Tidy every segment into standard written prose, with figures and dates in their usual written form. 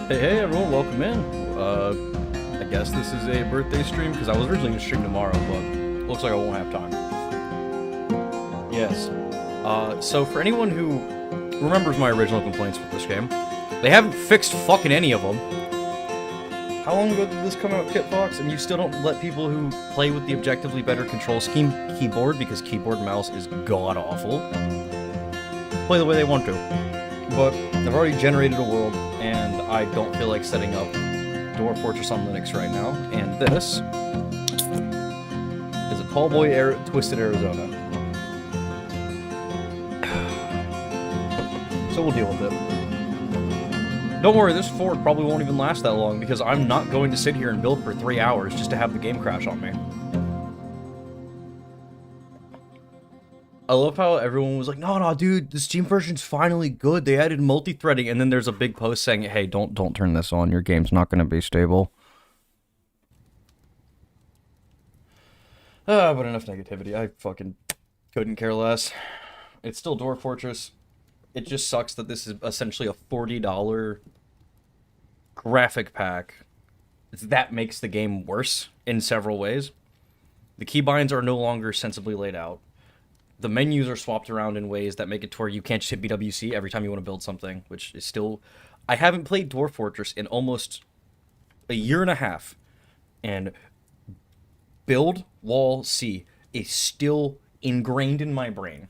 Hey everyone, welcome in. I guess this is a birthday stream because I was originally going to stream tomorrow, but looks like I won't have time. Yes. So for anyone who remembers my original complaints with this game, they haven't fixed fucking any of them. How long ago did this come out, kitfox? And you still don't let people who play with the objectively better control scheme keyboard, because keyboard and mouse is god-awful, play the way they want to. But I've already generated a world, and I don't feel like setting up Dwarf Fortress on Linux right now. And this is a Tallboy Twisted Arizona. So we'll deal with it. Don't worry, this fort probably won't even last that long, because I'm not going to sit here and build for 3 hours just to have the game crash on me. I love how everyone was like, no, dude, the Steam version's finally good. They added multi-threading, and then there's a big post saying, hey, don't turn this on. Your game's not going to be stable. But enough negativity. I fucking couldn't care less. It's still Dwarf Fortress. It just sucks that this is essentially a $40 graphic pack. That makes the game worse in several ways. The keybinds are no longer sensibly laid out. The menus are swapped around in ways that make it to where you can't just hit BWC every time you want to build something, which is still... I haven't played Dwarf Fortress in almost a year and a half, and build wall C is still ingrained in my brain.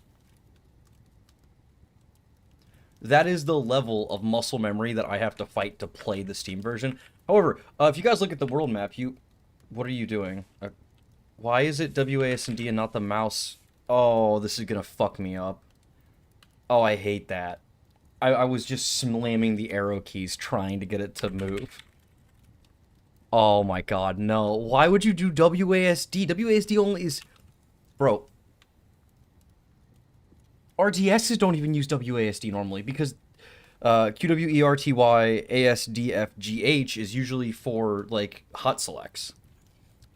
That is the level of muscle memory that I have to fight to play the Steam version. However, if you guys look at the world map, what are you doing? Why is it WASD and not the mouse? Oh, this is gonna fuck me up. Oh, I hate that. I was just slamming the arrow keys trying to get it to move. Oh my god, no. Why would you do WASD? WASD only is... Bro. RTSs don't even use WASD normally, because QWERTY ASDFGH is usually for, like, hot selects.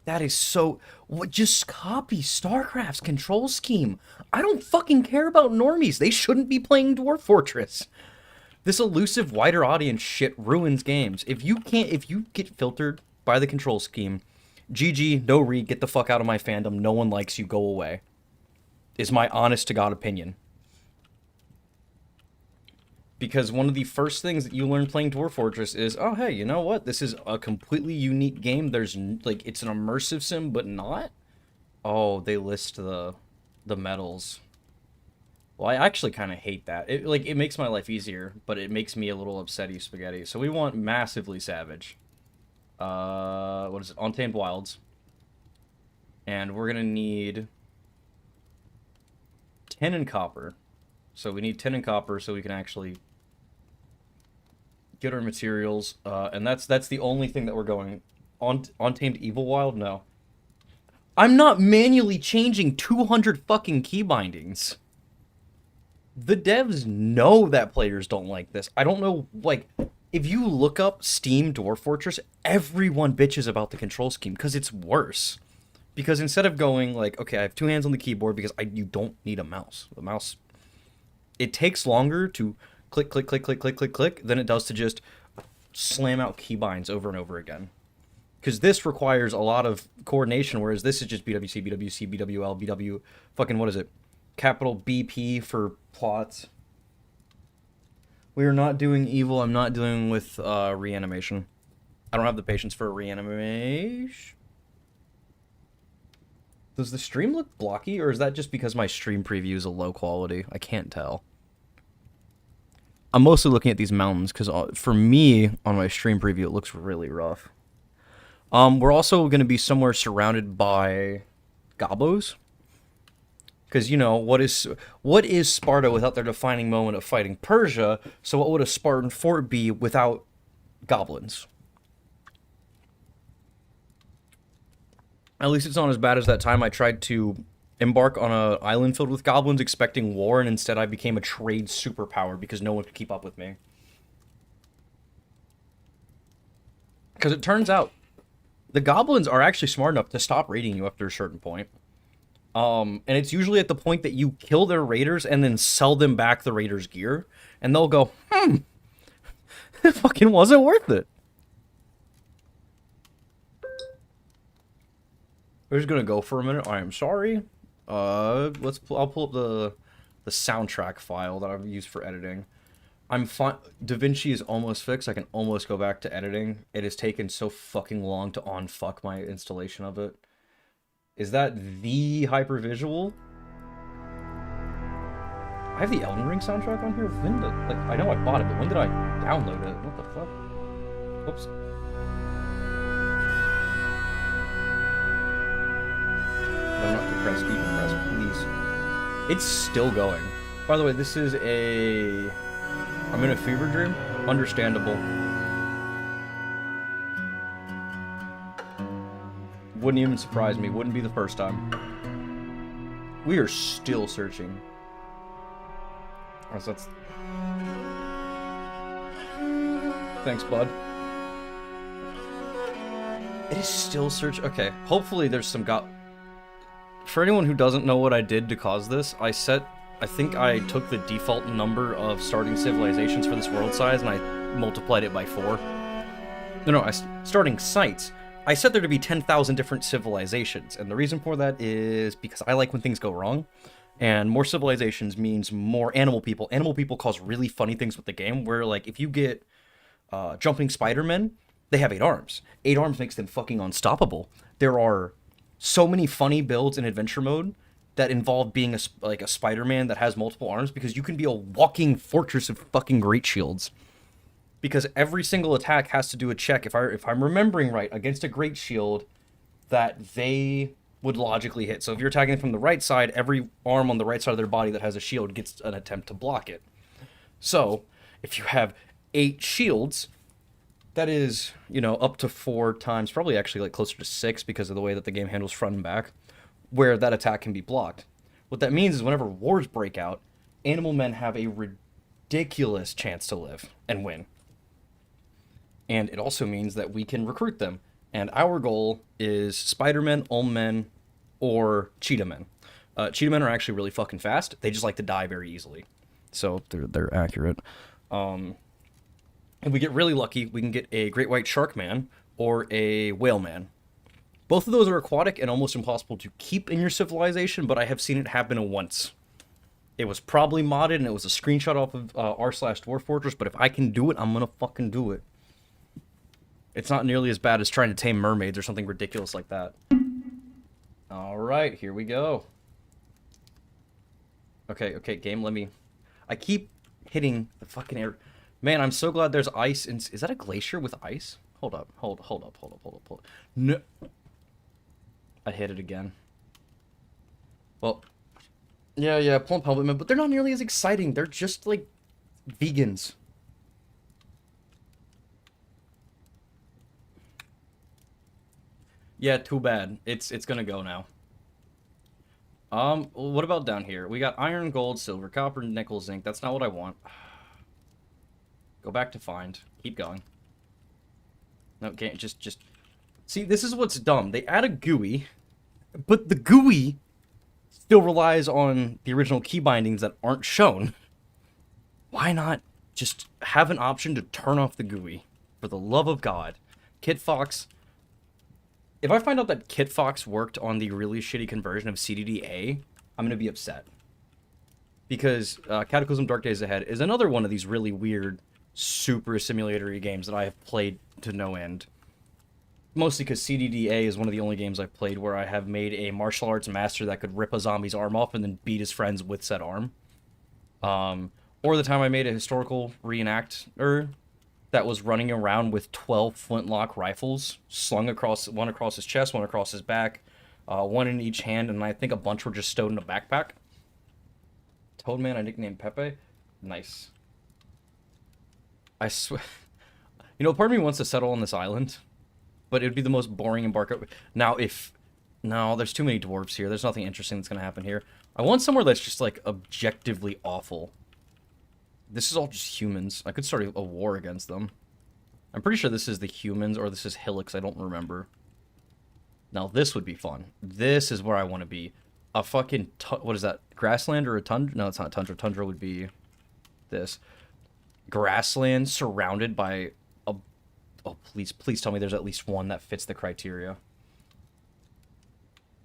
That is so... What? Just copy StarCraft's control scheme. I don't fucking care about normies. They shouldn't be playing Dwarf Fortress. This elusive wider audience shit ruins games. If you get filtered by the control scheme, GG, no re, get the fuck out of my fandom. No one likes you, go away. Is my honest to God opinion. Because one of the first things that you learn playing Dwarf Fortress is, oh, hey, you know what? This is a completely unique game. There's, like, it's an immersive sim, but not. Oh, they list the medals. Well, I actually kind of hate that. It makes my life easier, but it makes me a little upsetty spaghetti. So we want Massively Savage. What is it? Untamed Wilds. And we're going to need tin and copper. So we need tin and copper so we can actually get our materials, and that's the only thing that we're going on. Untamed Evil Wild. No, I'm not manually changing 200 fucking key bindings. The devs know that players don't like this. I don't know, like, if you look up Steam Dwarf Fortress, everyone bitches about the control scheme because it's worse. Because instead of going like, okay, I have 2 hands on the keyboard because you don't need a mouse. The mouse, it takes longer to click, click, click, click, click, click, click than it does to just slam out keybinds over and over again. Because this requires a lot of coordination, whereas this is just BWC, BWC, BWL, BW, fucking, what is it? Capital BP for plots. We are not doing evil. I'm not doing with reanimation. I don't have the patience for a reanimation. Does the stream look blocky, or is that just because my stream preview is a low quality? I can't tell. I'm mostly looking at these mountains, because for me, on my stream preview, it looks really rough. We're also going to be somewhere surrounded by gobos. Because, you know, what is Sparta without their defining moment of fighting Persia? So what would a Spartan fort be without goblins? At least it's not as bad as that time I tried to embark on an island filled with goblins expecting war, and instead I became a trade superpower because no one could keep up with me. Because it turns out the goblins are actually smart enough to stop raiding you after a certain point. And it's usually at the point that you kill their raiders and then sell them back the raiders' gear, and they'll go, It fucking wasn't worth it. We're just gonna go for a minute. I am sorry. I'll pull up the soundtrack file that I've used for editing. I'm fine. DaVinci is almost fixed. I can almost go back to editing. It has taken so fucking long to unfuck my installation of it. Is that the hypervisual? I have the Elden Ring soundtrack on here. When did, like, I know I bought it, but when did I download it? What the fuck? Whoops. I'm not depressed, be depressed, please. It's still going. By the way, this is a... I'm in a fever dream. Understandable. Wouldn't even surprise me. Wouldn't be the first time. We are still searching. Oh, so that's... Thanks, bud. It is still search. Okay, hopefully there's some For anyone who doesn't know what I did to cause this, I think I took the default number of starting civilizations for this world size and I multiplied it by 4. Starting sites. I set there to be 10,000 different civilizations, and the reason for that is because I like when things go wrong, and more civilizations means more animal people. Animal people cause really funny things with the game, where, like, if you get jumping Spider-Men, they have 8 arms. 8 arms makes them fucking unstoppable. There are so many funny builds in adventure mode that involve being a Spider-Man that has multiple arms, because you can be a walking fortress of fucking great shields. Because every single attack has to do a check, if I'm remembering right, against a great shield that they would logically hit. So if you're attacking from the right side, every arm on the right side of their body that has a shield gets an attempt to block it. So if you have 8 shields, that is, up to 4 times, probably actually like closer to 6 because of the way that the game handles front and back, where that attack can be blocked. What that means is whenever wars break out, animal men have a ridiculous chance to live and win. And it also means that we can recruit them. And our goal is Spider-Men, Ulm men, or Cheetah men. Cheetah men are actually really fucking fast. They just like to die very easily. So they're accurate. If we get really lucky, we can get a great white shark man or a whale man. Both of those are aquatic and almost impossible to keep in your civilization, but I have seen it happen once. It was probably modded, and it was a screenshot off of r/Dwarf Fortress, but if I can do it, I'm gonna fucking do it. It's not nearly as bad as trying to tame mermaids or something ridiculous like that. Alright, here we go. Okay, game, let me... I keep hitting the fucking air... Man, I'm so glad there's ice in... Is that a glacier with ice? Hold up. No... I hit it again. Well... Yeah, plump helmet, but they're not nearly as exciting. They're just, like, vegans. Yeah, too bad. It's gonna go now. What about down here? We got iron, gold, silver, copper, nickel, zinc. That's not what I want. Go back to find. Keep going. Okay, just... See, this is what's dumb. They add a GUI, but the GUI still relies on the original key bindings that aren't shown. Why not just have an option to turn off the GUI? For the love of God. kitfox... If I find out that kitfox worked on the really shitty conversion of CDDA, I'm going to be upset. Because Cataclysm Dark Days Ahead is another one of these really weird, super simulatory games that I have played to no end. Mostly because CDDA is one of the only games I've played where I have made a martial arts master that could rip a zombie's arm off and then beat his friends with said arm. Or the time I made a historical reenactor that was running around with 12 flintlock rifles slung across, one across his chest, one across his back, one in each hand, and I think a bunch were just stowed in a backpack. Toadman, I nicknamed Pepe. Nice. I swear... part of me wants to settle on this island, but it would be the most boring Embark. Now, if... No, there's too many dwarves here. There's nothing interesting that's going to happen here. I want somewhere that's just, like, objectively awful. This is all just humans. I could start a war against them. I'm pretty sure this is the humans, or this is Hillocks. I don't remember. Now, this would be fun. This is where I want to be. A fucking... what is that? Grassland or a tundra? No, it's not tundra. Tundra would be this. grassland surrounded by a... Oh, please tell me there's at least one that fits the criteria.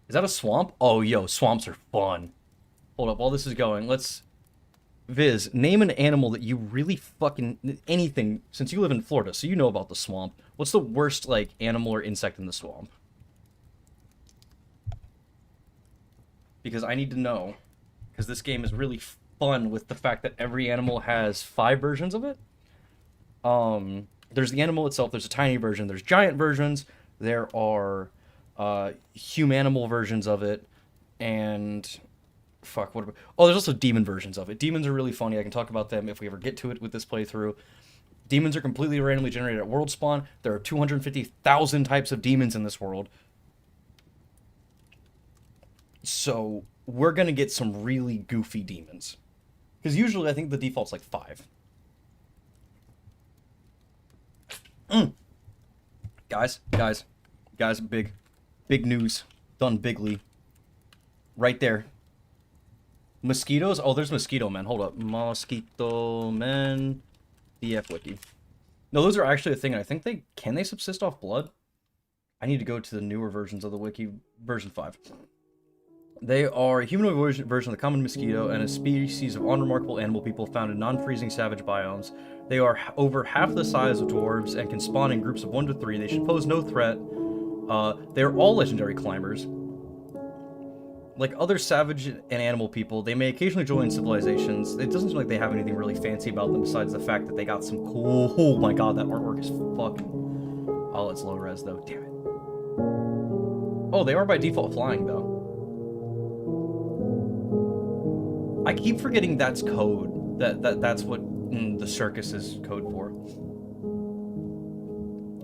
Is that a swamp? Oh, yo, swamps are fun. Hold up, while this is going, let's... Viz, name an animal that you really fucking... Anything, since you live in Florida, so you know about the swamp. What's the worst, like, animal or insect in the swamp? Because I need to know. Because this game is really fun with the fact that every animal has 5 versions of it. There's the animal itself, there's a tiny version, there's giant versions, there are humanimal versions of it, and... Fuck, what about... Oh, there's also demon versions of it. Demons are really funny. I can talk about them if we ever get to it with this playthrough. Demons are completely randomly generated at world spawn. There are 250,000 types of demons in this world. So, we're gonna get some really goofy demons. Because usually I think the default's like 5. Guys, big news. Done bigly. Right there. Mosquitoes? Oh, there's mosquito men. Hold up. Mosquito men. DF wiki. No, those are actually a thing, and I think they... Can they subsist off blood? I need to go to the newer versions of the wiki. Version 5. They are a humanoid version of the common mosquito and a species of unremarkable animal people found in non-freezing savage biomes. They are over half the size of dwarves and can spawn in groups of 1 to 3. They should pose no threat. They are all legendary climbers. Like other savage and animal people, they may occasionally join civilizations. It doesn't seem like they have anything really fancy about them besides the fact that they got some cool... Oh my god, that artwork is fucking... Oh, it's low res though. Damn it. Oh, they are by default flying though. I keep forgetting that's code. That's what the circus is code for.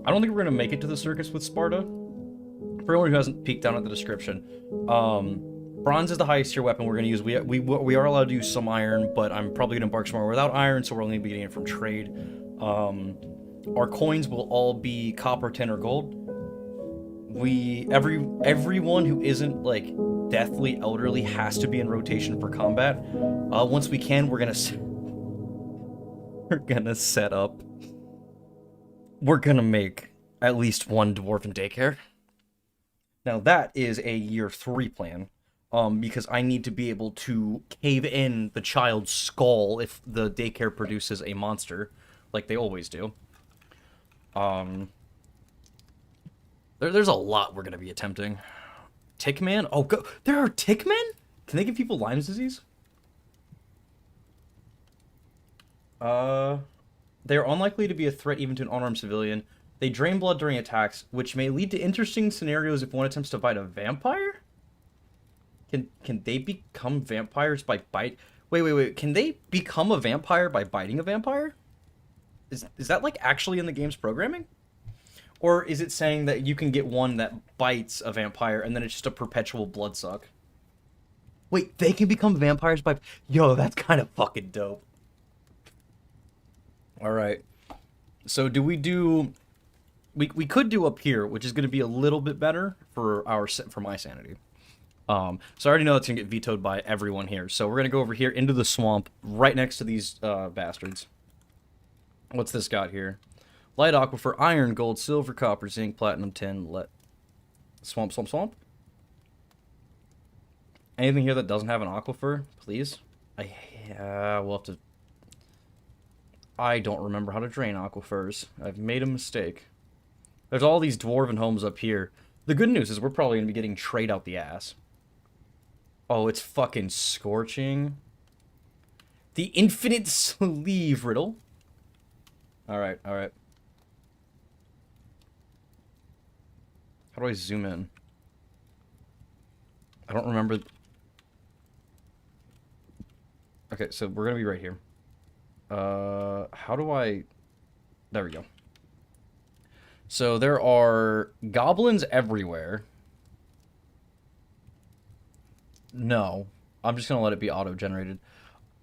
I don't think we're gonna make it to the circus with Sparta. For anyone who hasn't peeked down at the description, bronze is the highest tier weapon we're going to use. We are allowed to use some iron, but I'm probably going to embark somewhere without iron, so we're only going to be getting it from trade. Our coins will all be copper, tin, or gold. Everyone who isn't, like, deathly elderly has to be in rotation for combat. Once we can, we're going to set up... We're going to make at least one dwarven daycare. Now, that is a year 3 plan. Because I need to be able to cave in the child's skull if the daycare produces a monster, like they always do. There's a lot we're going to be attempting. Tickman? Oh, there are Tickmen? Can they give people Lyme's disease? They are unlikely to be a threat even to an unarmed civilian. They drain blood during attacks, which may lead to interesting scenarios if one attempts to fight a vampire? Can they become vampires by bite? Wait. Can they become a vampire by biting a vampire? Is that, like, actually in the game's programming? Or is it saying that you can get one that bites a vampire and then it's just a perpetual bloodsuck? Wait, they can become vampires by... Yo, that's kind of fucking dope. Alright. So do we do... We could do up here, which is going to be a little bit better for my sanity. So I already know that's going to get vetoed by everyone here. So we're going to go over here into the swamp, right next to these bastards. What's this got here? Light aquifer, iron, gold, silver, copper, zinc, platinum, tin, swamp. Anything here that doesn't have an aquifer, please? We'll have to... I don't remember how to drain aquifers. I've made a mistake. There's all these dwarven homes up here. The good news is we're probably going to be getting trade out the ass. Oh, it's fucking scorching. The infinite sleeve riddle. Alright. How do I zoom in? I don't remember. Okay, so we're going to be right here. How do I... There we go. So there are goblins everywhere. No. I'm just going to let it be auto-generated.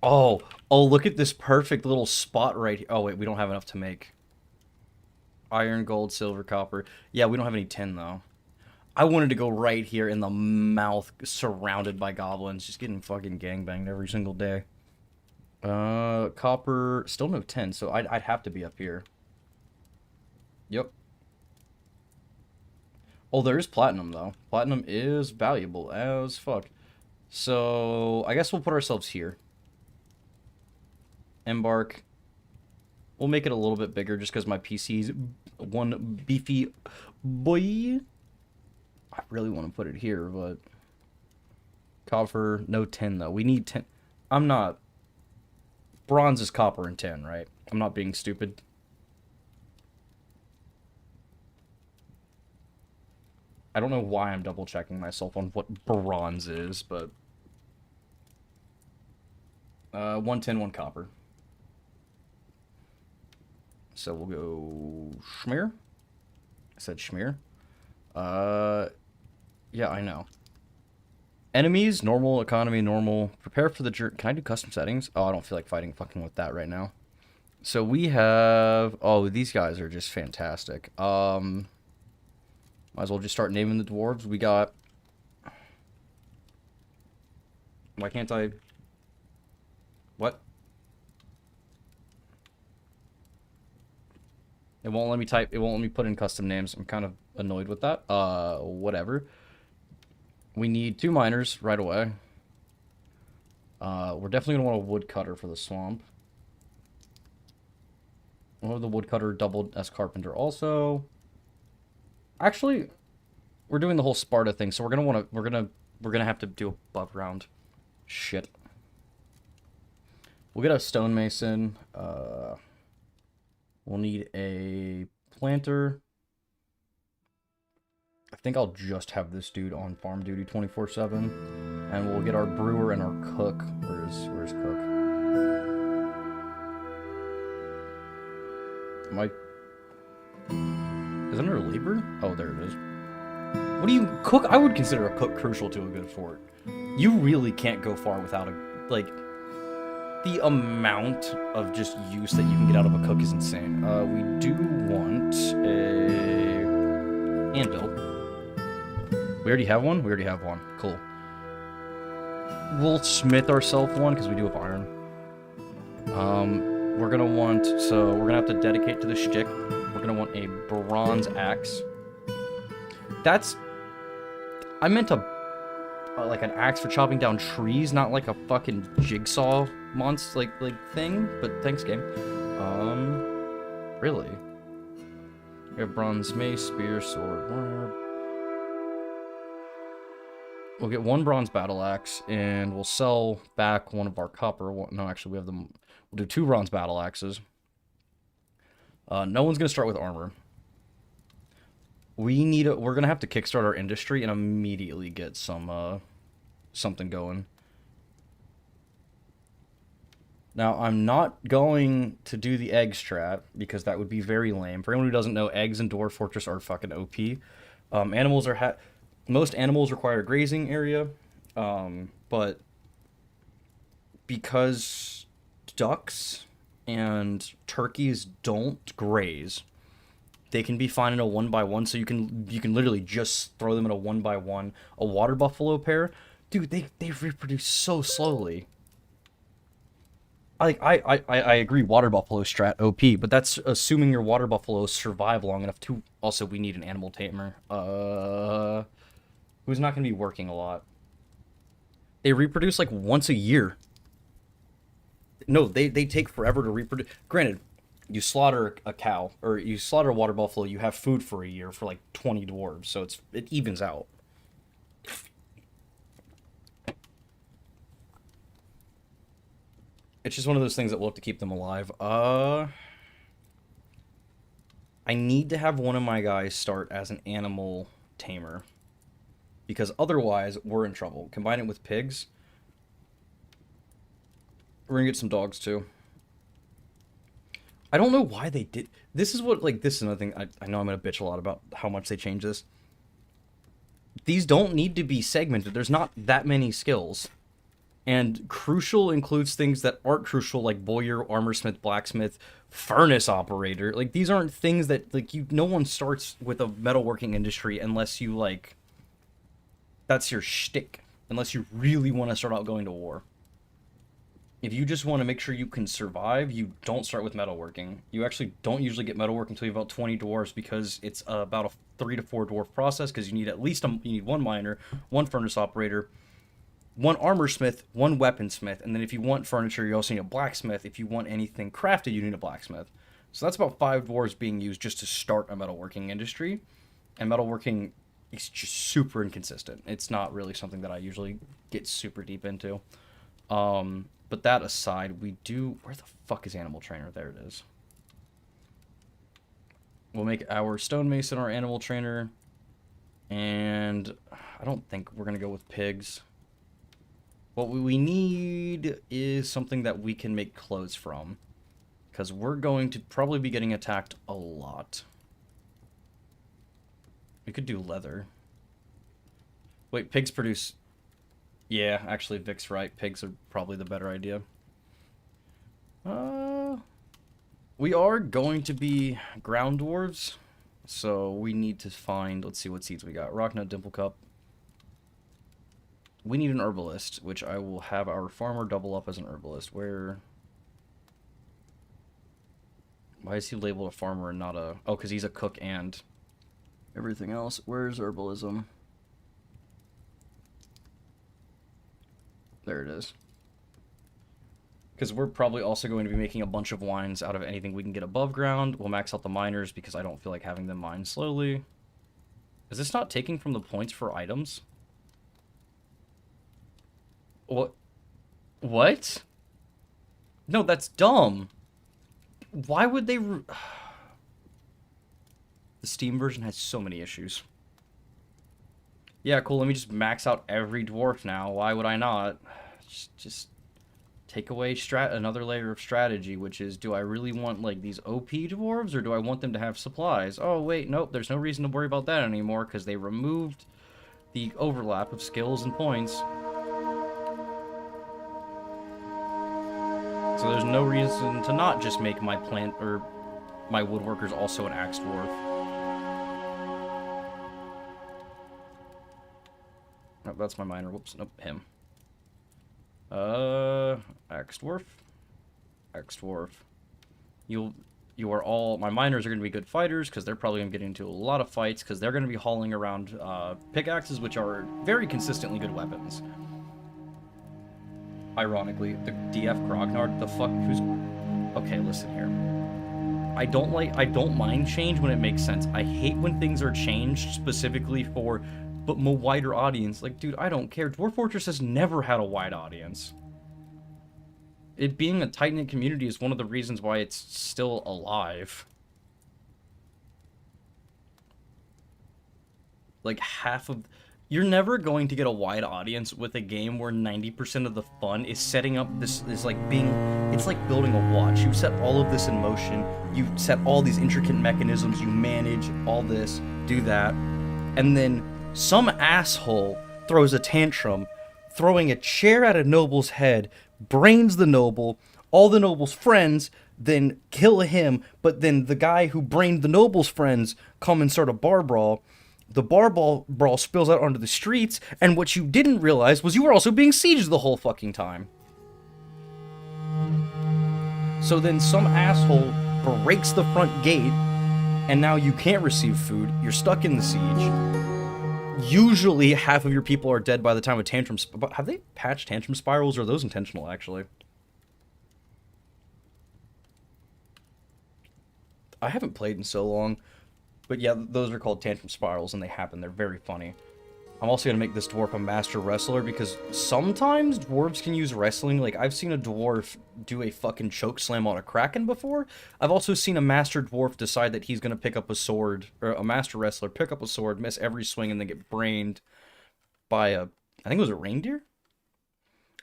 Oh, look at this perfect little spot right here. Oh, wait, we don't have enough to make. Iron, gold, silver, copper. Yeah, we don't have any tin, though. I wanted to go right here in the mouth, surrounded by goblins, just getting fucking gangbanged every single day. Copper, still no 10, so I'd have to be up here. Yep. Oh, there's platinum, though. Platinum is valuable as fuck. So, I guess we'll put ourselves here. Embark. We'll make it a little bit bigger just because my PC's one beefy boy. I really want to put it here, but... Copper, no 10, though. We need 10. I'm not... Bronze is copper and 10, right? I'm not being stupid. I don't know why I'm double checking myself on what bronze is, but 110, 1 copper. So we'll go schmear. I said schmear. Yeah, I know. Enemies, normal, economy, normal. Prepare for the journey. Can I do custom settings? Oh, I don't feel like fucking with that right now. So we have... Oh, these guys are just fantastic. Might as well just start naming the dwarves. We got... Why can't I... What? It won't let me type... It won't let me put in custom names. I'm kind of annoyed with that. Whatever. We need 2 miners right away. We're definitely going to want a woodcutter for the swamp. We'll have the woodcutter doubled as carpenter also. Actually, we're doing the whole Sparta thing, so we're gonna have to do above ground shit. We'll get a stonemason. We'll need a planter. I think I'll just have this dude on farm duty 24/7, and we'll get our brewer and our cook. Where's cook? Am I... Is it under labor? Oh, there it is. What do you... Cook? I would consider a cook crucial to a good fort. You really can't go far without a... Like, the amount of just use that you can get out of a cook is insane. We do want a... anvil. We already have one? We already have one. Cool. We'll smith ourselves one, because we do have iron. We're gonna want... So, we're gonna have to dedicate to the shtick. We're gonna want a bronze axe. That's... I meant a... like an axe for chopping down trees, not like a fucking jigsaw monster, like thing. But thanks, game. Really? We have bronze mace, spear, sword, warrior. We'll get 1 bronze battle axe, and we'll sell back one of our copper. No, actually, we have them. We'll do 2 bronze battle axes. No one's gonna start with armor. We need a... We're gonna have to kickstart our industry and immediately get some something going. Now, I'm not going to do the egg strat because that would be very lame. For anyone who doesn't know, eggs in Dwarf Fortress are fucking OP. Animals are... Most animals require a grazing area, but because ducks and turkeys don't graze, they can be fine in a 1x1, so you can literally just throw them in a 1x1. A water buffalo pair, dude, they reproduce so slowly. I agree, water buffalo strat OP, but that's assuming your water buffaloes survive long enough to... Also, we need an animal tamer. Who's not going to be working a lot. They reproduce like once a year. No, they take forever to reproduce. Granted, you slaughter a cow, or you slaughter a water buffalo, you have food for a year for like 20 dwarves, so it evens out. It's just one of those things that we'll have to keep them alive. I need to have one of my guys start as an animal tamer. Because otherwise, we're in trouble. Combine it with pigs. We're gonna get some dogs, too. I don't know why they did... This is what, like, this is another thing... I know I'm gonna bitch a lot about how much they changed this. These don't need to be segmented. There's not that many skills. And crucial includes things that aren't crucial, like bowyer, armorsmith, blacksmith, furnace operator. Like, these aren't things that, like, no one starts with a metalworking industry unless you, like... That's your shtick. Unless you really want to start out going to war. If you just want to make sure you can survive, you don't start with metalworking. You actually don't usually get metalwork until you have about 20 dwarves, because it's about a 3 to 4 dwarf process, because you need at least you need 1 miner, 1 furnace operator, 1 armor smith, 1 weaponsmith, and then if you want furniture, you also need a blacksmith. If you want anything crafted, you need a blacksmith. So that's about 5 dwarves being used just to start a metalworking industry, and metalworking is just super inconsistent. It's not really something that I usually get super deep into. But that aside, we do... Where the fuck is Animal Trainer? There it is. We'll make our Stonemason our Animal Trainer. And I don't think we're going to go with pigs. What we need is something that we can make clothes from. Because we're going to probably be getting attacked a lot. We could do leather. Wait, pigs produce... Yeah, actually, Vic's right. Pigs are probably the better idea. We are going to be ground dwarves, so we need to find... Let's see what seeds we got. Rocknut, Dimple Cup. We need an herbalist, which I will have our farmer double up as an herbalist. Where... Why is he labeled a farmer and not a... Oh, because he's a cook and everything else. Where's herbalism? There it is. Because we're probably also going to be making a bunch of wines out of anything we can get above ground. We'll max out the miners because I don't feel like having them mine slowly. Is this not taking from the points for items? What? What? No, that's dumb. Why would they... The Steam version has so many issues. Yeah, cool, let me just max out every dwarf now. Why would I not? Just take away another layer of strategy, which is, do I really want, like, these OP dwarves, or do I want them to have supplies? Oh, wait, nope, there's no reason to worry about that anymore, because they removed the overlap of skills and points. So there's no reason to not just make my plant, or my woodworkers also an axe dwarf. Oh, that's my miner. Whoops. Nope. Him. Axe dwarf. Axe dwarf. You are all... My miners are going to be good fighters, because they're probably going to get into a lot of fights, because they're going to be hauling around pickaxes, which are very consistently good weapons. Ironically, the DF Grognard, the fuck... Who's... Okay, listen here. I don't mind change when it makes sense. I hate when things are changed specifically for... But a wider audience. Like, dude, I don't care. Dwarf Fortress has never had a wide audience. It being a tight-knit community is one of the reasons why it's still alive. Like, half of... You're never going to get a wide audience with a game where 90% of the fun is setting up this... Is like being... It's like building a watch. You set all of this in motion. You set all these intricate mechanisms. You manage all this. Do that. And then... Some asshole throws a tantrum, throwing a chair at a noble's head, brains the noble, all the noble's friends then kill him, but then the guy who brained the noble's friends come and start a bar brawl. The bar brawl spills out onto the streets, and what you didn't realize was you were also being sieged the whole fucking time. So then some asshole breaks the front gate, and now you can't receive food, you're stuck in the siege. Usually, half of your people are dead by the time of tantrum... But have they patched tantrum spirals, or are those intentional, actually? I haven't played in so long. But yeah, those are called tantrum spirals, and they happen. They're very funny. I'm also going to make this dwarf a master wrestler, because sometimes dwarves can use wrestling. Like, I've seen a dwarf do a fucking choke slam on a kraken before. I've also seen a master dwarf decide that he's going to pick up a sword, or a master wrestler pick up a sword, miss every swing, and then get brained by a... I think it was a reindeer?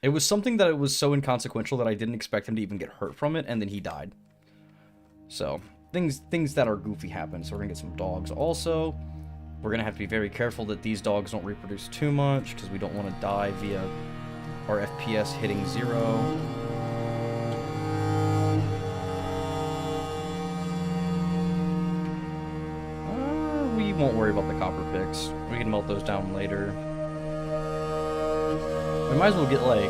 It was something that it was so inconsequential that I didn't expect him to even get hurt from it, and then he died. So, things that are goofy happen. So we're going to get some dogs also. We're going to have to be very careful that these dogs don't reproduce too much, because we don't want to die via our FPS hitting 0. We won't worry about the copper picks. We can melt those down later. We might as well get, like...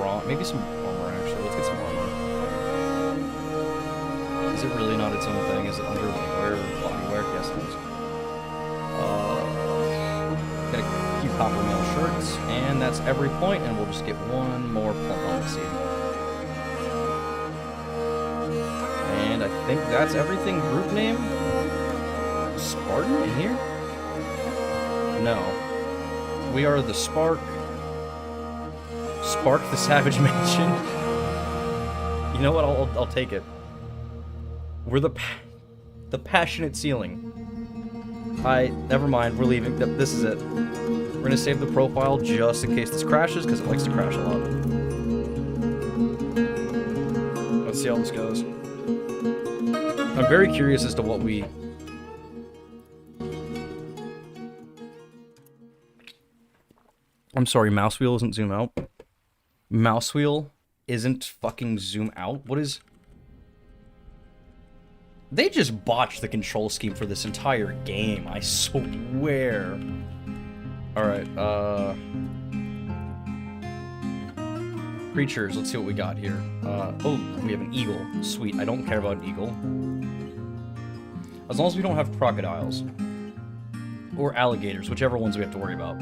bronze, maybe some armor actually. Let's get some armor. Is it really not its own thing? Is it under wear or body wear? Yes, it is. Get a few copper mail shirts, and that's every point, and we'll just get one more plump on the seed. And I think that's everything. Group name? Spartan in here? No. We are the Spark the Savage Mansion. You know what? I'll take it. We're the Passionate Ceiling. Never mind. We're leaving. This is it. We're gonna save the profile just in case this crashes, because it likes to crash a lot. Let's see how this goes. I'm very curious as to what we... I'm sorry, mouse wheel isn't zoom out. Mouse wheel isn't fucking zoom out? What is... They just botched the control scheme for this entire game, I swear. Alright, creatures, let's see what we got here. Oh, we have an eagle. Sweet, I don't care about an eagle. As long as we don't have crocodiles. Or alligators, whichever ones we have to worry about.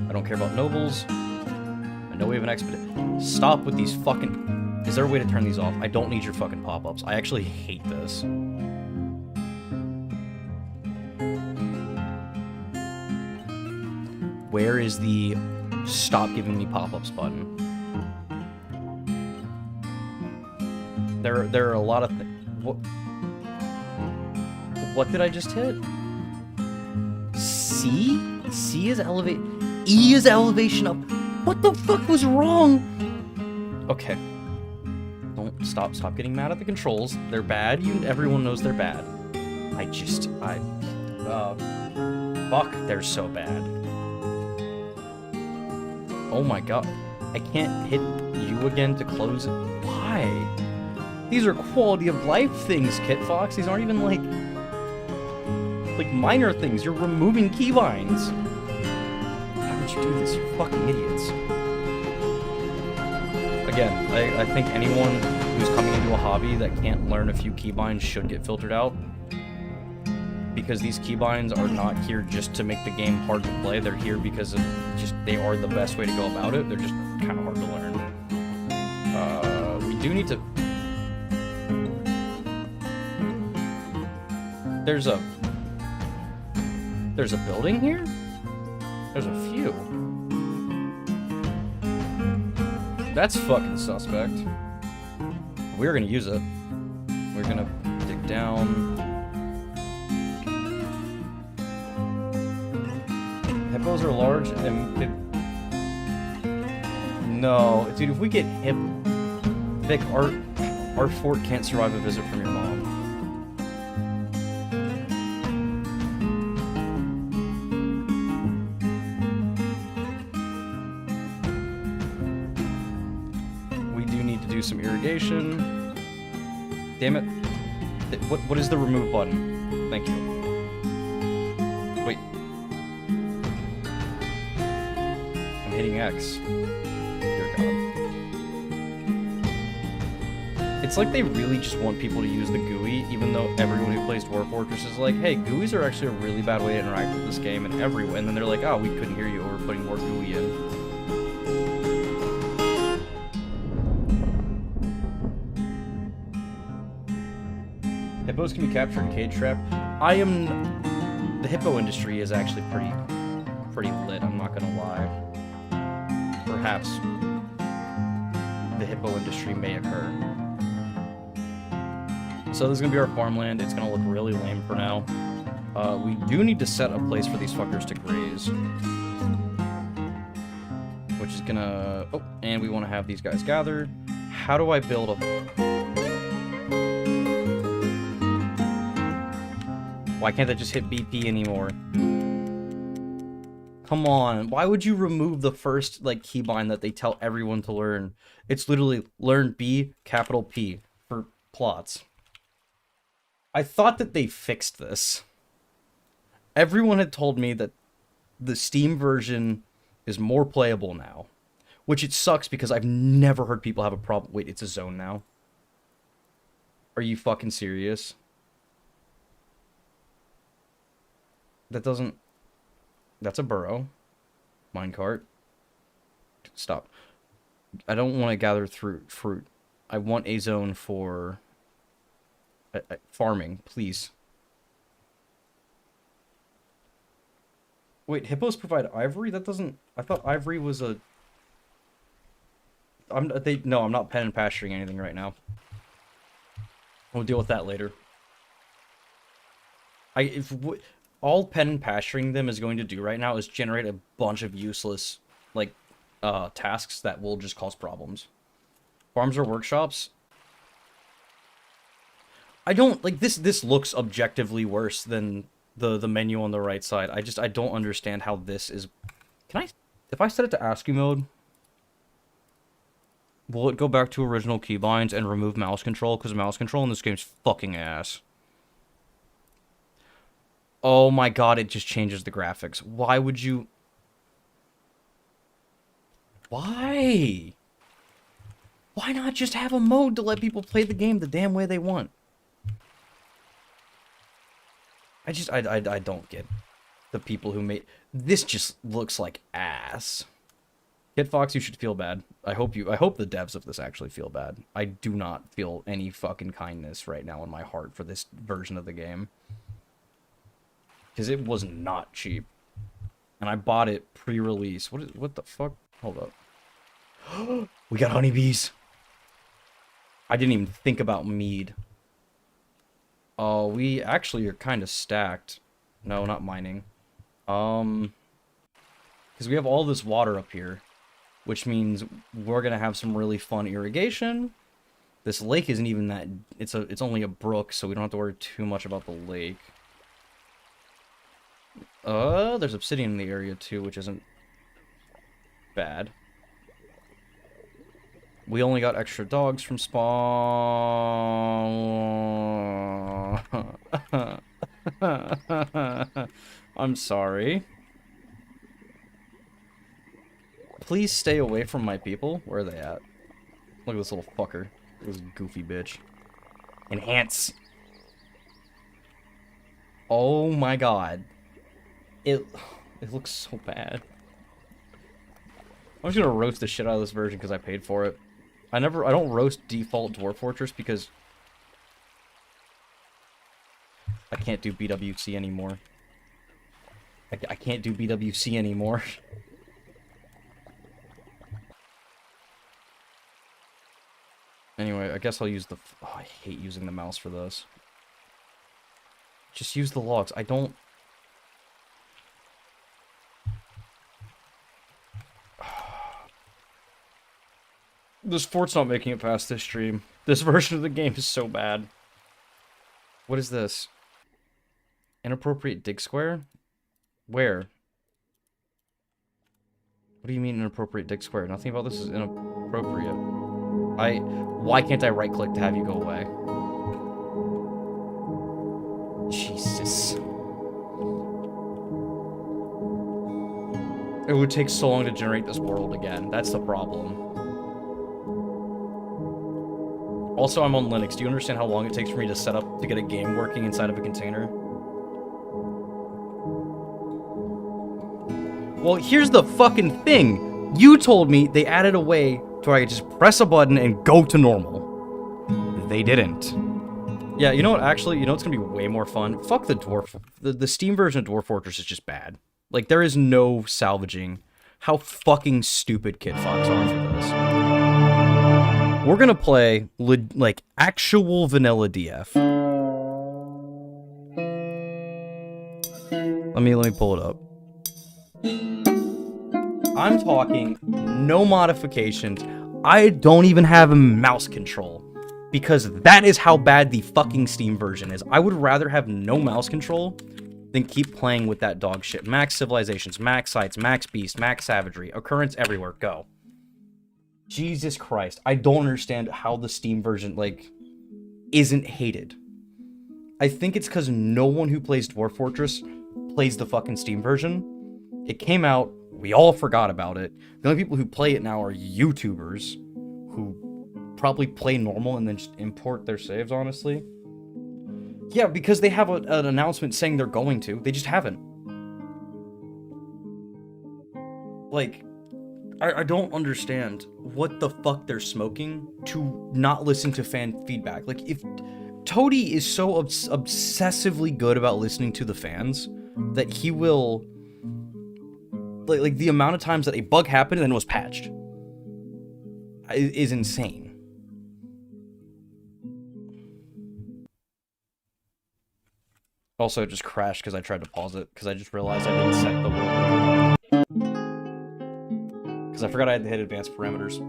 I don't care about nobles. I know we have an expedition. Stop with these fucking... Is there a way to turn these off? I don't need your fucking pop-ups. I actually hate this. Where is the stop giving me pop-ups button? There are a lot of things. What did I just hit? C? C is elevate. E is elevation up. What the fuck was wrong? Okay. Don't stop getting mad at the controls. They're bad. Everyone knows they're bad. Fuck, they're so bad. Oh my god. I can't hit you again to close it. Why? These are quality of life things, kitfox. These aren't even like minor things. You're removing keybinds. How would you do this? You fucking idiots. Again, I think anyone who's coming into a hobby that can't learn a few keybinds should get filtered out. Because these keybinds are not here just to make the game hard to play. They're here because they are the best way to go about it. They're just kind of hard to learn. We do need to... There's a building here? There's a few. That's fucking suspect. We're gonna use it. We're gonna dig down. Hippos are large and... No, dude, if we get Vic, our fort can't survive a visit from your mom. Some irrigation. Damn it. What is the remove button? Thank you. Wait. I'm hitting X. Dear God. It's like they really just want people to use the GUI, even though everyone who plays Dwarf Fortress is like, hey, GUIs are actually a really bad way to interact with this game, and and then they're like, oh, we couldn't hear you, or we're putting more GUI in. Hippos can be captured in cage trap. The hippo industry is actually pretty lit, I'm not gonna lie. Perhaps the hippo industry may occur. So this is gonna be our farmland. It's gonna look really lame for now. We do need to set a place for these fuckers to graze. Which is gonna... Oh, and we want to have these guys gathered. How do I build a... Why can't I just hit BP anymore? Come on. Why would you remove the first, keybind that they tell everyone to learn? It's literally learn B, capital P, for plots. I thought that they fixed this. Everyone had told me that the Steam version is more playable now. Which it sucks because I've never heard people have a problem. Wait, it's a zone now? Are you fucking serious? That doesn't... That's a burrow. Minecart. Stop. I don't want to gather fruit. I want a zone for... farming, please. Wait, hippos provide ivory? That doesn't... I thought ivory was a... No, I'm not pen and pasturing anything right now. We'll deal with that later. All pen and pasturing them is going to do right now is generate a bunch of useless, like, tasks that will just cause problems. Farms or workshops? I don't, like, this looks objectively worse than the menu on the right side. I don't understand how this is... If I set it to ASCII mode, will it go back to original keybinds and remove mouse control? Because mouse control in this game's fucking ass. Oh my god, it just changes the graphics. Why would you... Why? Why not just have a mode to let people play the game the damn way they want? I don't get the people who made... This just looks like ass. Kitfox, you should feel bad. I hope the devs of this actually feel bad. I do not feel any fucking kindness right now in my heart for this version of the game. Because it was not cheap. And I bought it pre-release. What the fuck? Hold up. We got honeybees. I didn't even think about mead. Oh, we actually are kind of stacked. No, not mining. Because we have all this water up here. Which means we're going to have some really fun irrigation. This lake isn't even that... It's only a brook, so we don't have to worry too much about the lake. There's obsidian in the area too, which isn't bad. We only got extra dogs from spawn. I'm sorry. Please stay away from my people. Where are they at? Look at this little fucker. This goofy bitch. Enhance. Oh my god. It looks so bad. I'm just gonna roast the shit out of this version because I paid for it. I don't roast default Dwarf Fortress because I can't do BWC anymore. I can't do BWC anymore. Anyway, I guess I'll use the... Oh, I hate using the mouse for this. Just use the logs. I don't... This fort's not making it past this stream. This version of the game is so bad. What is this? Inappropriate dig square? Where? What do you mean inappropriate dig square? Nothing about this is inappropriate. Why can't I right-click to have you go away? Jesus. It would take so long to generate this world again. That's the problem. Also, I'm on Linux. Do you understand how long it takes for me to set up to get a game working inside of a container? Well, here's the fucking thing. You told me they added a way to where I could just press a button and go to normal. They didn't. Yeah, you know what? Actually, you know what's gonna be way more fun? Fuck the Dwarf. The Steam version of Dwarf Fortress is just bad. Like, there is no salvaging how fucking stupid kitfox are for this. We're gonna play, like, actual vanilla DF. Let me pull it up. I'm talking no modifications. I don't even have a mouse control. Because that is how bad the fucking Steam version is. I would rather have no mouse control than keep playing with that dog shit. Max civilizations, max sites, max beast, max savagery, occurrence everywhere, go. Jesus Christ. I don't understand how the Steam version, like, isn't hated. I think it's because no one who plays Dwarf Fortress plays the fucking Steam version. It came out We all forgot about it. The only people who play it now are YouTubers who probably play normal and then just import their saves, honestly. Yeah, because they have an announcement saying they're going to. They just haven't. Like, I don't understand what the fuck they're smoking to not listen to fan feedback. Like, if Toady is so obsessively good about listening to the fans that he will... Like the amount of times that a bug happened and then was patched is insane. Also, it just crashed because I tried to pause it because I just realized I didn't set the world. Because I forgot I had to hit advanced parameters.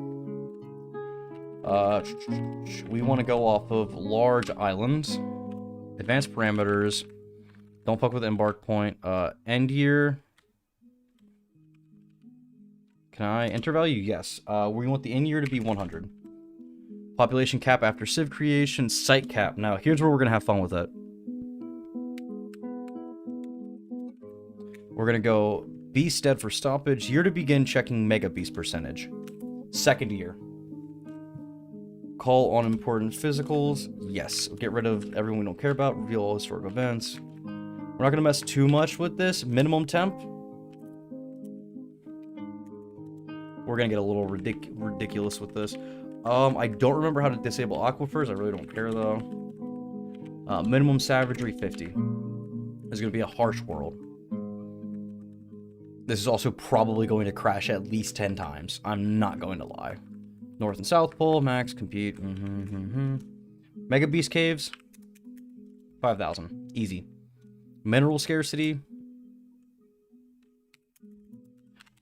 We want to go off of large islands. Advanced parameters. Don't fuck with embark point. End year. Can I enter value? Yes. We want the end year to be 100. Population cap after civ creation. Site cap. Now, here's where we're going to have fun with it. We're going to go beast dead for stoppage. Year to begin checking mega beast percentage. Second year. Call on important physicals. Yes. Get rid of everyone we don't care about. Reveal all historic events. We're not going to mess too much with this. Minimum temp. We're going to get a little ridiculous with this. I don't remember how to disable aquifers. I really don't care, though. Minimum savagery, 50. This is going to be a harsh world. This is also probably going to crash at least 10 times. I'm not going to lie. North and South Pole, max, compete. Mega Beast Caves, 5,000. Easy. Mineral scarcity.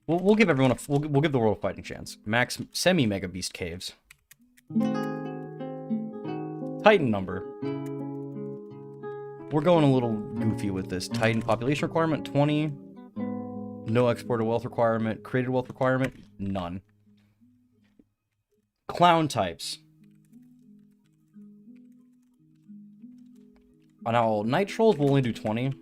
We'll give everyone we'll give the world a fighting chance. Max semi-mega beast caves. Titan number. We're going a little goofy with this. Titan population requirement, 20. No exported wealth requirement. Created wealth requirement, none. Clown types. Now, night trolls will only do 20.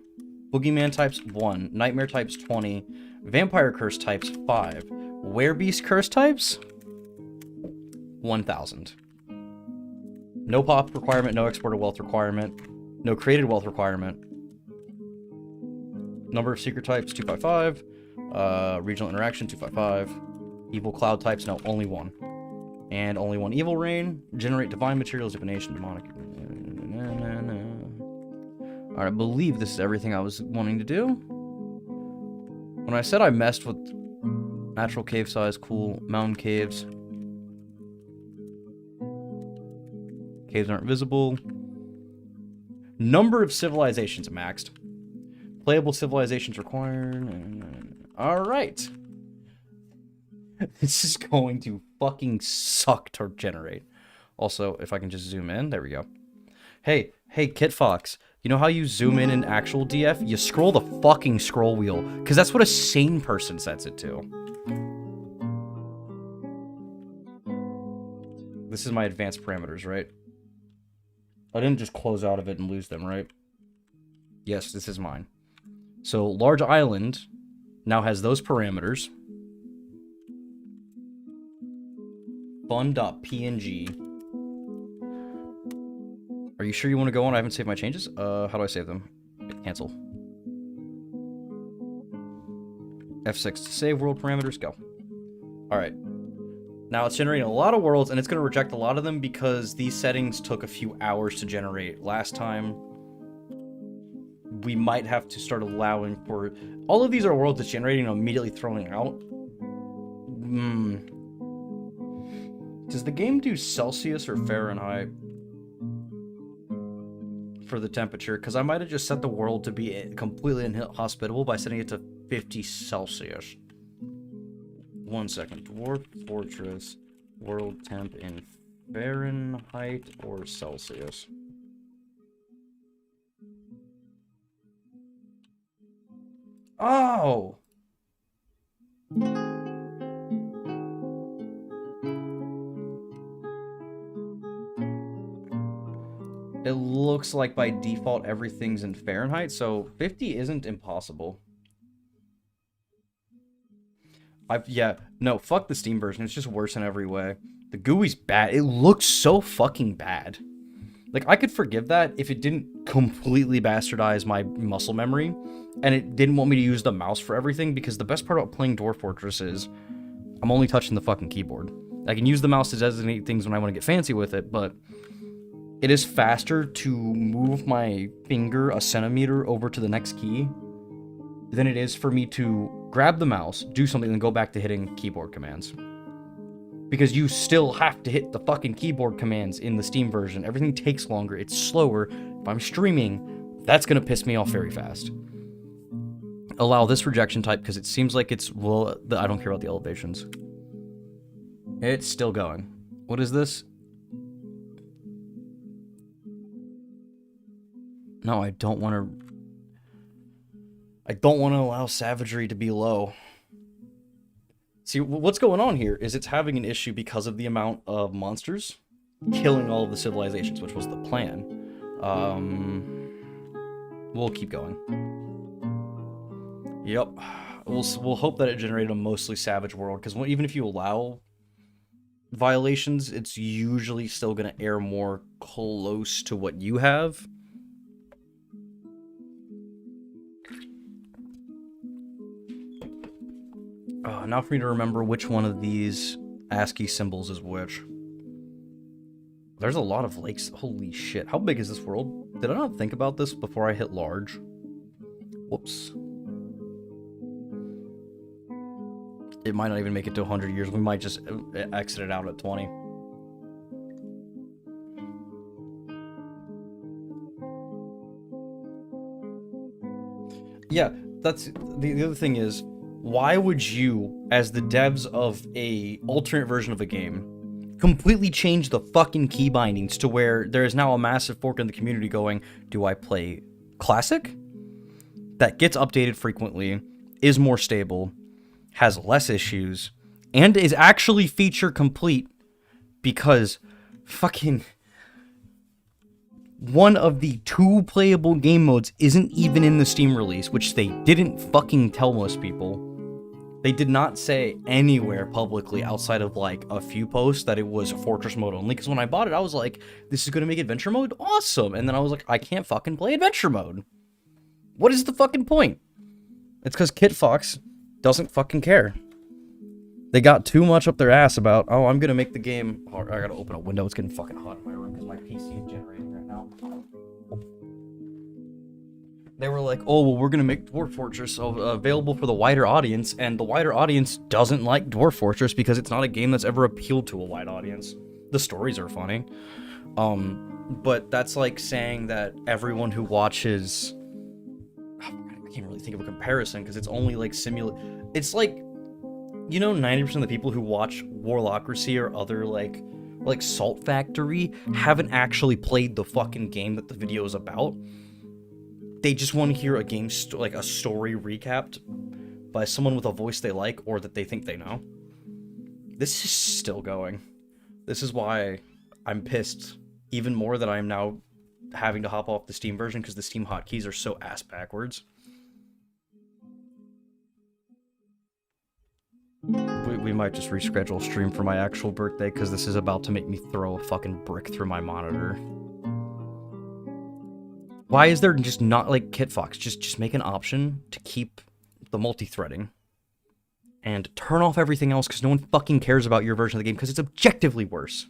Boogeyman types, 1. Nightmare types, 20. Vampire curse types, 5. Werebeast curse types, 1,000. No pop requirement, no exported wealth requirement, no created wealth requirement. Number of secret types, 255. Regional interaction, 255. Evil cloud types, no, only 1. And only 1 evil rain. Generate divine materials, divination, demonic. Alright, I believe this is everything I was wanting to do. When I said I messed with natural cave size, cool. Mountain caves. Caves aren't visible. Number of civilizations maxed. Playable civilizations required. Alright. This is going to fucking suck to generate. Also, if I can just zoom in. There we go. Hey, kitfox. You know how you zoom in actual DF? You scroll the fucking scroll wheel, because that's what a sane person sets it to. This is my advanced parameters, right? I didn't just close out of it and lose them, right? Yes, this is mine. So, large island now has those parameters. Fun.png. Are you sure you want to go on? I haven't saved my changes. How do I save them? Cancel. F6 to save world parameters. Go. Alright. Now it's generating a lot of worlds, and it's going to reject a lot of them because these settings took a few hours to generate last time. We might have to start allowing for... All of these are worlds that's generating and immediately throwing out. Does the game do Celsius or Fahrenheit for the temperature? Because I might have just set the world to be completely inhospitable by setting it to 50 Celsius. 1 second. Dwarf Fortress world temp in Fahrenheit or Celsius. Oh! It looks like by default everything's in Fahrenheit, so 50 isn't impossible. Yeah, no, fuck the Steam version. It's just worse in every way. The GUI's bad. It looks so fucking bad. Like, I could forgive that if it didn't completely bastardize my muscle memory, and it didn't want me to use the mouse for everything, because the best part about playing Dwarf Fortress is I'm only touching the fucking keyboard. I can use the mouse to designate things when I want to get fancy with it, but it is faster to move my finger a centimeter over to the next key than it is for me to grab the mouse, do something, and then go back to hitting keyboard commands. Because you still have to hit the fucking keyboard commands in the Steam version. Everything takes longer. It's slower. If I'm streaming, that's going to piss me off very fast. Allow this rejection type because it seems like it's... Well, I don't care about the elevations. It's still going. What is this? No, I don't want to... I don't want to allow savagery to be low. See, what's going on here is it's having an issue because of the amount of monsters killing all of the civilizations, which was the plan. We'll keep going. Yep. We'll hope that it generated a mostly savage world, because even if you allow violations, it's usually still going to err more close to what you have. Now for me to remember which one of these ASCII symbols is which. There's a lot of lakes. Holy shit. How big is this world? Did I not think about this before I hit large? Whoops. It might not even make it to 100 years. We might just exit it out at 20. Yeah, that's... The other thing is, why would you, as the devs of a alternate version of a game, completely change the fucking key bindings to where there is now a massive fork in the community going, do I play Classic? That gets updated frequently, is more stable, has less issues, and is actually feature complete because fucking one of the 2 playable game modes isn't even in the Steam release, which they didn't fucking tell most people. They did not say anywhere publicly outside of like a few posts that it was Fortress mode only, because when I bought it I was like, this is gonna make adventure mode awesome, and then I was like, I can't fucking play adventure mode. What is the fucking point? It's because kitfox doesn't fucking care. They got too much up their ass about, oh, I'm gonna make the game hard. I gotta open a window, it's getting fucking hot in my room because my PC is generating right now. They were like, oh, well, we're gonna make Dwarf Fortress available for the wider audience, and the wider audience doesn't like Dwarf Fortress because it's not a game that's ever appealed to a wide audience. The stories are funny. But that's like saying that everyone who watches... I can't really think of a comparison, because it's only like It's like, you know, 90% of the people who watch Warlocracy or other like Salt Factory haven't actually played the fucking game that the video is about. They just want to hear a game, like a story recapped by someone with a voice they like or that they think they know. This is still going. This is why I'm pissed even more that I am now having to hop off the Steam version, because the Steam hotkeys are so ass backwards. We might just reschedule stream for my actual birthday, because this is about to make me throw a fucking brick through my monitor. Why is there just not, like, kitfox? Just make an option to keep the multi-threading. And turn off everything else, because no one fucking cares about your version of the game, because it's objectively worse.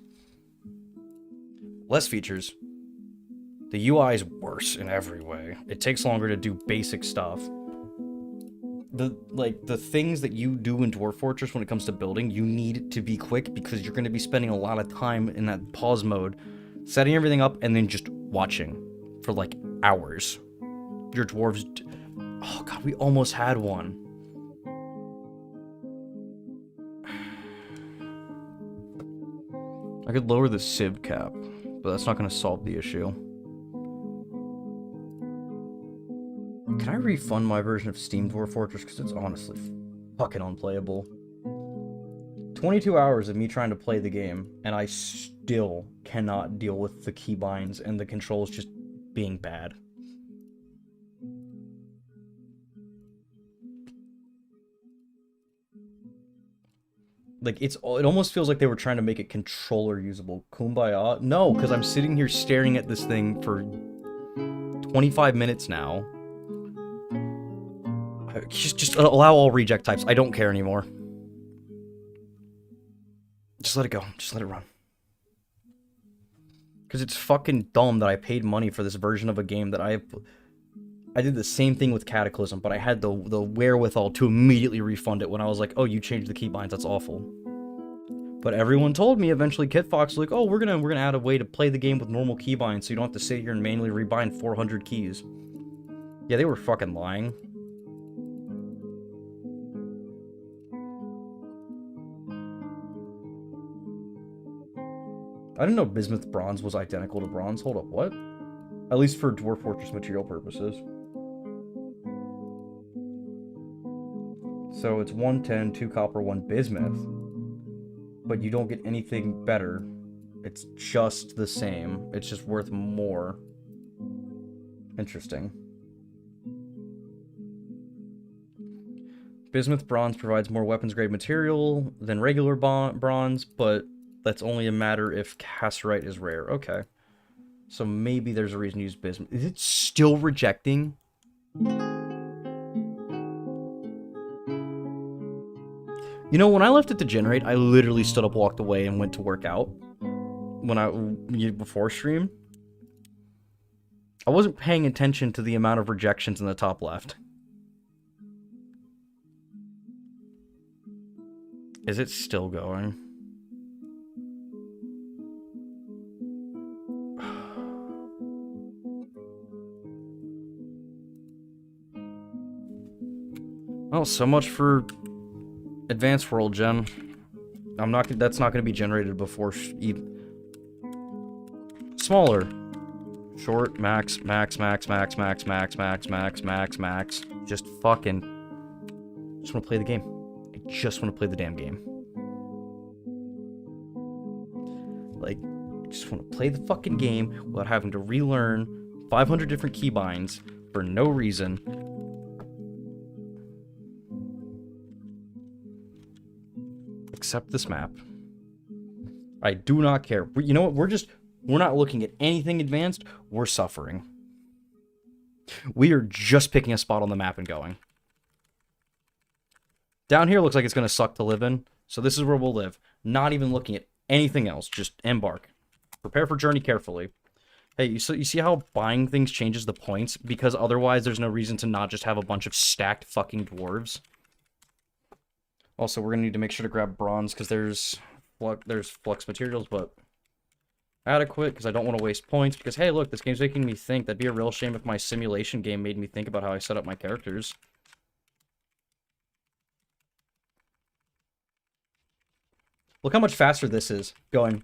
Less features. The UI is worse in every way. It takes longer to do basic stuff. The things that you do in Dwarf Fortress when it comes to building, you need to be quick, because you're going to be spending a lot of time in that pause mode, setting everything up, and then just watching for, like, hours. Your dwarves... Oh, God, we almost had one. I could lower the civ cap, but that's not going to solve the issue. Can I refund my version of Steam Dwarf Fortress? Because it's honestly fucking unplayable. 22 hours of me trying to play the game, and I still cannot deal with the keybinds and the controls just being bad. Like, it almost feels like they were trying to make it controller usable. Kumbaya? No, because I'm sitting here staring at this thing for 25 minutes now. Just allow all reject types. I don't care anymore. Just let it go. Just let it run. Because it's fucking dumb that I paid money for this version of a game that I did the same thing with Cataclysm, but I had the wherewithal to immediately refund it when I was like, oh, you changed the keybinds, that's awful. But everyone told me eventually, kitfox was like, oh, we're gonna add a way to play the game with normal keybinds so you don't have to sit here and manually rebind 400 keys. Yeah, they were fucking lying. I didn't know Bismuth Bronze was identical to Bronze. Hold up, what? At least for Dwarf Fortress material purposes. So it's 110, 2 copper, 1 bismuth. But you don't get anything better. It's just the same. It's just worth more. Interesting. Bismuth Bronze provides more weapons-grade material than regular bronze, but that's only a matter if Cassiterite is rare. Okay. So maybe there's a reason to use bismuth. Is it still rejecting? You know, when I left it to generate, I literally stood up, walked away, and went to work out. Before stream. I wasn't paying attention to the amount of rejections in the top left. Is it still going? Well, so much for Advanced World Gen. That's not going to be generated before smaller. Short, max. Just fucking just want to play the game. I just want to play the damn game. Like, I just want to play the fucking game without having to relearn 500 different keybinds for no reason. Except this map. I do not care. You know what? We're not looking at anything advanced. We're suffering. We are just picking a spot on the map and going. Down here looks like it's going to suck to live in. So this is where we'll live. Not even looking at anything else. Just embark. Prepare for journey carefully. Hey, you see how buying things changes the points? Because otherwise there's no reason to not just have a bunch of stacked fucking dwarves. Also, we're gonna need to make sure to grab bronze because there's flux materials, but adequate because I don't want to waste points. Because hey, look, this game's making me think. That'd be a real shame if my simulation game made me think about how I set up my characters. Look how much faster this is going.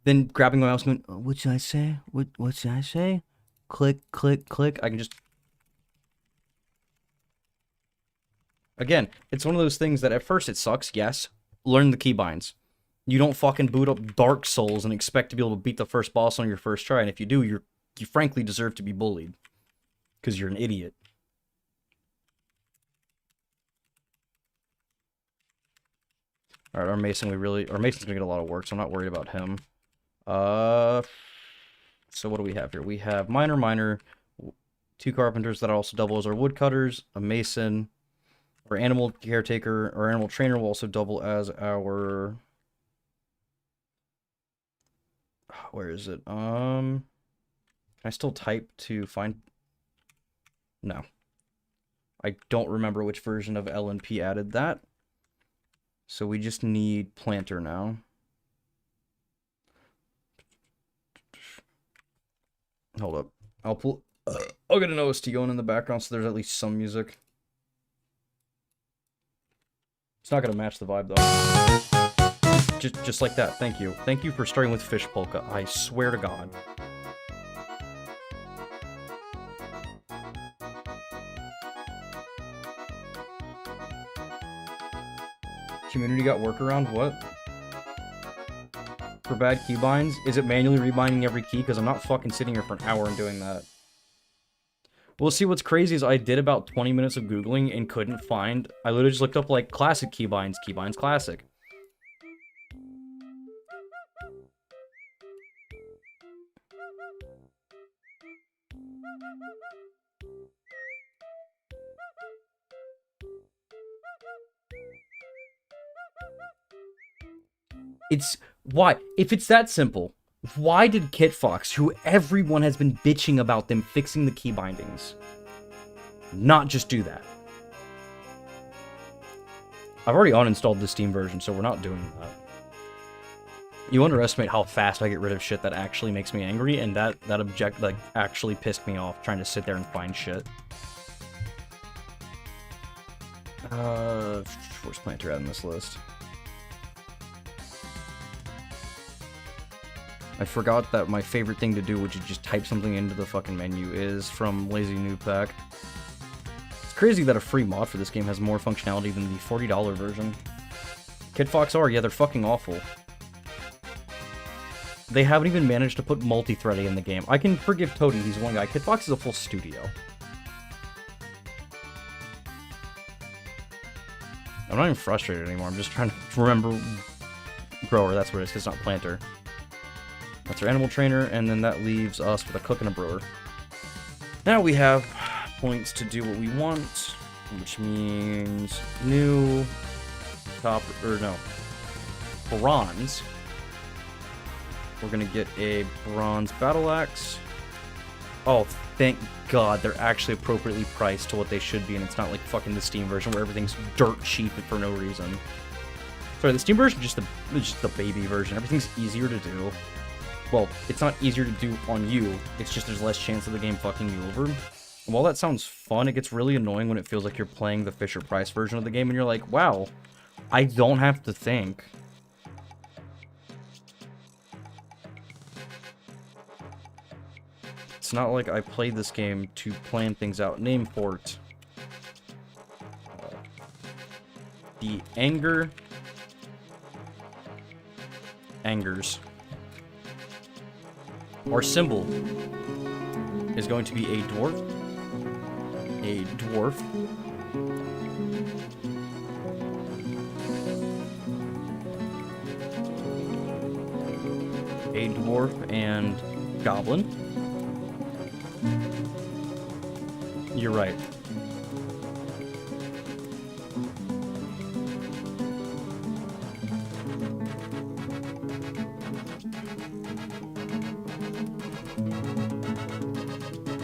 Then grabbing my mouse and going, what should I say? What should I say? Click, click, click. I can just. Again, it's one of those things that at first it sucks, yes. Learn the keybinds. You don't fucking boot up Dark Souls and expect to be able to beat the first boss on your first try, and if you do, you frankly deserve to be bullied. Because you're an idiot. Alright, our Mason's gonna get a lot of work, so I'm not worried about him. So what do we have here? We have miner, 2 carpenters that also double as our woodcutters, a mason. Our animal caretaker, or animal trainer will also double as our... Where is it? Can I still type to find... No. I don't remember which version of LNP added that. So we just need planter now. Hold up. I'll get an OST going in the background so there's at least some music. It's not gonna match the vibe though. Just like that. Thank you. Thank you for starting with Fish Polka. I swear to God. Community got workaround? What? For bad keybinds? Is it manually rebinding every key? Because I'm not fucking sitting here for an hour and doing that. Well, see, what's crazy is I did about 20 minutes of Googling and couldn't find... I literally just looked up, like, classic keybinds, keybinds classic. It's why, if it's that simple, why did kitfox, who everyone has been bitching about them fixing the key bindings, not just do that? I've already uninstalled the Steam version, so we're not doing that. You underestimate how fast I get rid of shit that actually makes me angry, and that object, like, actually pissed me off trying to sit there and find shit. Where's Planter at in this list? I forgot that my favorite thing to do, which is just type something into the fucking menu, is from Lazy Noob Pack. It's crazy that a free mod for this game has more functionality than the $40 version. kitfox are, yeah, they're fucking awful. They haven't even managed to put multi-threading in the game. I can forgive Toady, he's one guy. kitfox is a full studio. I'm not even frustrated anymore, I'm just trying to remember Grower, that's what it is, because it's not Planter. That's our animal trainer, and then that leaves us with a cook and a brewer. Now we have points to do what we want, which means new bronze. We're gonna get a bronze battle axe. Oh, thank God, they're actually appropriately priced to what they should be, and it's not like fucking the Steam version where everything's dirt cheap for no reason. Sorry, the Steam version is just the baby version. Everything's easier to do. Well, it's not easier to do on you, it's just there's less chance of the game fucking you over. And while that sounds fun, it gets really annoying when it feels like you're playing the Fisher-Price version of the game and you're like, wow, I don't have to think. It's not like I played this game to plan things out. Name port. The Angers. Our symbol is going to be a dwarf. A dwarf. A dwarf and goblin. You're right.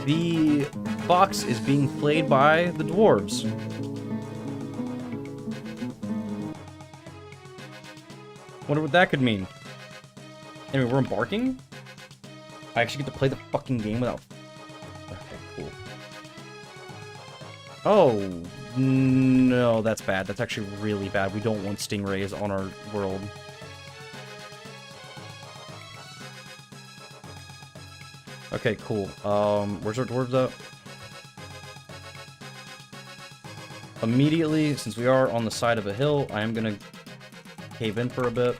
The fox is being played by the dwarves. Wonder what that could mean. Anyway, we're embarking? I actually get to play the fucking game without... Okay, cool. Oh, no, that's bad. That's actually really bad. We don't want stingrays on our world. Okay, cool. Where's our dwarves at? Immediately, since we are on the side of a hill, I am gonna cave in for a bit.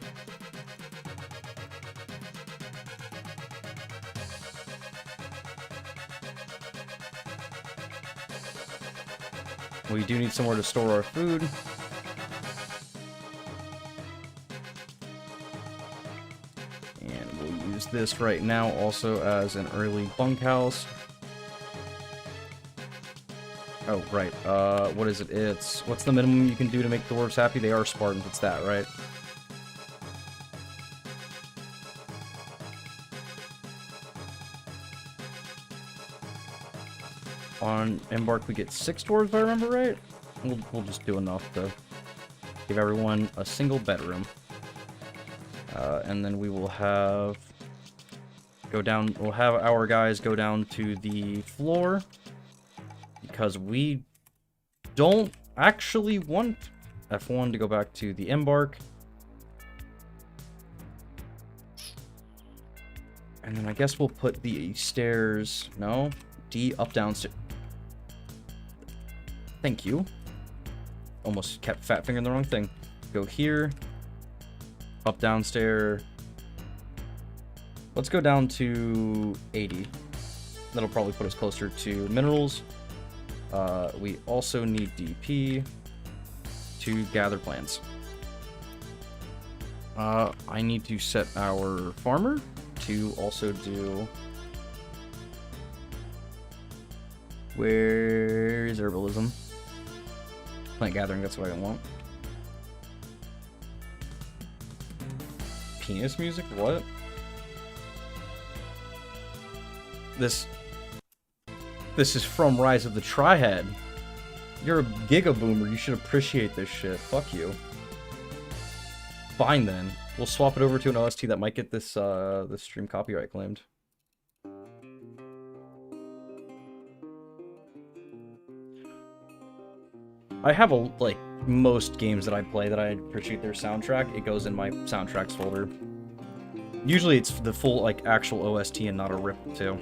We do need somewhere to store our food. And we'll use this right now also as an early bunkhouse. Oh, right. What is it? What's the minimum you can do to make dwarves happy? They are Spartans. It's that, right? On Embark, we get 6 dwarves, if I remember right. We'll just do enough to give everyone a single bedroom. And then we will have... We'll have our guys go down to the floor. Because we don't actually want F1 to go back to the Embark. And then I guess we'll put the stairs... No. D up downstairs. Thank you. Almost kept fat fingering the wrong thing. Go here. Up downstairs. Let's go down to 80. That'll probably put us closer to minerals. We also need DP to gather plants. I need to set our farmer to also do Where is herbalism? Plant gathering, that's what I want. Penis music? What? This is from Rise of the Triad. You're a giga boomer. You should appreciate this shit. Fuck you. Fine then. We'll swap it over to an OST that might get this this stream copyright claimed. I have like most games that I play that I appreciate their soundtrack. It goes in my soundtracks folder. Usually it's the full like actual OST and not a rip too.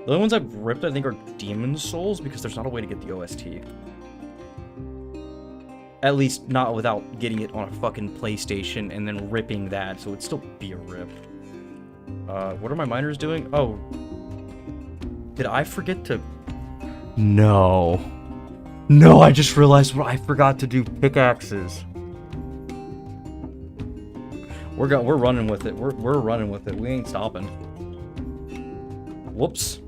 The only ones I've ripped, I think, are Demon's Souls, because there's not a way to get the OST. At least, not without getting it on a fucking PlayStation and then ripping that, so it'd still be a rip. What are my miners doing? Oh. Did I forget to... No. No, I just realized I forgot to do pickaxes. We're running with it. We're running with it. We ain't stopping. Whoops.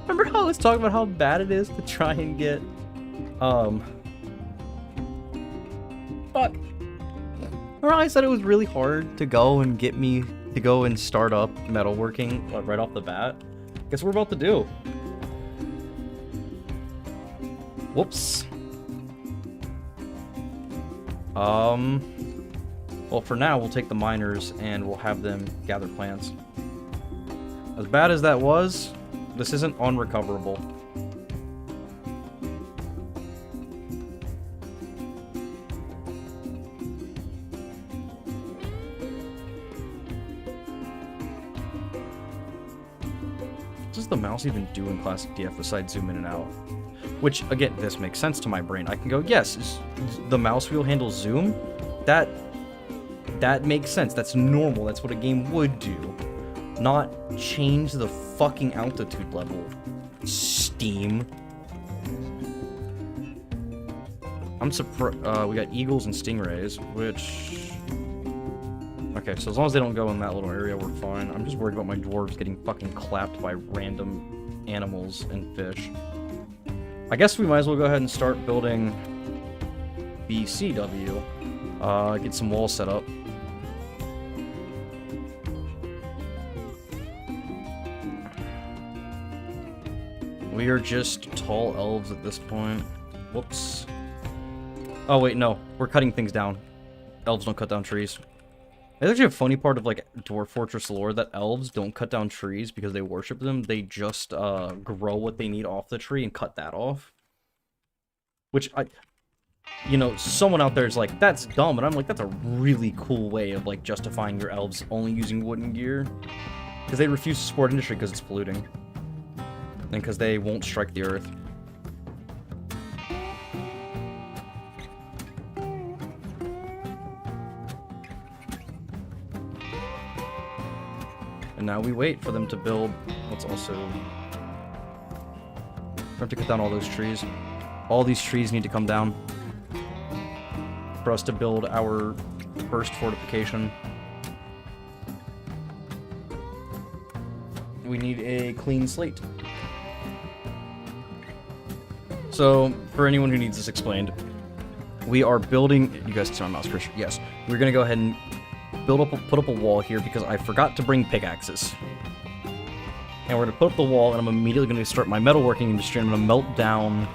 Remember how I was talking about how bad it is to try and get, fuck. Remember how I said it was really hard to go and get me to go and start up metalworking right off the bat? Guess what we're about to do. Whoops. Well, for now, we'll take the miners and we'll have them gather plants. As bad as that was, this isn't unrecoverable. What does the mouse even do in classic DF besides zoom in and out? Which, again, this makes sense to my brain. I can go, yes, the mouse wheel handles zoom. That makes sense. That's normal. That's what a game would do. Not change the fucking altitude level. Steam. I'm surprised. We got eagles and stingrays, which... Okay, so as long as they don't go in that little area, we're fine. I'm just worried about my dwarves getting fucking clapped by random animals and fish. I guess we might as well go ahead and start building BCW. Get some walls set up. We are just tall elves at this point. Whoops. Oh wait, no. We're cutting things down. Elves don't cut down trees. It's actually a funny part of, like, Dwarf Fortress lore that elves don't cut down trees because they worship them. They just, grow what they need off the tree and cut that off. Which, you know, someone out there is like, that's dumb, and I'm like, that's a really cool way of, like, justifying your elves only using wooden gear. Because they refuse to support industry because it's polluting. And because they won't strike the earth. And now we wait for them to build. Let's also... We have to cut down all those trees. All these trees need to come down for us to build our first fortification. We need a clean slate. So, for anyone who needs this explained, we are building... You guys can see my mouse cursor. Yes. We're going to go ahead and put up a wall here because I forgot to bring pickaxes. And we're going to put up the wall, and I'm immediately going to start my metalworking industry, and I'm going to melt down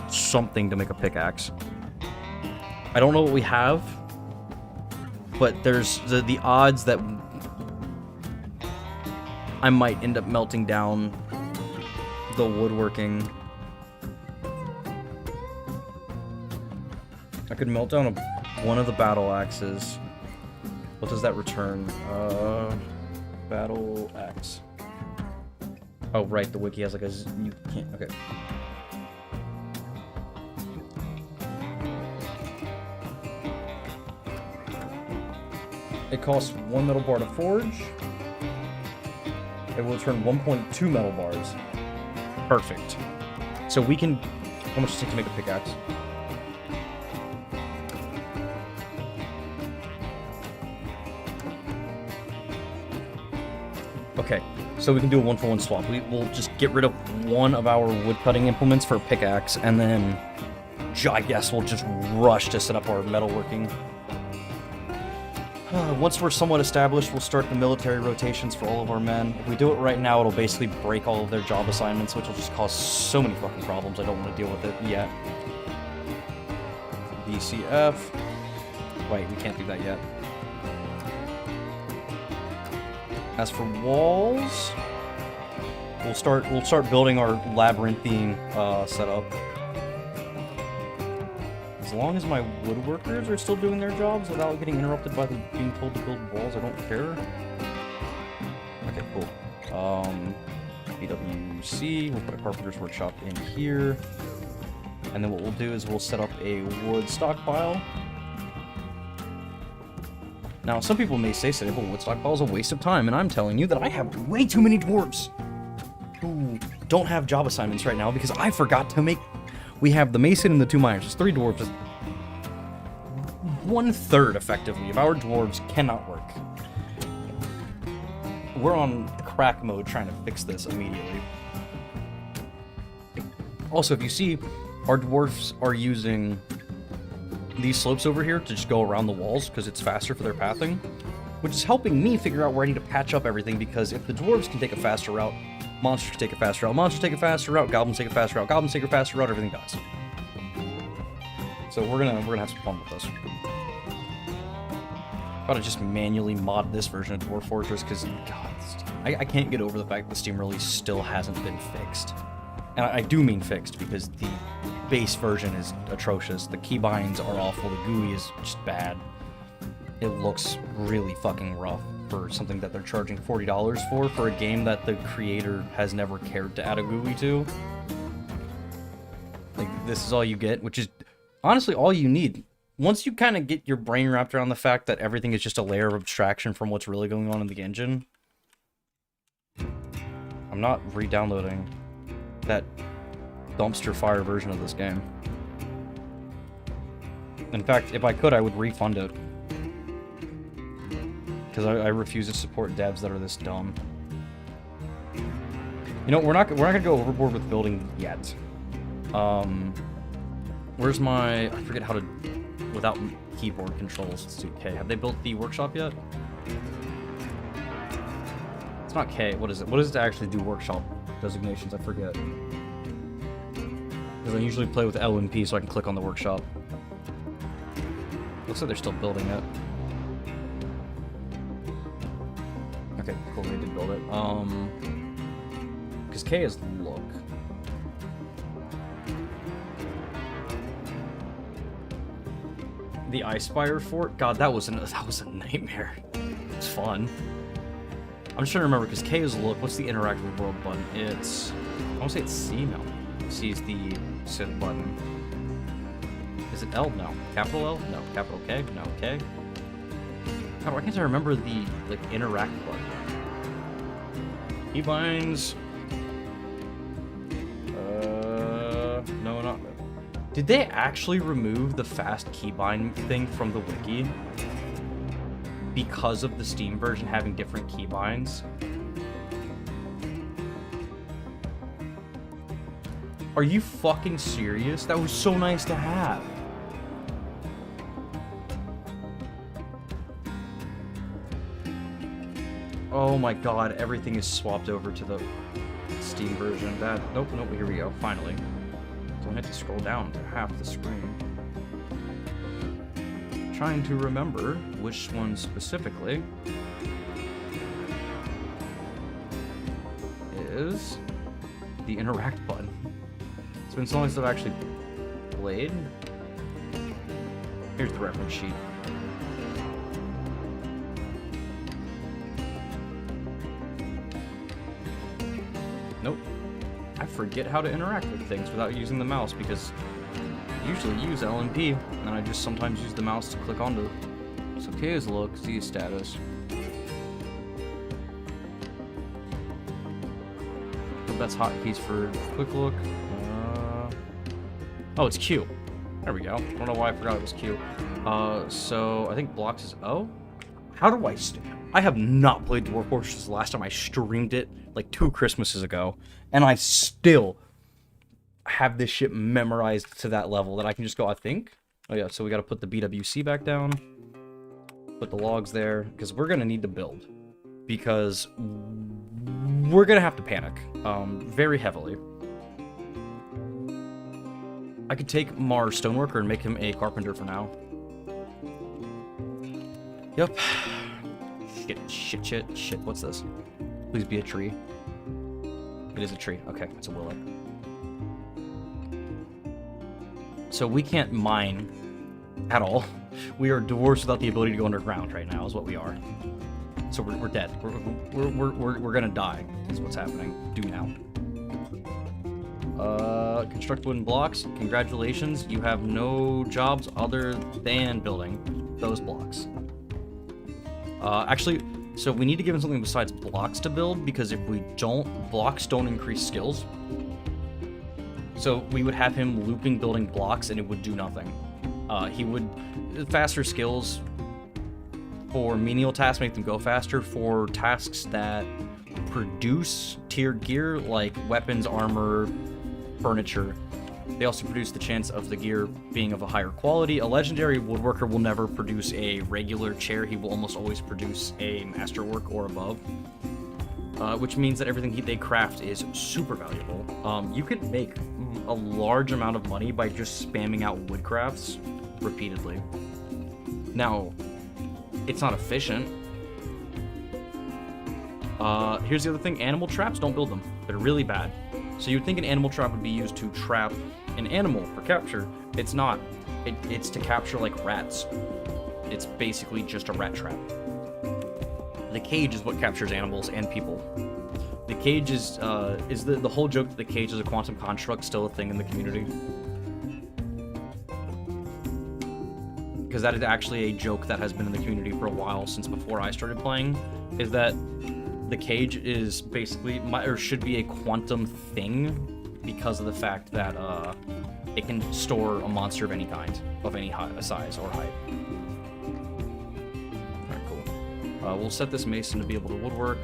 something to make a pickaxe. I don't know what we have, but there's the odds that I might end up melting down the woodworking. I could melt down one of the battle axes. What does that return? Battle axe. Oh, right, the wiki has like a... You can't... Okay. It costs 1 metal bar to forge. It will return 1.2 metal bars. Perfect. So we can... How much does it take to make a pickaxe? Okay, so we can do a 1-for-1 swap. We'll just get rid of one of our wood cutting implements for a pickaxe, and then I guess we'll just rush to set up our metalworking. Once we're somewhat established, we'll start the military rotations for all of our men. If we do it right now, it'll basically break all of their job assignments, which will just cause so many fucking problems. I don't want to deal with it yet. BCF. Wait, we can't do that yet. As for walls, we'll start building our labyrinthine setup. As long as my woodworkers are still doing their jobs without getting interrupted by them being told to build walls, I don't care. Okay, cool. BWC, we'll put a carpenter's workshop in here. And then what we'll do is we'll set up a wood stockpile. Now, some people may say setting up a wood stockpile is a waste of time, and I'm telling you that I have way too many dwarves who don't have job assignments right now because I forgot to make... We have the mason and the 2 miners. It's 3 dwarves. 1/3, effectively, of our dwarves cannot work. We're on crack mode trying to fix this immediately. Also, if you see, our dwarfs are using these slopes over here to just go around the walls because it's faster for their pathing, which is helping me figure out where I need to patch up everything, because if the dwarves can take a faster route, monsters can take a faster route, monsters take a faster route, goblins take a faster route, goblins take a faster route, everything dies. So we're gonna have some fun with this. Gotta just manually mod this version of Dwarf Fortress because, God, I can't get over the fact that the Steam release still hasn't been fixed. And I do mean fixed because the base version is atrocious. The keybinds are awful. The GUI is just bad. It looks really fucking rough for something that they're charging $40 for a game that the creator has never cared to add a GUI to. Like, this is all you get, which is honestly all you need. Once you kind of get your brain wrapped around the fact that everything is just a layer of abstraction from what's really going on in the engine. I'm not re-downloading that dumpster fire version of this game. In fact, if I could, I would refund it. Because I refuse to support devs that are this dumb. You know, we're not gonna go overboard with building yet. Where's my... I forget how to... Without keyboard controls, let's do K. Have they built the workshop yet? It's not K. What is it? What is it to actually do workshop designations? I forget. Because I usually play with L and P so I can click on the workshop. Looks like they're still building it. Okay, cool, they did build it. Because K is look. The Ice Spire Fort? God, that was a nightmare. It's fun. I'm just trying to remember, because K is look. What's the interact with world button? It's... I want to say it's C, no. C is the synth button. Is it L? No. Capital L? No. Capital K? No. K? God, why can't I remember the, like, interact button? Keybinds. No, not... Did they actually remove the fast keybind thing from the wiki? Because of the Steam version having different keybinds? Are you fucking serious? That was so nice to have. Oh my god, everything is swapped over to the Steam version. That... Nope, here we go, finally. So I had to scroll down to half the screen. Trying to remember which one specifically is the interact button. It's been so long since I've actually played. Here's the reference sheet. Nope. I forget how to interact with things without using the mouse because I usually use L and P, and I just sometimes use the mouse to click onto. So K is look, Z is status. Hope that's hotkeys for quick look. Oh, it's Q. There we go. I don't know why I forgot it was Q. So I think blocks is O. How do I have not played Dwarf Fortress the last time I streamed it, like 2 Christmases ago, and I still have this shit memorized to that level that I can just go, I think. Oh yeah, so we gotta put the BWC back down. Put the logs there, because we're gonna need to build. Because we're gonna have to panic, very heavily. I could take Mar Stoneworker and make him a carpenter for now. Yep. Shit, what's this? Please be a tree. It is a tree. Okay, it's a willow. So we can't mine at all. We are dwarves without the ability to go underground right now, is what we are. So we're dead. We're gonna die, is what's happening. Do now. Construct wooden blocks. Congratulations, you have no jobs other than building those blocks. Actually, so we need to give him something besides blocks to build, because if we don't, blocks don't increase skills. So we would have him looping building blocks and it would do nothing. He would, faster skills for menial tasks make them go faster. For tasks that produce tiered gear, like weapons, armor, furniture, they also produce the chance of the gear being of a higher quality. A legendary woodworker will never produce a regular chair. He will almost always produce a masterwork or above. Which means that everything they craft is super valuable. You can make a large amount of money by just spamming out woodcrafts repeatedly. Now, it's not efficient. Here's the other thing. Animal traps, don't build them. They're really bad. So you'd think an animal trap would be used to trap an animal for capture. It's not. It's to capture, like, rats. It's basically just a rat trap. The cage is what captures animals and people. The cage is the whole joke that the cage is a quantum construct still a thing in the community? Because that is actually a joke that has been in the community for a while, since before I started playing, is that the cage is basically, or should be a quantum thing, because of the fact that it can store a monster of any kind, of any size or height. Alright, cool. We'll set this mason to be able to woodwork,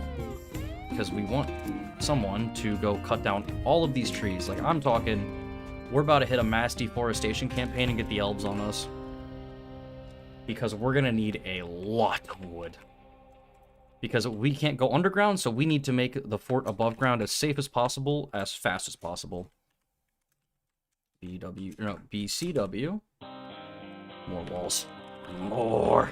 because we want someone to go cut down all of these trees. Like, I'm talking, we're about to hit a mass deforestation campaign and get the elves on us. Because we're gonna need a lot of wood. Because we can't go underground, so we need to make the fort above ground as safe as possible, as fast as possible. BCW. More walls. More.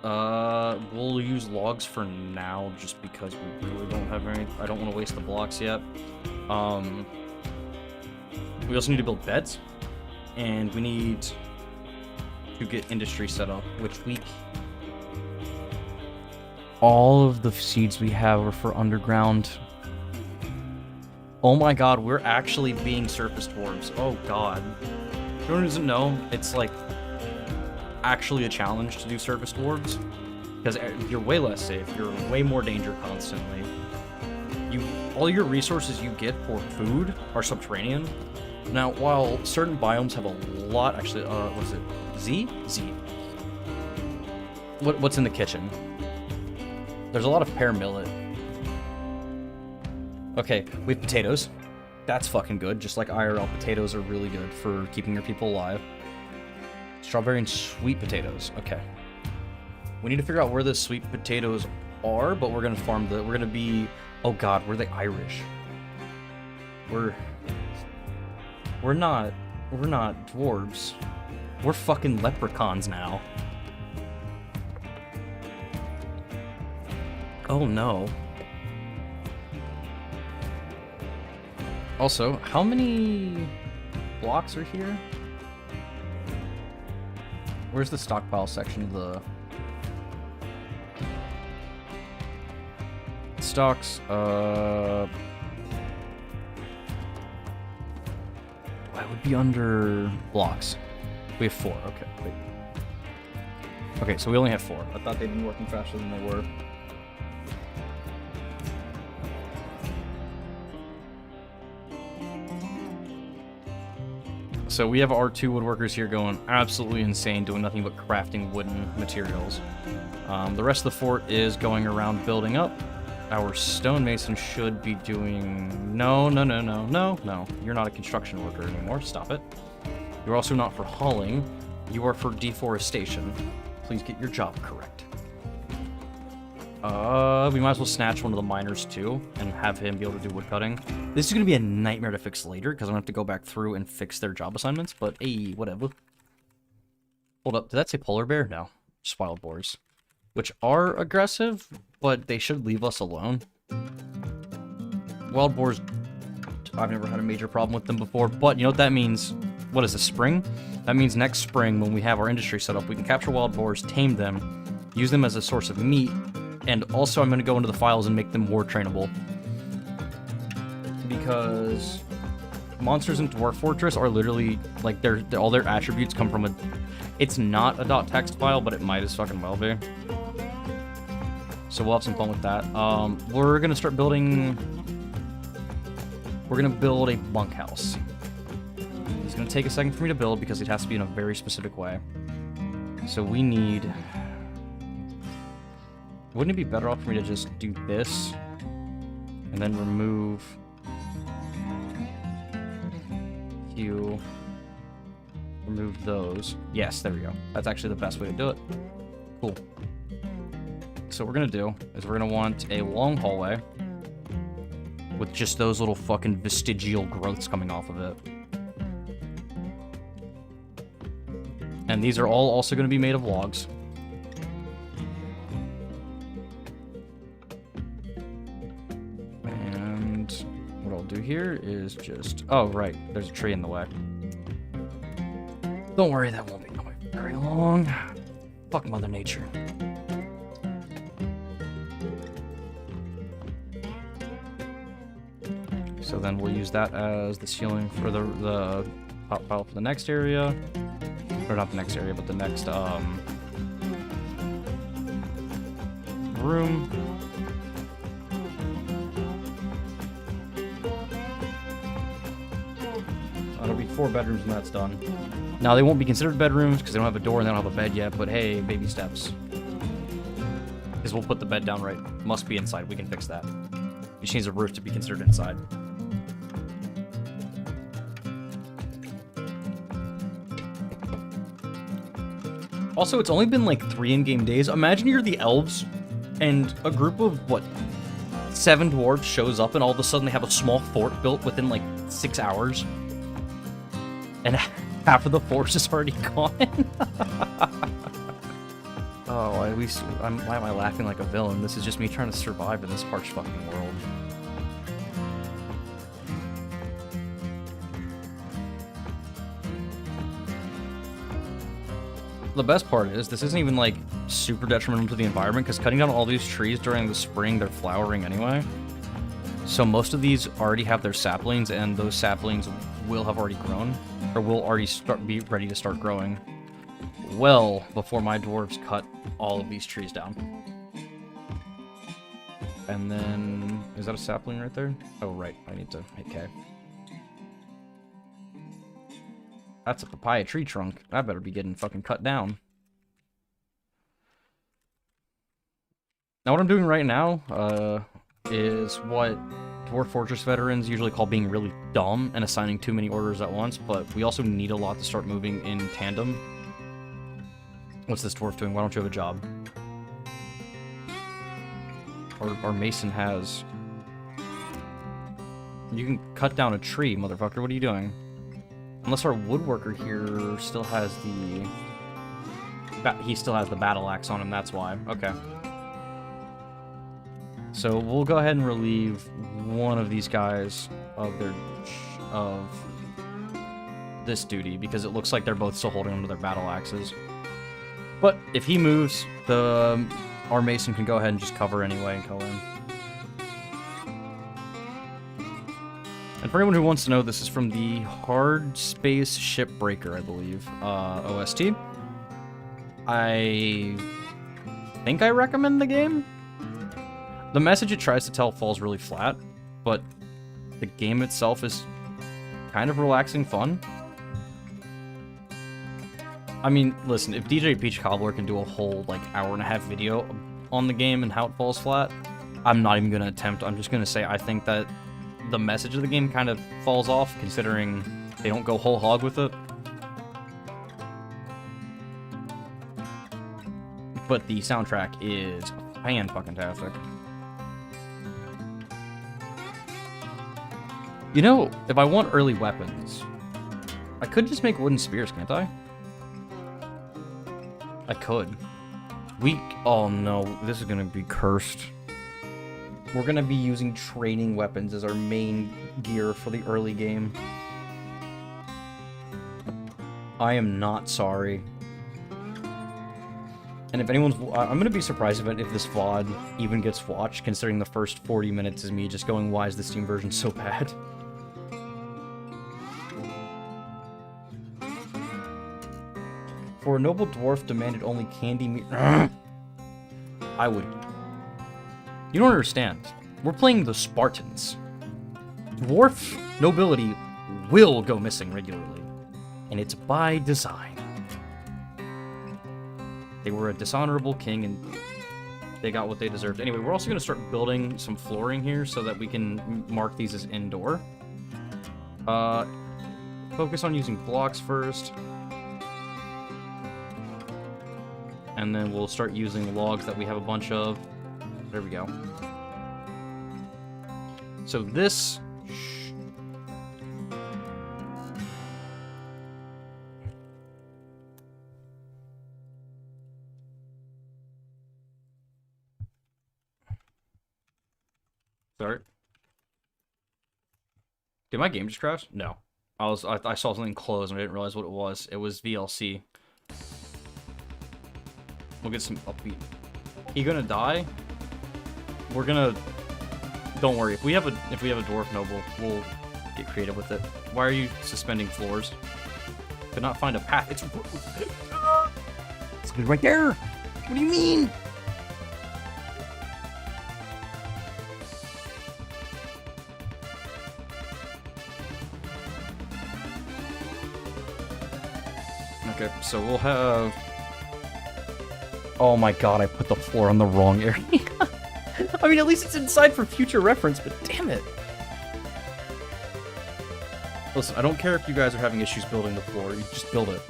We'll use logs for now, just because we really don't have any. I don't want to waste the blocks yet. We also need to build beds, and we need to get industry set up, which all of the seeds we have are for underground. Oh my god, we're actually being surface dwarves. Oh god. Anyone who doesn't know, it's like actually a challenge to do surface dwarves, because you're way less safe. You're in way more danger constantly. All your resources you get for food are subterranean. Now, while certain biomes have a lot, actually, what is it? Z? What's in the kitchen? There's a lot of pear millet. Okay, we have potatoes. That's fucking good. Just like IRL, potatoes are really good for keeping your people alive. Strawberry and sweet potatoes. Okay. We need to figure out where the sweet potatoes are, but we're gonna farm we're gonna be, oh god, we're the Irish. We're not dwarves. We're fucking leprechauns now. Oh no. Also, how many blocks are here? Where's the stockpile section of the stocks? That would be under blocks. We have 4. Okay, wait. Okay, so we only have 4. I thought they'd been working faster than they were. So we have our 2 woodworkers here going absolutely insane, doing nothing but crafting wooden materials. The rest of the fort is going around building up. Our stonemason should be doing... No. You're not a construction worker anymore. Stop it. You're also not for hauling. You are for deforestation. Please get your job correct. We might as well snatch one of the miners too and have him be able to do woodcutting. This is going to be a nightmare to fix later because I'm going to have to go back through and fix their job assignments, but hey, whatever. Hold up, did that say polar bear? No, just wild boars. Which are aggressive, but they should leave us alone. Wild boars, I've never had a major problem with them before, but you know what that means? What is this, spring? That means next spring, when we have our industry set up, we can capture wild boars, tame them, use them as a source of meat, and also I'm going to go into the files and make them war trainable. Because monsters in Dwarf Fortress are literally, like, all their attributes come from a... It's not a .text file, but it might as fucking well be. So we'll have some fun with that. We're going to start building... We're going to build a bunkhouse. It's going to take a second for me to build because it has to be in a very specific way. So we need... Wouldn't it be better off for me to just do this and then remove remove those? Yes, there we go. That's actually the best way to do it. Cool. So what we're gonna do is we're gonna want a long hallway with just those little fucking vestigial growths coming off of it. And these are all also gonna be made of logs. Do here is just... Oh, right. There's a tree in the way. Don't worry, that won't be going very long. Fuck Mother Nature. So then we'll use that as the ceiling for the top pile for the next area. Or not the next area, but the next room. It'll be 4 bedrooms when that's done. Now, they won't be considered bedrooms because they don't have a door and they don't have a bed yet, but hey, baby steps. Because we'll put the bed down right. Must be inside. We can fix that. It just needs a roof to be considered inside. Also, it's only been like 3 in-game days. Imagine you're the elves and a group of, what, 7 dwarves shows up and all of a sudden they have a small fort built within like 6 hours. And half of the force is already gone. Oh, at least why am I laughing like a villain? This is just me trying to survive in this harsh fucking world. The best part is this isn't even like super detrimental to the environment because cutting down all these trees during the spring, they're flowering anyway. So most of these already have their saplings, and those saplings will have already grown, or will already be ready to start growing well before my dwarves cut all of these trees down. And then, is that a sapling right there? Oh, right, I need to hit K. That's a papaya tree trunk. That better be getting fucking cut down. Now what I'm doing right now, is what Dwarf Fortress veterans usually call being really dumb and assigning too many orders at once, but we also need a lot to start moving in tandem. What's this dwarf doing? Why don't you have a job? Our mason has... You can cut down a tree, motherfucker. What are you doing? Unless our woodworker here still has the... He still has the battle axe on him, that's why. Okay. So we'll go ahead and relieve one of these guys of this duty, because it looks like they're both still holding onto their battle axes. But if he moves, our mason can go ahead and just cover anyway and go in. And for anyone who wants to know, this is from the Hard Space Shipbreaker, I believe, OST. I think I recommend the game. The message it tries to tell falls really flat, but the game itself is kind of relaxing fun. I mean, listen, if DJ Peach Cobbler can do a whole, like, hour-and-a-half video on the game and how it falls flat, I'm not even gonna attempt. I'm just gonna say I think that the message of the game kind of falls off, considering they don't go whole hog with it. But the soundtrack is fan-fucking-tastic. You know, if I want early weapons, I could just make wooden spears, can't I? I could. Oh no, this is gonna be cursed. We're gonna be using training weapons as our main gear for the early game. I am not sorry. And if anyone's... I'm gonna be surprised if this VOD even gets watched, considering the first 40 minutes is me just going, why is the Steam version so bad? For a noble dwarf demanded only candy meat. I would... You don't understand. We're playing the Spartans. Dwarf nobility will go missing regularly. And it's by design. They were a dishonorable king and they got what they deserved. Anyway, we're also going to start building some flooring here so that we can mark these as indoor. Focus on using blocks first. And then we'll start using logs that we have a bunch of. There we go. So this... Sorry. Did my game just crash? No. I saw something close and I didn't realize what it was. It was VLC. We'll get some upbeat. He gonna die? We're gonna... Don't worry. If we have a dwarf noble, we'll get creative with it. Why are you suspending floors? Could not find a path. It's right there. What do you mean? Okay, so we'll have... Oh my god, I put the floor on the wrong area. I mean, at least it's inside for future reference, but damn it. Listen, I don't care if you guys are having issues building the floor. You just build it.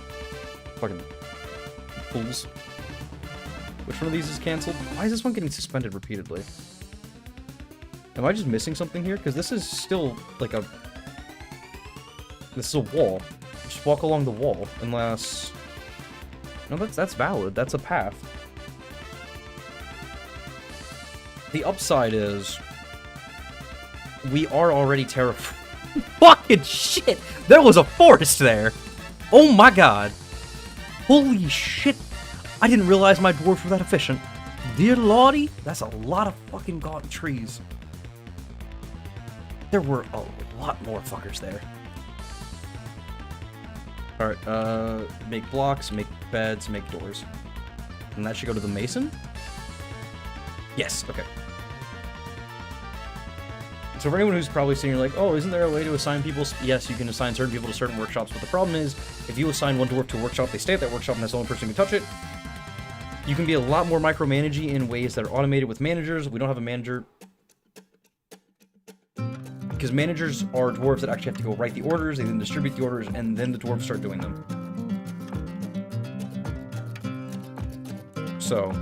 Fucking fools. Which one of these is canceled? Why is this one getting suspended repeatedly? Am I just missing something here? Because this is still, like, a... This is a wall. Just walk along the wall, unless... No, that's valid. That's a path. The upside is... We are already terrified. Fucking shit! There was a forest there! Oh my god! Holy shit! I didn't realize my dwarves were that efficient. Dear lordy, that's a lot of fucking gaunt trees. There were a lot more fuckers there. Alright, make blocks, make beds, make doors. And that should go to the mason? Yes, okay. So for anyone who's probably sitting here like, oh, isn't there a way to assign people? Yes, you can assign certain people to certain workshops, but the problem is, if you assign one dwarf to a workshop, they stay at that workshop and that's the only person who can touch it. You can be a lot more micromanagey in ways that are automated with managers. We don't have a manager. Because managers are dwarves that actually have to go write the orders, they then distribute the orders, and then the dwarves start doing them. So,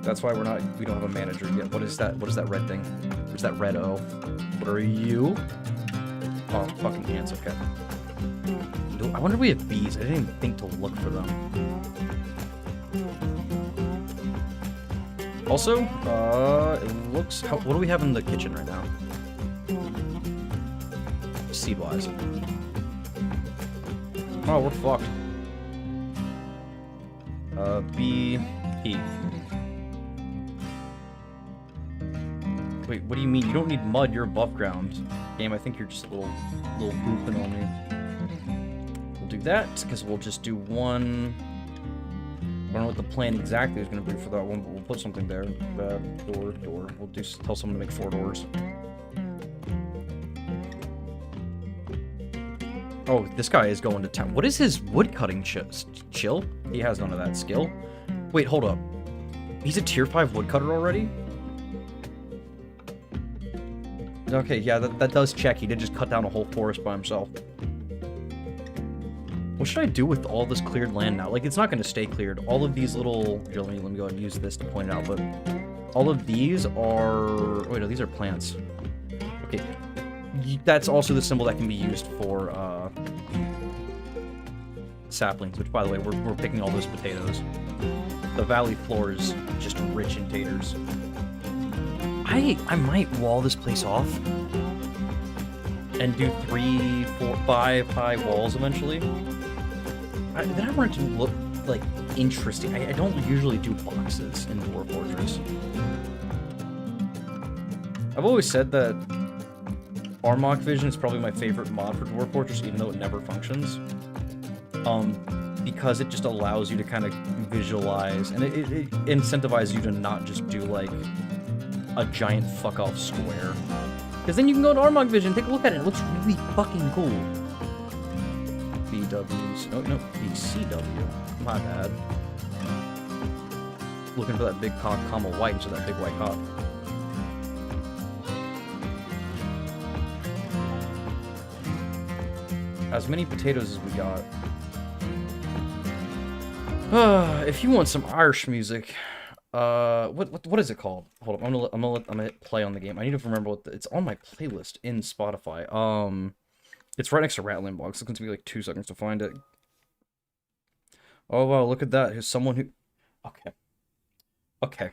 that's why we don't have a manager yet. What is that? What is that red thing? Where's that red O? What are you? Oh, fucking ants, okay. I wonder if we have bees. I didn't even think to look for them. Also, it looks... what do we have in the kitchen right now? Seed-wise. Oh, we're fucked. BP. Wait, what do you mean? You don't need mud, you're above ground. Game, I think you're just a little booping on me. We'll do that, because we'll just do one... I don't know what the plan exactly is going to be for that one, but we'll put something there. Door. We'll tell someone to make 4 doors. Oh, this guy is going to town. What is his woodcutting chill? He has none of that skill. Wait, hold up. He's a tier 5 woodcutter already? Okay, yeah, that does check. He did just cut down a whole forest by himself. What should I do with all this cleared land now? Like, it's not going to stay cleared. All of these little... Here, let me go ahead and use this to point it out, but... All of these are... Wait, no, these are plants. Okay. That's also the symbol that can be used for, saplings, which, by the way, we're picking all those potatoes. The valley floor is just rich in taters. I might wall this place off and do 3, 4, 5 high walls eventually. Then I want it to look, like, interesting. I don't usually do boxes in Dwarf Fortress. I've always said that Armok Vision is probably my favorite mod for Dwarf Fortress, even though it never functions. Because it just allows you to kind of visualize, and it incentivizes you to not just do, like, a giant fuck-off square. Because then you can go to Armok Vision, take a look at it, it looks really fucking cool. BWs. Oh, no, BCW. My bad. Looking for that big cock, comma white instead of that big white cock. As many potatoes as we got. If you want some Irish music, what is it called? Hold on, I'm gonna hit play on the game. I need to remember what it's on my playlist in Spotify. It's right next to Rattling Box. It's going to be like 2 seconds to find it. Oh wow, look at that. Here's someone who. Okay.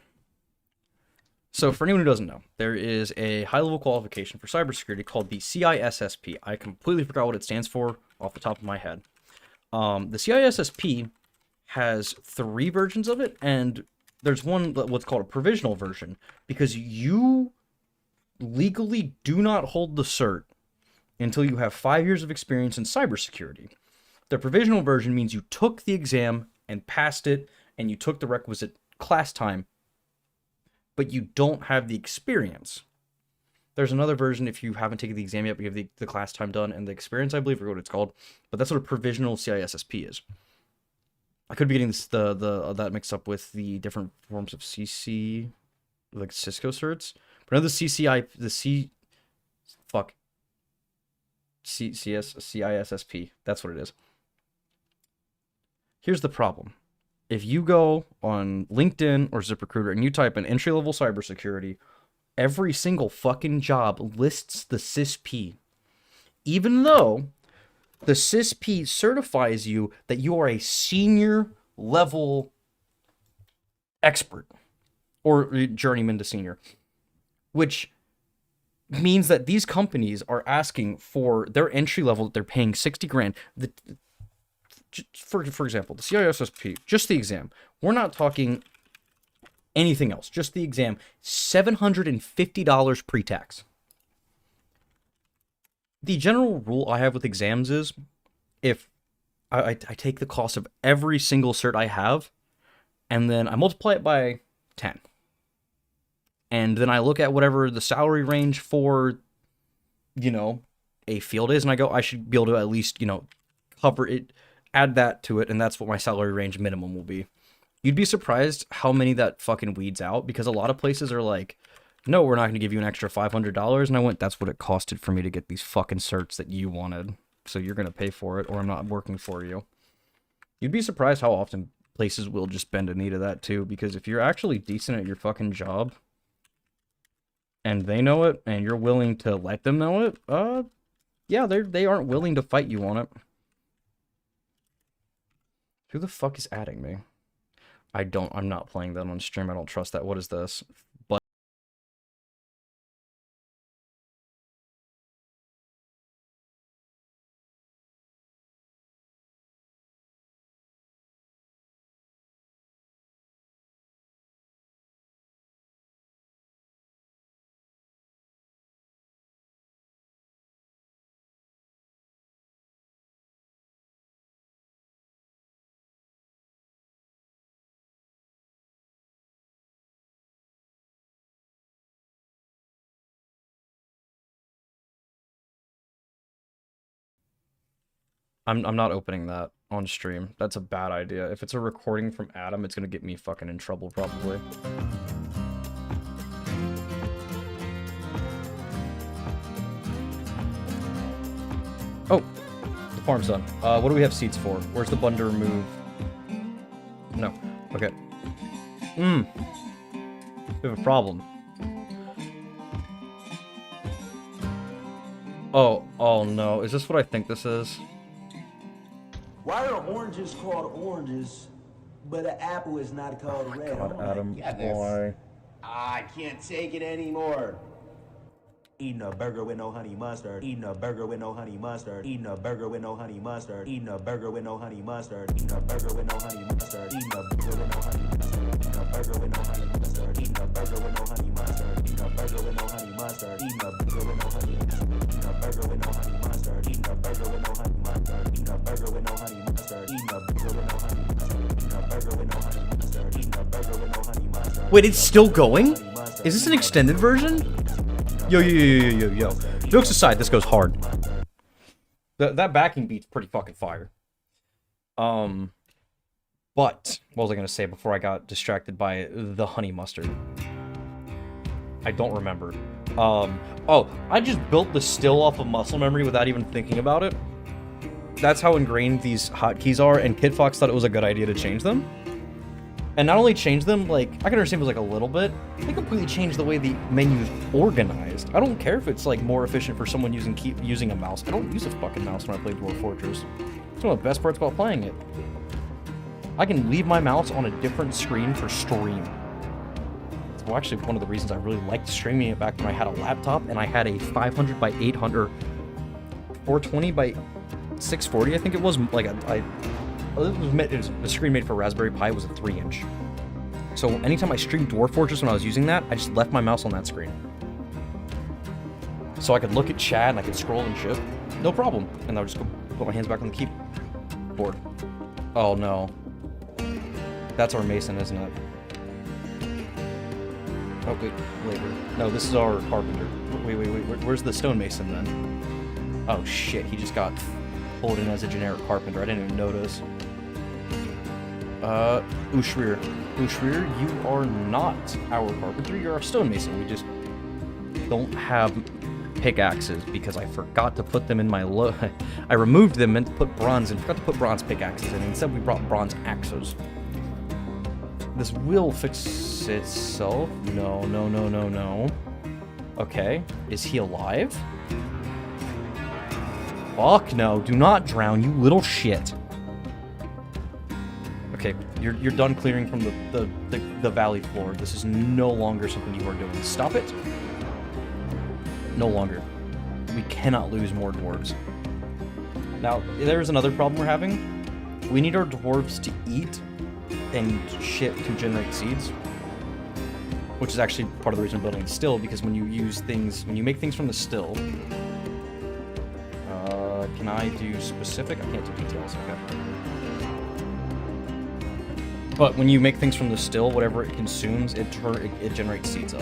So for anyone who doesn't know, there is a high-level qualification for cybersecurity called the CISSP. I completely forgot what it stands for off the top of my head. The CISSP has 3 versions of it, and there's one what's called a provisional version, because you legally do not hold the cert until you have 5 years of experience in cybersecurity. The provisional version means you took the exam and passed it, and you took the requisite class time, but you don't have the experience. There's another version if you haven't taken the exam yet, but you have the class time done and the experience, I believe, or what it's called. But that's what a provisional CISSP is. I could be getting that mixed up with the different forms of CC, like Cisco certs. But now the CISSP. That's what it is. Here's the problem. If you go on LinkedIn or ZipRecruiter and you type in entry-level cybersecurity, every single fucking job lists the CISP. Even though the CISP certifies you that you are a senior level expert or journeyman to senior, which means that these companies are asking for their entry level that they're paying 60 grand. For example, the CISSP, just the exam. We're not talking anything else, just the exam. $750 pre-tax. The general rule I have with exams is, if I take the cost of every single cert I have, and then I multiply it by 10. And then I look at whatever the salary range for, a field is, and I go, I should be able to at least, cover it, add that to it, and that's what my salary range minimum will be. You'd be surprised how many that fucking weeds out, because a lot of places are like, no, we're not going to give you an extra $500, and I went, that's what it costed for me to get these fucking certs that you wanted, so you're going to pay for it, or I'm not working for you. You'd be surprised how often places will just bend a knee to that, too, because if you're actually decent at your fucking job, and they know it, and you're willing to let them know it, yeah, they aren't willing to fight you on it. Who the fuck is adding me? I'm not playing that on stream. I don't trust that. What is this? I'm not opening that on stream. That's a bad idea. If it's a recording from Adam, it's gonna get me fucking in trouble probably. Oh, the farm's done. What do we have seeds for? Where's the button to remove? No. Okay. We have a problem. Oh no. Is this what I think this is? Why are oranges called oranges, but an apple is not called red? God, Adam, Goodness. why? I can't take it anymore. Eating a burger with no honey mustard. Eating a burger with no honey mustard. Eating a burger with no honey mustard. Eating a burger with no honey mustard. Eating a burger with no honey mustard. Eating a burger with no honey mustard. Eating a burger with no honey mustard. Eating a burger with no honey mustard. Eating a burger with no honey mustard. Eating a burger with no honey mustard. Eating a burger with no honey mustard. Eating a burger with no honey mustard. Eating a burger with no honey mustard. Eating a burger with no honey mustard. Eating a burger with no honey mustard. Eating a burger with no honey mustard. Wait, it's still going? Is this an extended version? Yo. Jokes aside, this goes hard. That backing beat's pretty fucking fire. But what was I gonna say before I got distracted by the honey mustard? I don't remember. Oh, I just built the still off of muscle memory without even thinking about it. That's how ingrained these hotkeys are, and kitfox thought it was a good idea to change them. And not only change them, like, I can understand it was like a little bit, they completely changed the way the menu is organized. I don't care if it's like more efficient for someone using a mouse. I don't use a fucking mouse when I play Dwarf Fortress. It's one of the best parts about playing it. I can leave my mouse on a different screen for stream. It's actually one of the reasons I really liked streaming it back when I had a laptop and I had a 500 by 800, 420 by 640, I think it was, like it was a screen made for Raspberry Pi. It was a 3-inch. So anytime I streamed Dwarf Fortress when I was using that, I just left my mouse on that screen. So I could look at chat and I could scroll and shit. No problem. And I would just go put my hands back on the keyboard. Oh no. That's our mason, isn't it? Oh wait, labor. No, this is our carpenter. Wait. Where's the stonemason then? Oh shit, he just got pulled in as a generic carpenter. I didn't even notice. Ushrir, you are not our carpenter, you're our stonemason. We just don't have pickaxes because I forgot to put them in my I removed them and put bronze and forgot to put bronze pickaxes in. Instead we brought bronze axes. This will fix itself. No. Okay, is he alive? Fuck no, do not drown, you little shit. Okay, you're done clearing from the valley floor. This is no longer something you are doing. Stop it. No longer. We cannot lose more dwarves. Now, there's another problem we're having. We need our dwarves to eat and shit to generate seeds. Which is actually part of the reason I'm building a still, because when you make things from the still... can I do specific? I can't do details, okay. But when you make things from the still, whatever it consumes, it generates seeds of.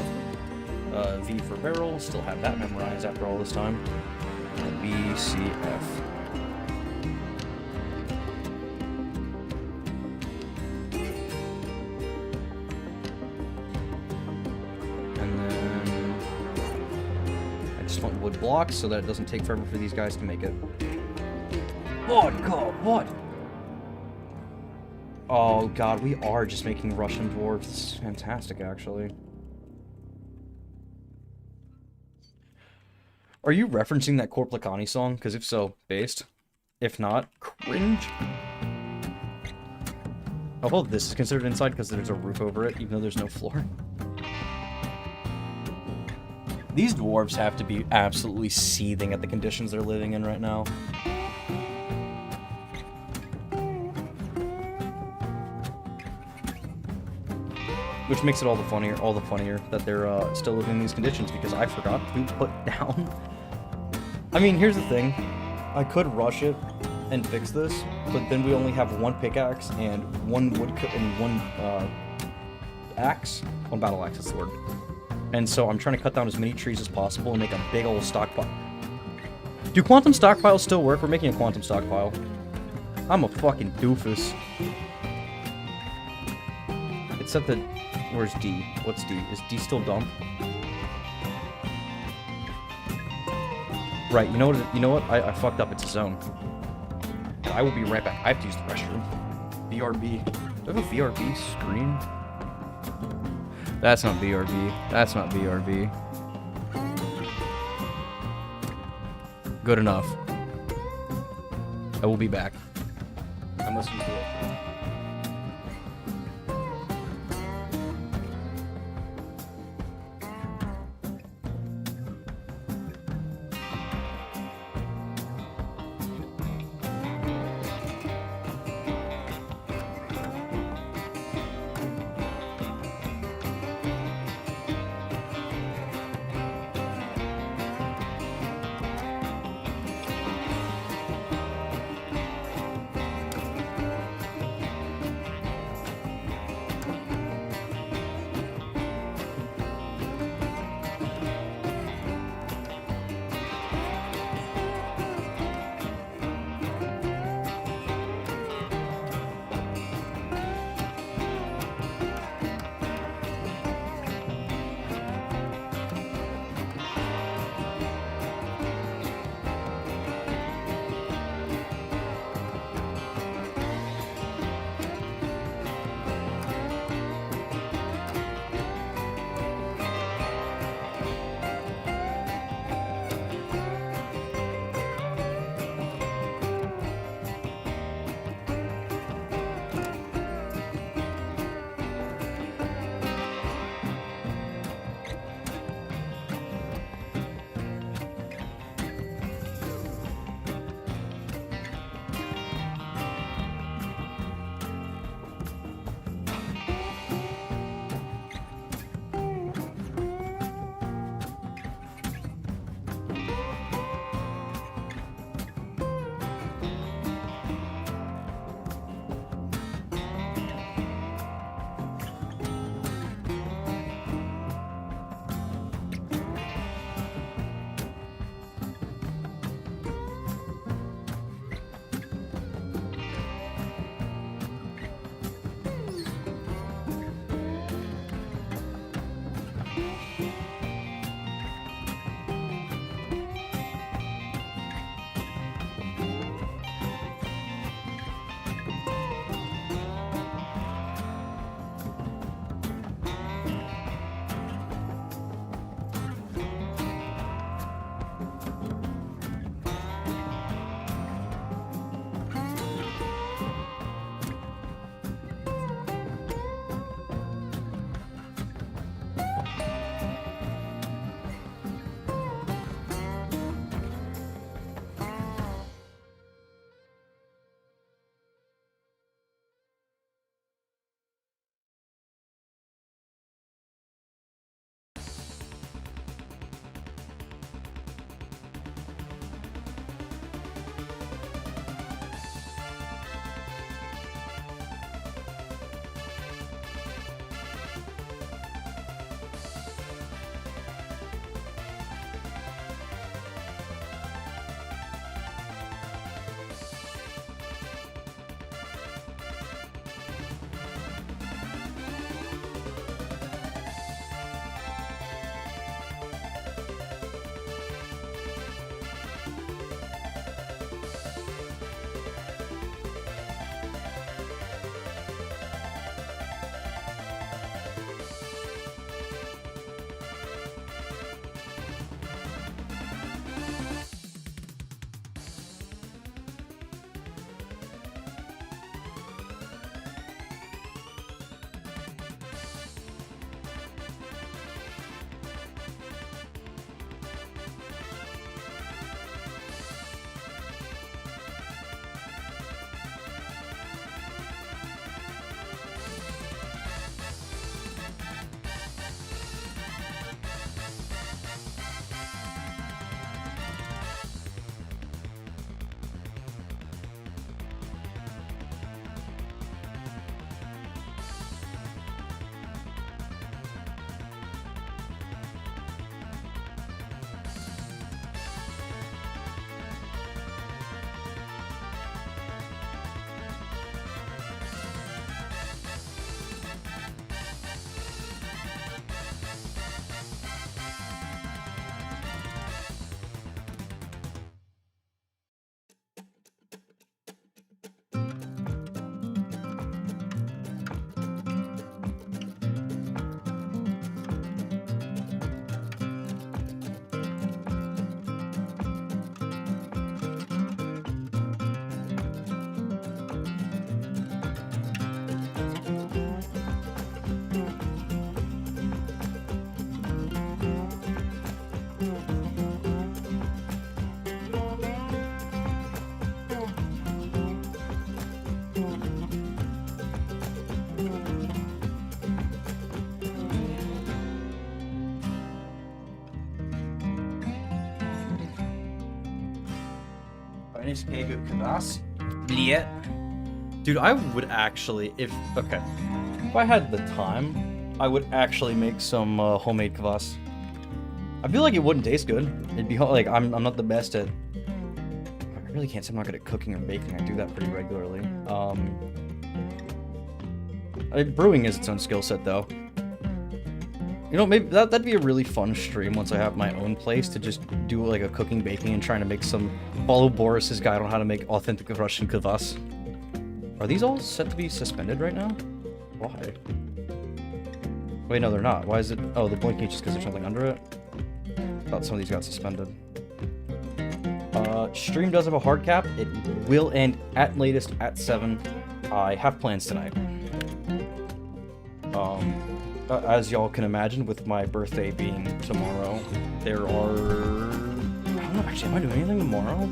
V for barrel, still have that memorized after all this time. B, C, F. And then I just want wood blocks so that it doesn't take forever for these guys to make it. Oh god, what? Oh god, we are just making Russian dwarves. Fantastic, actually. Are you referencing that Korplakani song? Because if so, based. If not, cringe. Although this is considered inside because there's a roof over it, even though there's no floor. These dwarves have to be absolutely seething at the conditions they're living in right now. Which makes it all the funnier that they're still living in these conditions, because I forgot to put down... I mean, here's the thing. I could rush it and fix this, but then we only have one pickaxe and one one axe. One battle axe is the word. And so I'm trying to cut down as many trees as possible and make a big old stockpile. Do quantum stockpiles still work? We're making a quantum stockpile. I'm a fucking doofus. It's at the... Where's D? What's D? Is D still dump? Right, you know what? I fucked up. It's a zone. I will be right back. I have to use the restroom. BRB. Do I have a BRB screen? That's not BRB. That's not BRB. Good enough. I will be back. I must use the restroom. Finest keg of kvass. Bleh. Dude, I would actually, if I had the time, I would actually make some homemade kvass. I feel like it wouldn't taste good. It'd be like, I'm not the best at, I really can't say I'm not good at cooking or baking. I do that pretty regularly. Brewing is its own skill set, though. You know, maybe that'd be a really fun stream once I have my own place to just do like a cooking, baking, and trying to make some, follow Boris's guide on how to make authentic Russian kvass. Are these all set to be suspended right now? Why? Wait, no, they're not. Why is it? Oh, they're blinking just because there's something under it? I thought some of these got suspended. Stream does have a hard cap. It will end at latest at 7. I have plans tonight. As y'all can imagine, with my birthday being tomorrow, there are... I don't know, actually, am I doing anything tomorrow?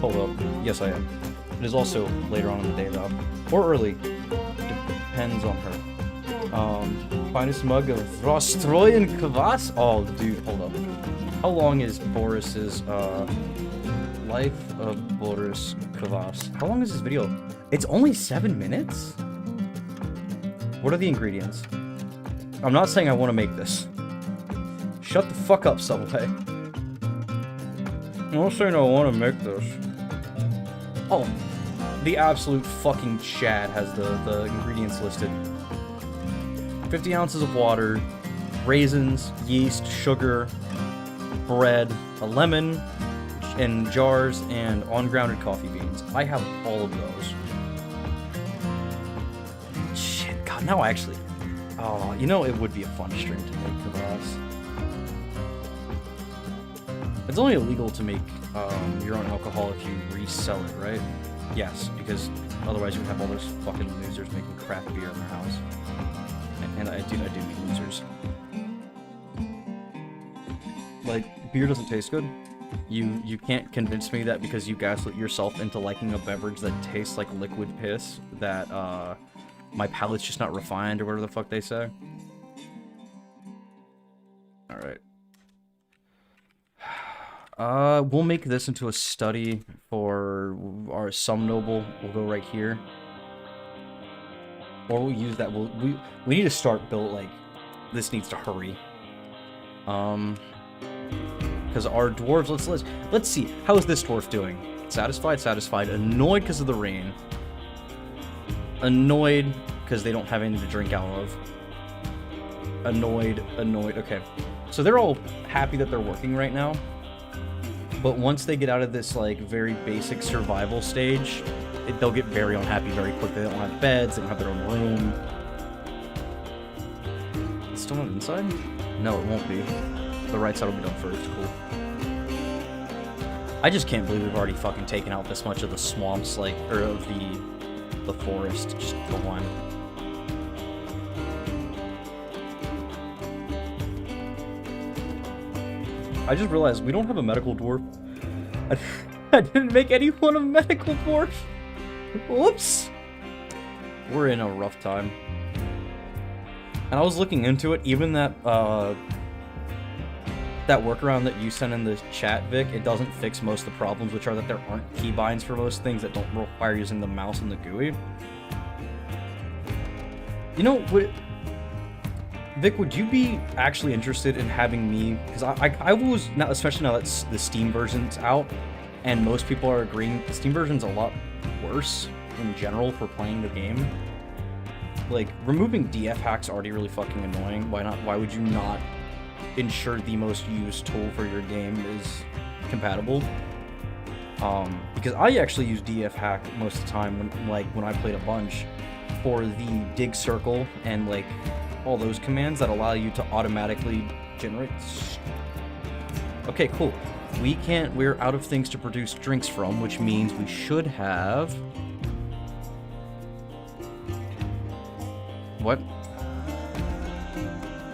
Hold up. Yes, I am. It is also later on in the day, though. Or early. Depends on her. Finest mug of Rostroyan kvass? Oh, dude, hold up. How long is Boris's, Life of Boris kvass? How long is this video? It's only 7 minutes? What are the ingredients? I'm not saying I want to make this. Shut the fuck up, Subway. I'm not saying I want to make this. Oh, the absolute fucking Chad has the ingredients listed. 50 ounces of water, raisins, yeast, sugar, bread, a lemon in jars, and ungrounded coffee beans. I have all of those. Shit, God, now I actually... Oh, you know, it would be a fun stream to make kvass. It's only illegal to make your own alcohol if you resell it, right? Yes, because otherwise you would have all those fucking losers making craft beer in their house. And I do mean losers. Like, beer doesn't taste good. You can't convince me that because you gaslit yourself into liking a beverage that tastes like liquid piss, that my palate's just not refined or whatever the fuck they say. Alright. We'll make this into a study for our Sum Noble. We'll go right here. Or we'll use that. We need to start build, like, this needs to hurry. Because our dwarves, let's see. How is this dwarf doing? Satisfied, satisfied. Annoyed because of the rain. Annoyed because they don't have anything to drink out of. Annoyed, annoyed. Okay. So they're all happy that they're working right now. But once they get out of this, like, very basic survival stage, they'll get very unhappy very quickly. They don't have beds, they don't have their own room. It's still not inside? No, it won't be. The right side will be done first. Cool. I just can't believe we've already fucking taken out this much of the swamps, like, or of the forest. Just go on. I just realized we don't have a medical dwarf. I didn't make anyone a medical dwarf. Whoops. We're in a rough time. And I was looking into it, even that workaround that you sent in the chat, Vic, it doesn't fix most of the problems, which are that there aren't keybinds for most things that don't require using the mouse and the GUI. You know, Vic, would you be actually interested in having me, because I was, now, especially now that the Steam version's out, and most people are agreeing, the Steam version's a lot worse in general for playing the game. Like, removing DF hacks already really fucking annoying. Why would you not ensure the most used tool for your game is compatible? Because I actually use DF hack most of the time when I played a bunch for the dig circle and, like, all those commands that allow you to automatically generate. Okay, cool. We're out of things to produce drinks from, which means we should have... What?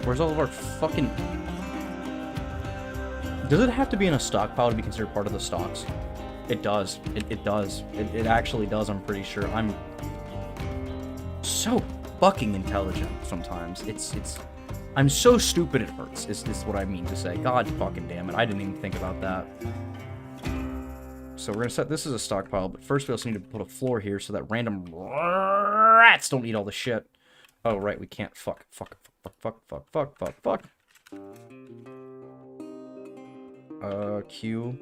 Where's all of our fucking... Does it have to be in a stockpile to be considered part of the stocks? It does. It does. It actually does, I'm pretty sure. I'm so fucking intelligent sometimes. I'm so stupid it hurts, is what I mean to say. God fucking damn it. I didn't even think about that. So we're gonna set this as a stockpile, but first we also need to put a floor here so that random rats don't eat all the shit. Oh, right, we can't. Fuck. Q.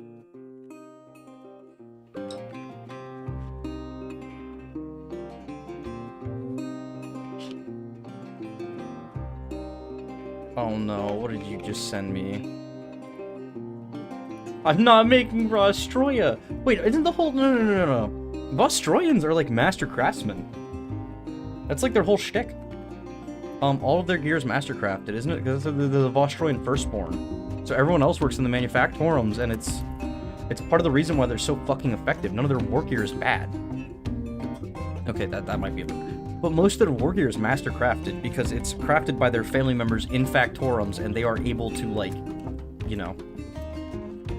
Oh no, what did you just send me? I'm not making Vostroya! Wait, isn't the whole... No. Vostroyans are like master craftsmen. That's like their whole shtick. All of their gear is master crafted, isn't it? Because they're the Vostroyan firstborn. So everyone else works in the manufactorums, and it's part of the reason why they're so fucking effective. None of their war gear is bad. Okay, that might be a bit... But most of their war gear is master crafted, because it's crafted by their family members in factorums, and they are able to, like, you know...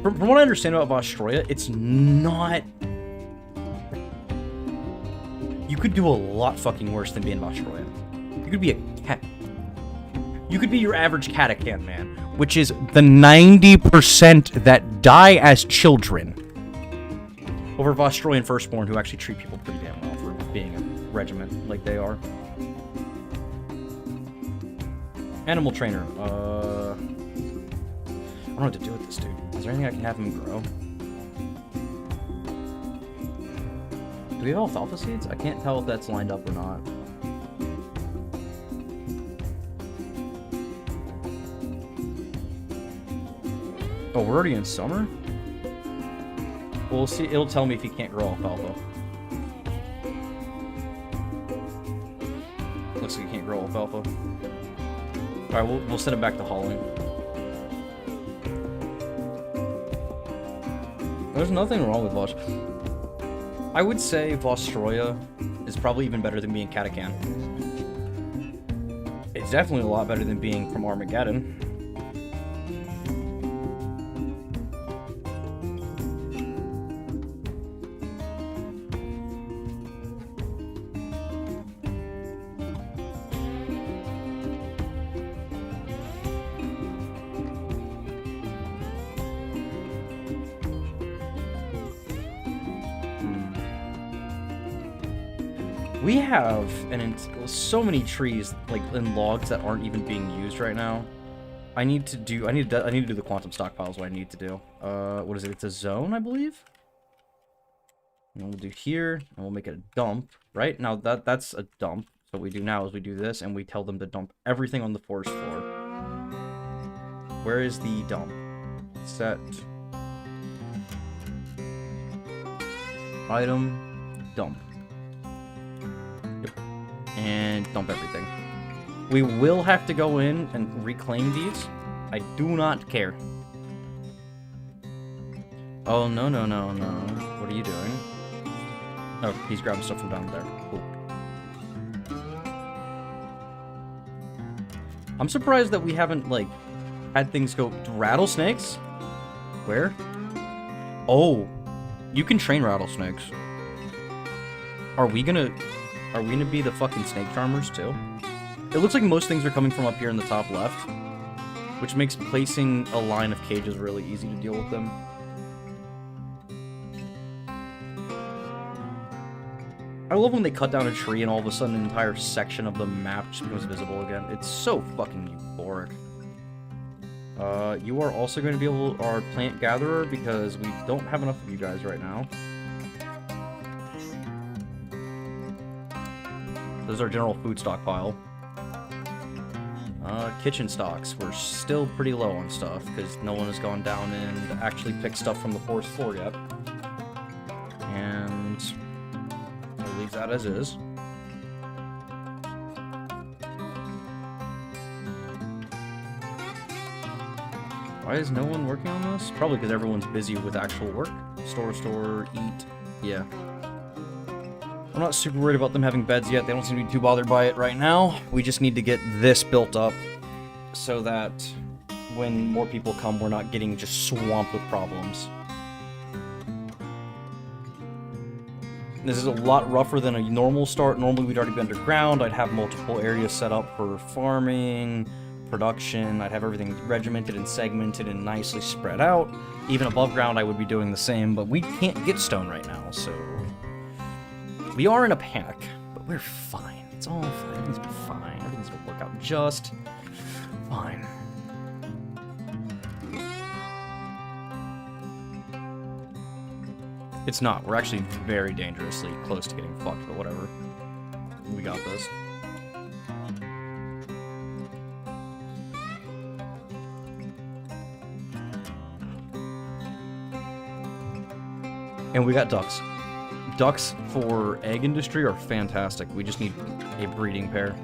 From what I understand about Vostroya, it's not... You could do a lot fucking worse than being Vostroya. You could be a cat. You could be your average Catacan man, which is the 90% that die as children. Over Vostroyan firstborn who actually treat people pretty damn well for being a regiment like they are. Animal trainer. I don't know what to do with this dude. Is there anything I can have him grow? Do we have alfalfa seeds? I can't tell if that's lined up or not. Oh, we're already in summer? We'll see. It'll tell me if he can't grow alfalfa. Looks like he can't grow alfalfa. Alright, we'll send it back to hauling. There's nothing wrong with Vosh. I would say Vostroya is probably even better than being Catacan. It's definitely a lot better than being from Armageddon. We have so many trees like in logs that aren't even being used right now. I need to do the quantum stockpiles. What I need to do. What is it? It's a zone, I believe. And we'll do here, and we'll make it a dump. Right now, that's a dump. So what we do now is we do this, and we tell them to dump everything on the forest floor. Where is the dump? Set. Item. Dump. And dump everything. We will have to go in and reclaim these. I do not care. Oh, no. What are you doing? Oh, he's grabbing stuff from down there. Cool. I'm surprised that we haven't, like, had things go... Rattlesnakes? Where? Oh. You can train rattlesnakes. Are we gonna be the fucking snake charmers, too? It looks like most things are coming from up here in the top left, which makes placing a line of cages really easy to deal with them. I love when they cut down a tree and all of a sudden an entire section of the map just becomes visible again. It's so fucking euphoric. You are also going to be our plant gatherer because we don't have enough of you guys right now. This is our general food stockpile. Kitchen stocks. We're still pretty low on stuff because no one has gone down and actually picked stuff from the forest floor yet. And we'll leave that as is. Why is no one working on this? Probably because everyone's busy with actual work. Store, eat. Yeah. I'm not super worried about them having beds yet. They don't seem to be too bothered by it right now. We just need to get this built up so that when more people come, we're not getting just swamped with problems. This is a lot rougher than a normal start. Normally, we'd already be underground. I'd have multiple areas set up for farming. production. I'd have everything regimented and segmented and nicely spread out. Even above ground, I would be doing the same, but we can't get stone right now, so... We are in a panic, but we're fine. It's all fine. Everything's been fine. Everything's gonna work out just fine. It's not. We're actually very dangerously close to getting fucked, but whatever. We got this. And we got ducks. Ducks for egg industry are fantastic. We just need a breeding pair.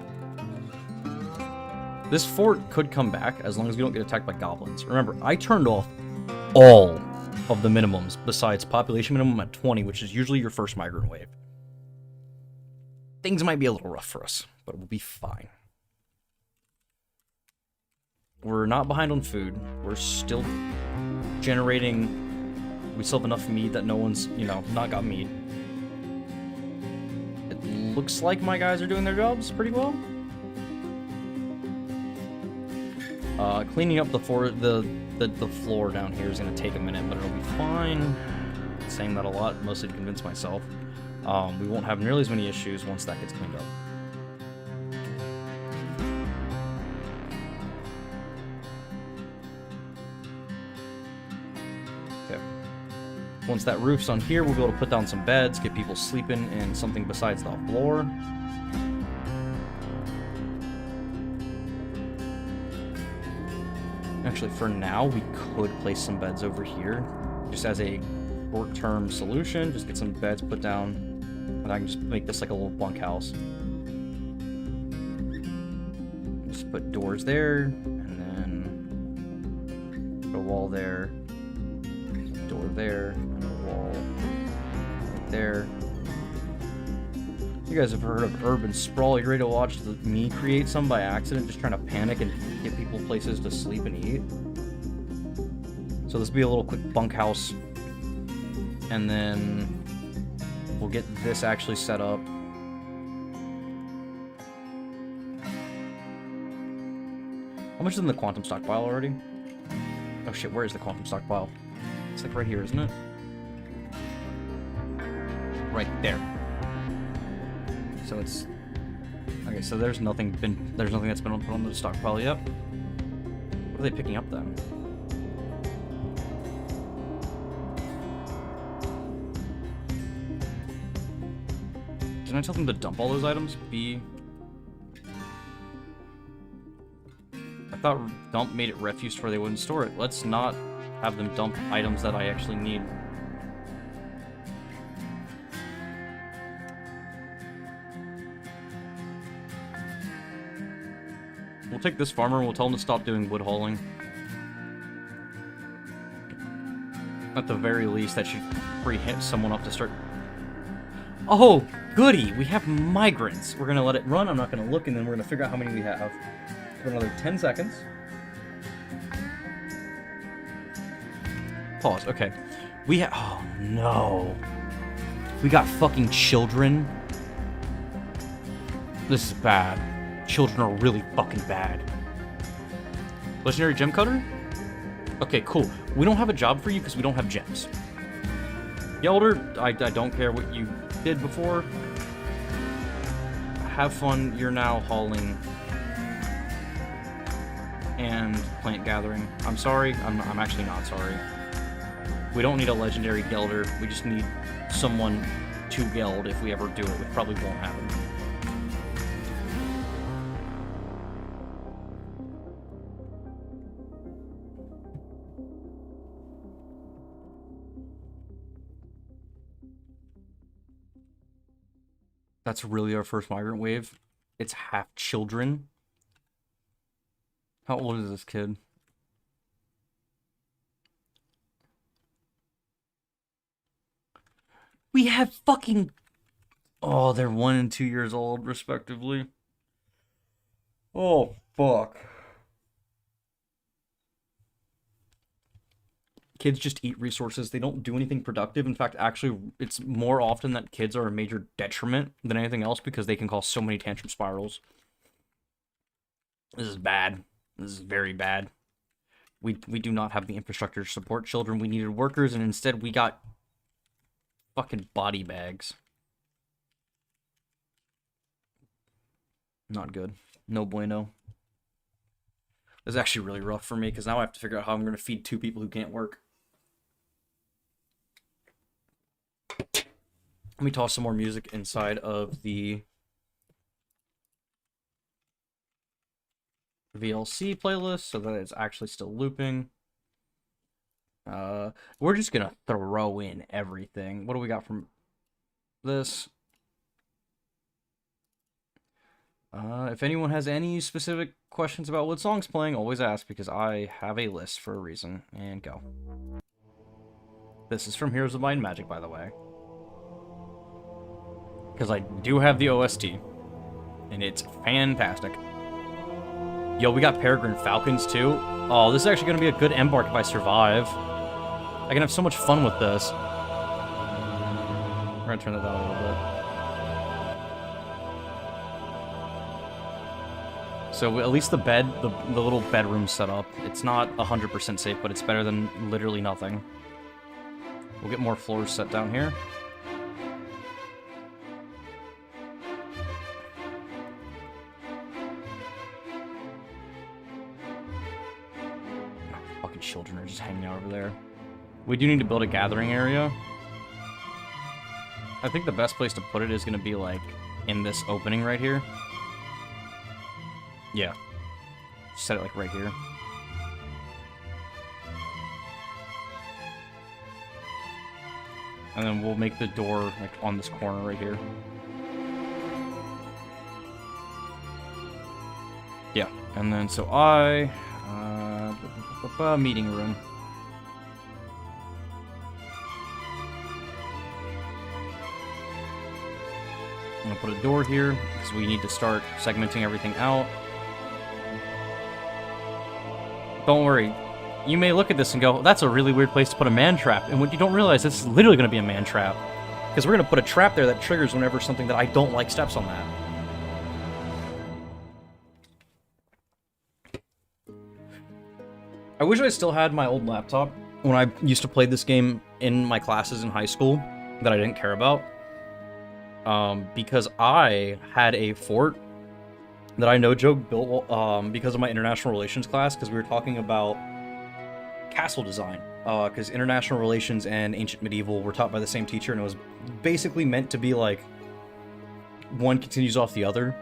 This fort could come back as long as we don't get attacked by goblins. Remember, I turned off all of the minimums besides population minimum at 20, which is usually your first migrant wave. Things might be a little rough for us, but we'll be fine. We're not behind on food. We're still generating... We still have enough meat that no one's, you know, not got meat. It looks like my guys are doing their jobs pretty well. Cleaning up the floor down here is going to take a minute, but it'll be fine. I'm saying that a lot, mostly to convince myself. We won't have nearly as many issues once that gets cleaned up. Okay. Once that roof's on here, we'll be able to put down some beds, get people sleeping in something besides the floor. Actually, for now, we could place some beds over here, just as a short-term solution. Just get some beds put down, and I can just make this like a little bunkhouse. Just put doors there, and then put a wall there, door there, and a wall right there. You guys have heard of urban sprawl. You ready to watch me create some by accident, just trying to panic and get people places to sleep and eat? So this will be a little quick bunkhouse, and then we'll get this actually set up. How much is in the quantum stockpile already? Oh shit, where is the quantum stockpile? It's like right here, isn't it? Right there. So it's okay. So there's nothing that's been put on the stockpile yet. What are they picking up then? Didn't I tell them to dump all those items? I thought dump made it refuse where they wouldn't store it. Let's not have them dump items that I actually need. We'll take this farmer and we'll tell him to stop doing wood hauling. At the very least, that should free someone up to start... Oh, goody! We have migrants. We're gonna let it run, I'm not gonna look, and then we're gonna figure out how many we have. For another 10 seconds. Pause, okay. We have... Oh, no. We got fucking children. This is bad. Children are really fucking bad. Legendary gem cutter? Okay, cool. We don't have a job for you because we don't have gems. Yelder, I don't care what you did before. Have fun. You're now hauling and plant gathering. I'm sorry. I'm actually not sorry. We don't need a legendary gelder. We just need someone to geld if we ever do it, which probably won't happen. That's really our first migrant wave. It's half children. How old is this kid? We have fucking... Oh, they're 1 and 2 years old, respectively. Oh, fuck. Kids just eat resources. They don't do anything productive. In fact, actually, it's more often that kids are a major detriment than anything else because they can cause so many tantrum spirals. This is bad. This is very bad. We do not have the infrastructure to support children. We needed workers, and instead we got fucking body bags. Not good. No bueno. This is actually really rough for me, because now I have to figure out how I'm going to feed 2 people who can't work. Let me toss some more music inside of the VLC playlist so that it's actually still looping. We're just gonna throw in everything. What do we got from this? If anyone has any specific questions about what song's playing, always ask, because I have a list for a reason. And go. This is from Heroes of Might and Magic, by the way. Because I do have the OST, and it's fantastic. Yo, we got Peregrine Falcons, too. Oh, this is actually going to be a good Embark if I survive. I can have so much fun with this. We're going to turn that down a little bit. So at least the bed, the little bedroom set up, it's not 100% safe, but it's better than literally nothing. We'll get more floors set down here. Children are just hanging out over there. We do need to build a gathering area. I think the best place to put it is going to be like in this opening right here. Yeah. Set it like right here. And then we'll make the door like on this corner right here. Yeah. And then so meeting room. I'm gonna put a door here because we need to start segmenting everything out. Don't worry. You may look at this and go, that's a really weird place to put a man trap. And what you don't realize, this is literally going to be a man trap. Because we're going to put a trap there that triggers whenever something that I don't like steps on that. I wish I still had my old laptop when I used to play this game in my classes in high school that I didn't care about. Because I had a fort that I no joke built because of my international relations class, because we were talking about castle design. Because international relations and ancient medieval were taught by the same teacher, and it was basically meant to be like one continues off the other.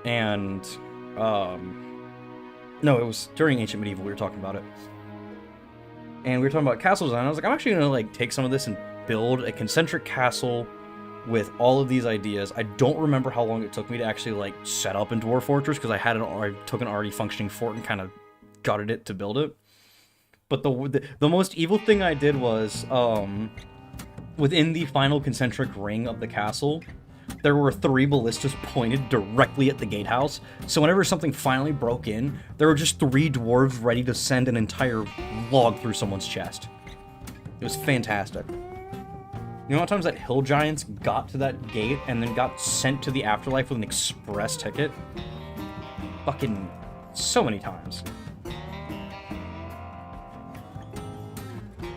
And no, it was during ancient medieval we were talking about it. And we were talking about castle design. I was like, I'm actually gonna like take some of this and build a concentric castle with all of these ideas. I don't remember how long it took me to actually like set up in Dwarf Fortress, because I took an already functioning fort and kind of gutted it to build it. But the most evil thing I did was within the final concentric ring of the castle, there were 3 ballistas pointed directly at the gatehouse. So whenever something finally broke in, there were just 3 dwarves ready to send an entire log through someone's chest. It was fantastic. You know how many times that hill giants got to that gate and then got sent to the afterlife with an express ticket? Fucking so many times.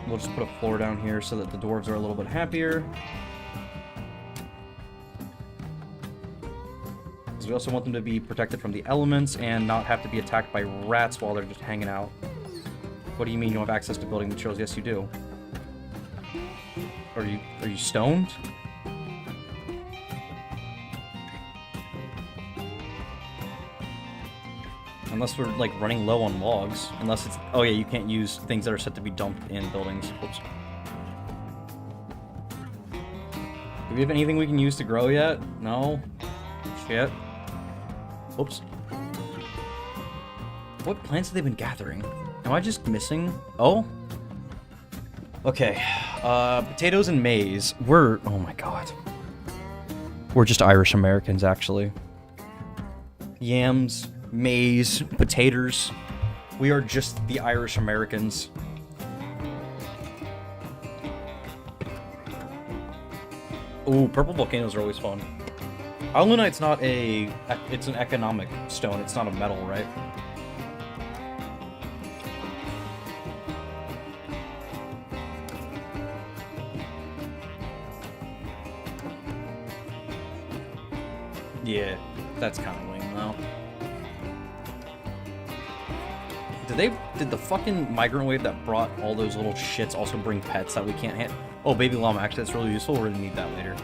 We'll just put a floor down here so that the dwarves are a little bit happier. Because we also want them to be protected from the elements and not have to be attacked by rats while they're just hanging out. What do you mean you don't have access to building materials? Yes, you do. Are you stoned? Unless we're like running low on logs. Unless it's, oh yeah, you can't use things that are set to be dumped in buildings. Oops. Do we have anything we can use to grow yet? No. Shit. Oops. What plants have they been gathering? Am I just missing? Oh. Okay. Potatoes and maize. Oh my god. We're just Irish Americans, actually. Yams, maize, potatoes. We are just the Irish Americans. Ooh, purple volcanoes are always fun. Alunite's not it's an economic stone, it's not a metal, right? Yeah, that's kind of lame though. Did the fucking migrant wave that brought all those little shits also bring pets that we can't handle? Oh, baby llama, actually that's really useful. We're gonna need that later.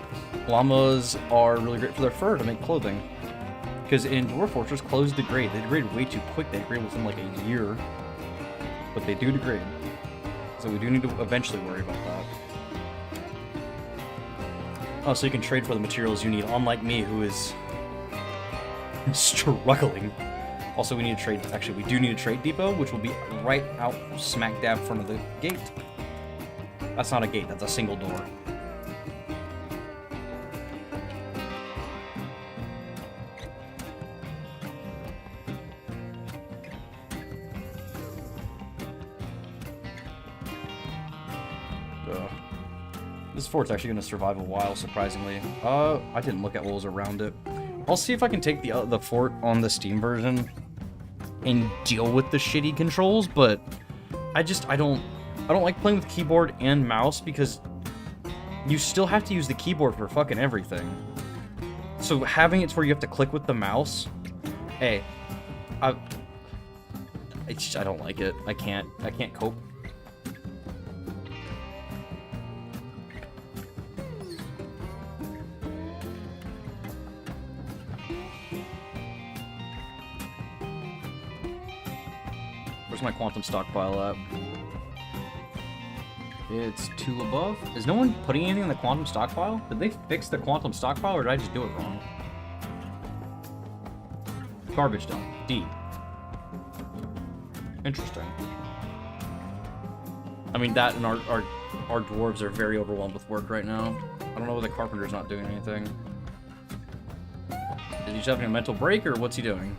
Llamas are really great for their fur to make clothing. Because in Dwarf Fortress, clothes degrade. They degrade way too quick. They degrade within like a year. But they do degrade. So we do need to eventually worry about that. Oh, so you can trade for the materials you need, unlike me, who is struggling. Also, we need to trade. Actually, we do need a trade depot, which will be right out smack dab in front of the gate. That's not a gate, that's a single door. This fort's actually going to survive a while, surprisingly. I didn't look at what was around it. I'll see if I can take the fort on the Steam version and deal with the shitty controls, but I don't like playing with keyboard and mouse because you still have to use the keyboard for fucking everything. So having it to where you have to click with the mouse, hey, I don't like it. I can't cope. Where's my quantum stockpile at? It's 2 above. Is no one putting anything in the quantum stockpile? Did they fix the quantum stockpile, or did I just do it wrong? Garbage dump. D. Interesting. I mean, that and our dwarves are very overwhelmed with work right now. I don't know why the carpenter's not doing anything. Is he just having a mental break, or what's he doing?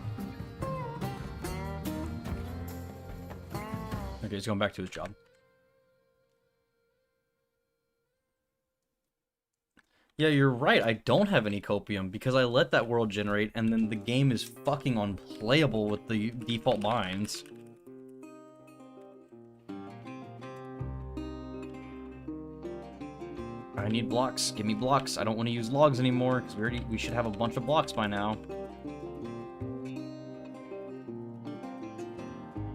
Okay, he's going back to his job. Yeah, you're right. I don't have any copium because I let that world generate and then the game is fucking unplayable with the default mines. I need blocks. Give me blocks. I don't want to use logs anymore because we should have a bunch of blocks by now.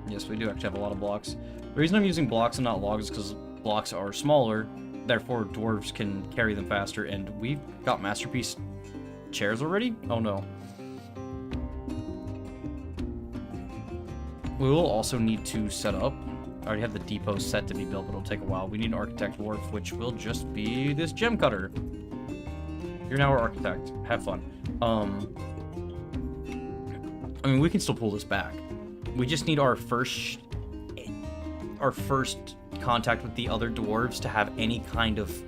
Yes, we do actually have a lot of blocks. The reason I'm using blocks and not logs is because blocks are smaller, therefore dwarves can carry them faster, and we've got masterpiece chairs already? Oh no. We will also need to set up. I already have the depot set to be built, but it'll take a while. We need an architect dwarf, which will just be this gem cutter. You're now our architect. Have fun. I mean, we can still pull this back. We just need our first contact with the other dwarves to have any kind of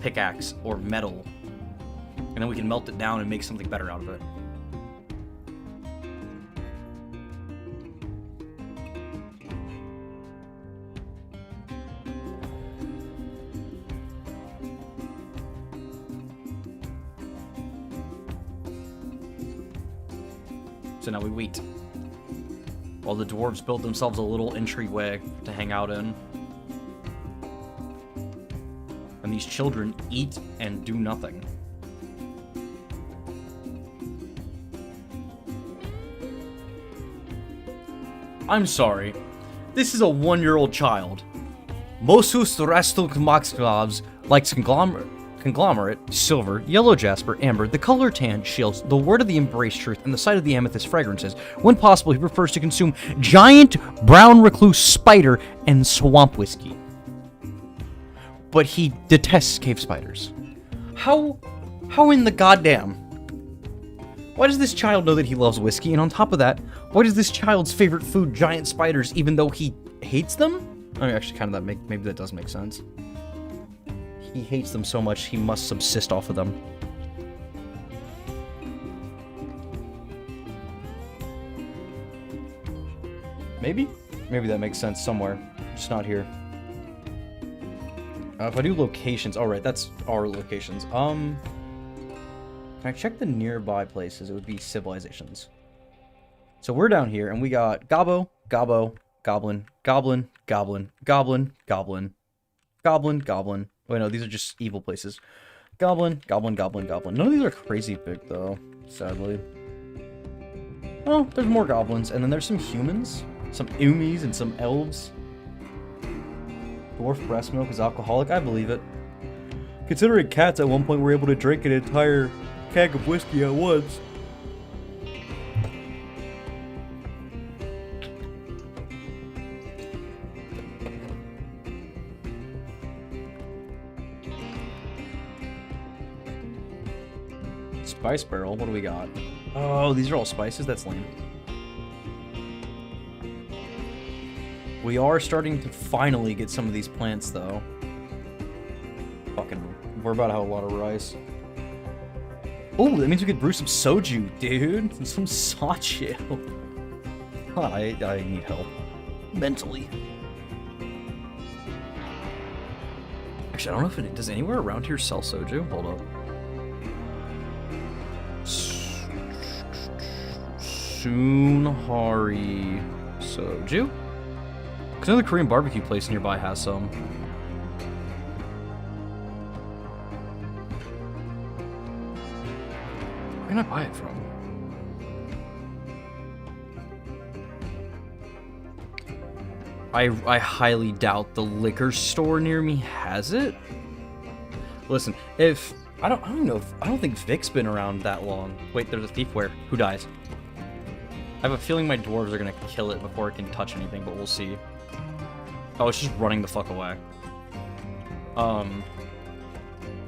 pickaxe or metal, and then we can melt it down and make something better out of it. So now we wait while the dwarves build themselves a little entryway to hang out in. And these children eat and do nothing. I'm sorry. This is a 1-year-old child. Mosus Rastukmaxklavs likes conglomerate, silver, yellow jasper, amber, the color tan, shields, the word of the embrace truth, and the sight of the amethyst fragrances. When possible, he prefers to consume giant brown recluse spider and swamp whiskey. But he detests cave spiders. How in the goddamn? Why does this child know that he loves whiskey? And on top of that, why is this child's favorite food giant spiders even though he hates them? I mean, actually, kind of maybe that does make sense. He hates them so much, he must subsist off of them. Maybe? Maybe that makes sense somewhere. Just not here. If I do locations... Alright, that's our locations. Can I check the nearby places? It would be civilizations. So we're down here, and we got Gobbo, Gobbo, Goblin, Goblin, Goblin, Goblin, Goblin, Goblin, Goblin. Wait, no, these are just evil places. Goblin, goblin, goblin, goblin. None of these are crazy big, though, sadly. Oh, there's more goblins, and then there's some humans. Some umis and some elves. Dwarf breast milk is alcoholic. I believe it. Considering cats at one point were able to drink an entire keg of whiskey at once. Spice barrel, what do we got? Oh, these are all spices? That's lame. We are starting to finally get some of these plants, though. Fucking, we're about to have a lot of rice. Oh, that means we could brew some soju, dude. Some soju. God, I need help. Mentally. Actually, I don't know if it does anywhere around here sell soju. Hold up. Sunhari soju? Because another Korean barbecue place nearby has some. Where can I buy it from? I highly doubt the liquor store near me has it. Listen, if I don't think Vic's been around that long. Wait, there's a thief where? Who dies? I have a feeling my dwarves are gonna kill it before it can touch anything, but we'll see. Oh, it's just running the fuck away. I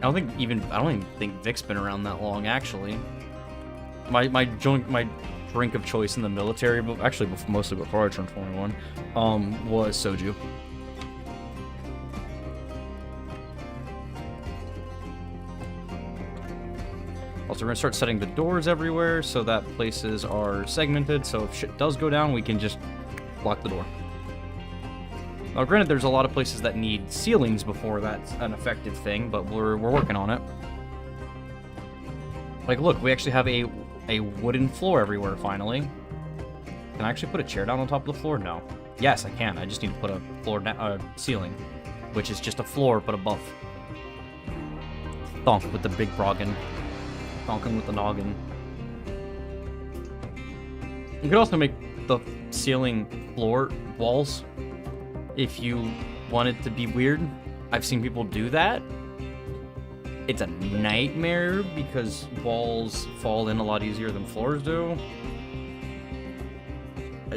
don't even think Vic's been around that long, actually. My drink of choice in the military, but actually mostly before I turned 21, was soju. Also, we're gonna start setting the doors everywhere so that places are segmented, so if shit does go down, we can just lock the door. Now, granted, there's a lot of places that need ceilings before that's an effective thing, but we're working on it. Like, look, we actually have a wooden floor everywhere, finally. Can I actually put a chair down on top of the floor? No. Yes, I can. I just need to put a ceiling, which is just a floor, but above. Thonk with the big broggin. Thonking with the noggin. You could also make the ceiling floor walls if you want it to be weird. I've seen people do that. It's a nightmare because walls fall in a lot easier than floors do.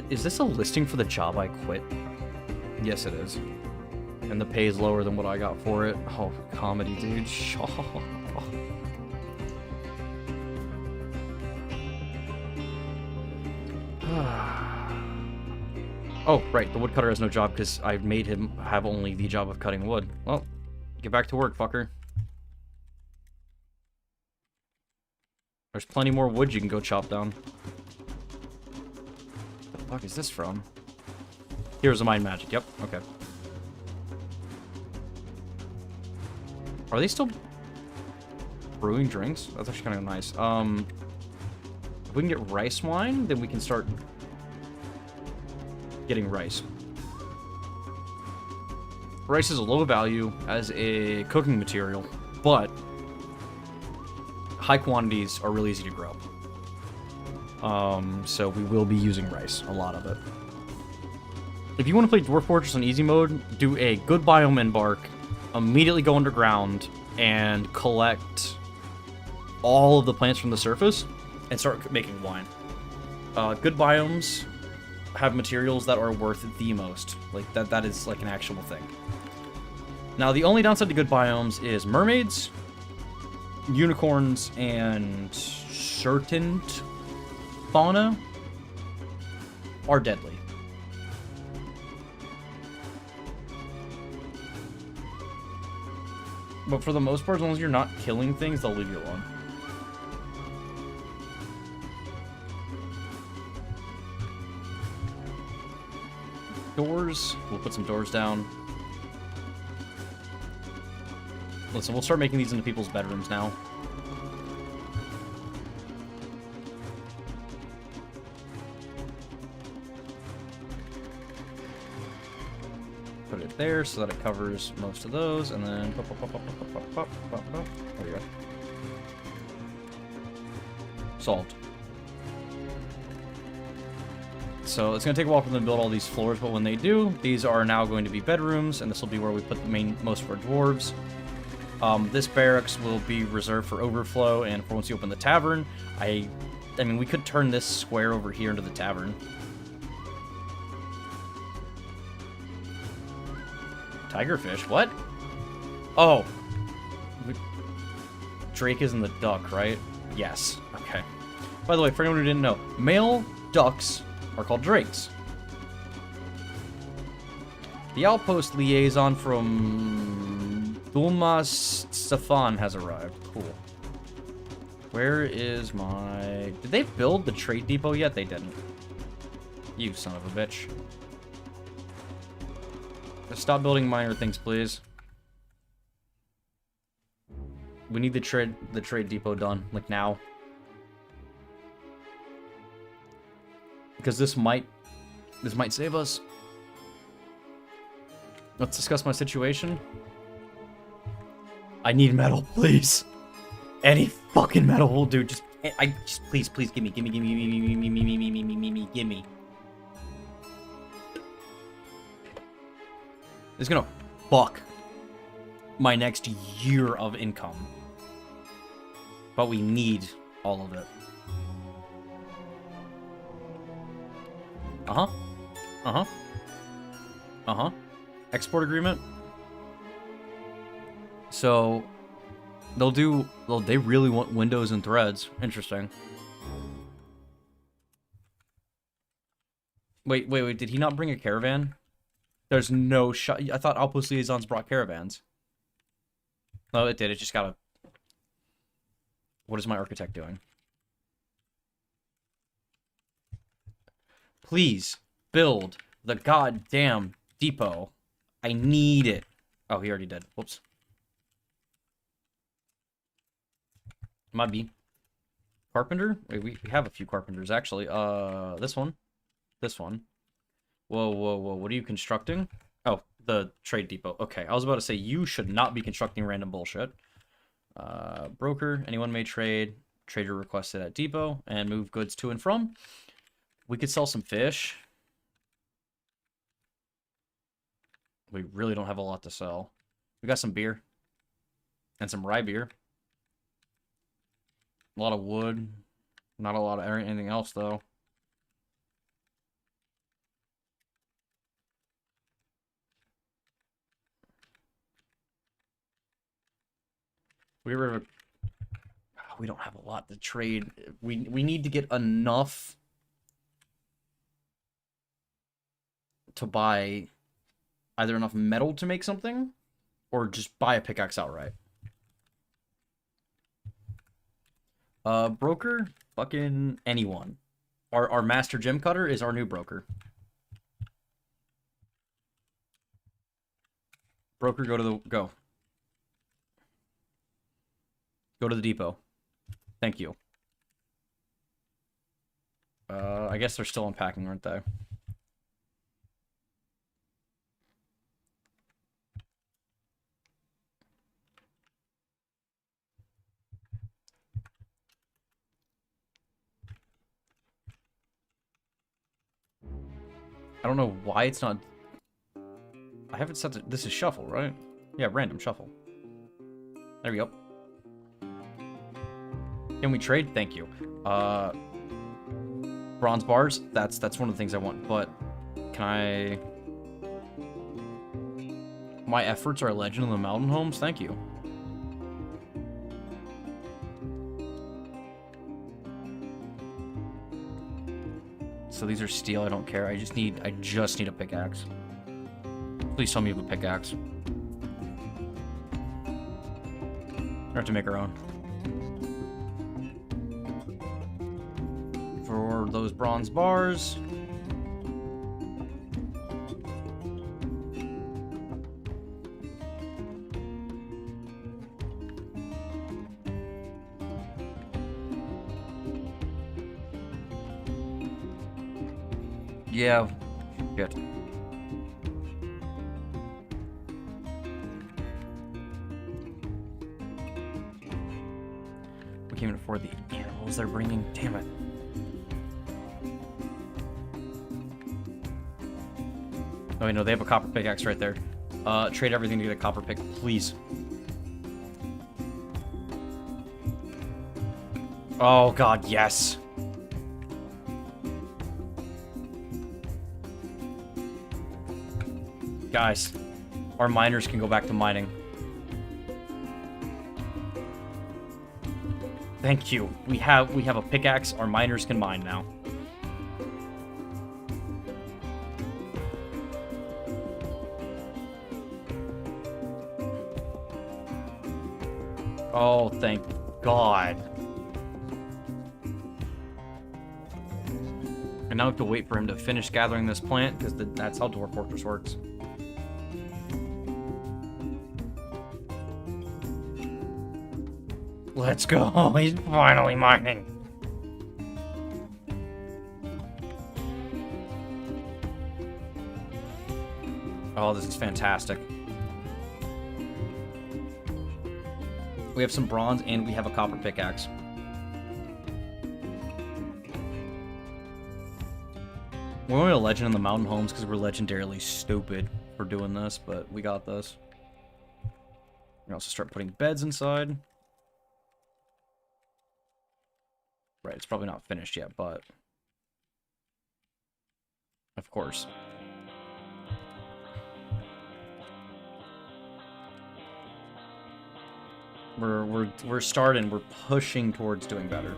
Is this a listing for the job I quit? Yes, it is. And the pay is lower than what I got for it. Oh, comedy, dude. Oh, right, the woodcutter has no job because I made him have only the job of cutting wood. Well, get back to work, fucker. There's plenty more wood you can go chop down. What the fuck is this from? Here's a mind magic, yep, okay. Are they still brewing drinks? That's actually kind of nice. If we can get rice wine, then we can start getting rice. Rice is a low value as a cooking material, but high quantities are really easy to grow. So we will be using rice, a lot of it. If you want to play Dwarf Fortress on easy mode, do a good biome Embark, immediately go underground, and collect all of the plants from the surface, and start making wine. Good biomes have materials that are worth the most. Like, that is like an actual thing. Now, the only downside to good biomes is mermaids, unicorns, and certain fauna are deadly. But for the most part, as long as you're not killing things, they'll leave you alone. Doors. We'll put some doors down. Listen, we'll start making these into people's bedrooms now. Put a there so that it covers most of those, and then... There you go. Solved. So it's going to take a while for them to build all these floors, but when they do, these are now going to be bedrooms, and this will be where we put the most of our dwarves. This barracks will be reserved for overflow, and for once you open the tavern, I mean, we could turn this square over here into the tavern. Tigerfish, what? Oh. Drake is in the duck, right? Yes, okay. By the way, for anyone who didn't know, male ducks are called drakes. The outpost liaison from Dulmas Stefan has arrived. Cool. Where is my... Did they build the trade depot yet? They didn't. You son of a bitch. Stop building minor things, please. We need the trade depot done, like now. Because this might save us. Let's discuss my situation. I need metal, please. Any fucking metal will do. Just please gimme. It's gonna fuck my next year of income. But we need all of it. Export agreement. So they really want windows and threads. Interesting. Wait, did he not bring a caravan? There's no shot. I thought Outpost Liaisons brought caravans. Oh, it did. It just got a... What is my architect doing? Please build the goddamn depot. I need it. Oh, he already did. Whoops. Might be. Carpenter? Wait, we have a few carpenters, actually. This one. This one. Whoa. What are you constructing? Oh, the trade depot. Okay, I was about to say, you should not be constructing random bullshit. Broker. Anyone may trade. Trader requested at depot. And move goods to and from. We could sell some fish. We really don't have a lot to sell. We got some beer. And some rye beer. A lot of wood. Not a lot of anything else, though. We don't have a lot to trade. We need to get enough to buy either enough metal to make something or just buy a pickaxe outright. Broker, fucking anyone. Our master gem cutter is our new broker. Broker, go to the depot. Thank you. I guess they're still unpacking, aren't they? I don't know why it's not... I haven't set it... This is shuffle, right? Yeah, random shuffle. There we go. Can we trade? Thank you. Bronze bars? That's one of the things I want, but can I... My efforts are a legend in the mountain homes? Thank you. So these are steel, I don't care. I just need a pickaxe. Please tell me you have a pickaxe. We have to make our own. For those bronze bars. Yeah, good. can't even afford the animals they're bringing. Damn it. Oh, wait, no, they have a copper pickaxe right there. Trade everything to get a copper pick, please. Oh, God, yes. Guys, our miners can go back to mining. Thank you. We have a pickaxe. Our miners can mine now. Oh, thank God. And now I have to wait for him to finish gathering this plant, because that's how Dwarf Fortress works. Let's go. He's finally mining. Oh, this is fantastic. We have some bronze and we have a copper pickaxe. We're only a legend in the mountain homes because we're legendarily stupid for doing this, but we got this. We also start putting beds inside. Right, it's probably not finished yet, but of course. We're starting, we're pushing towards doing better.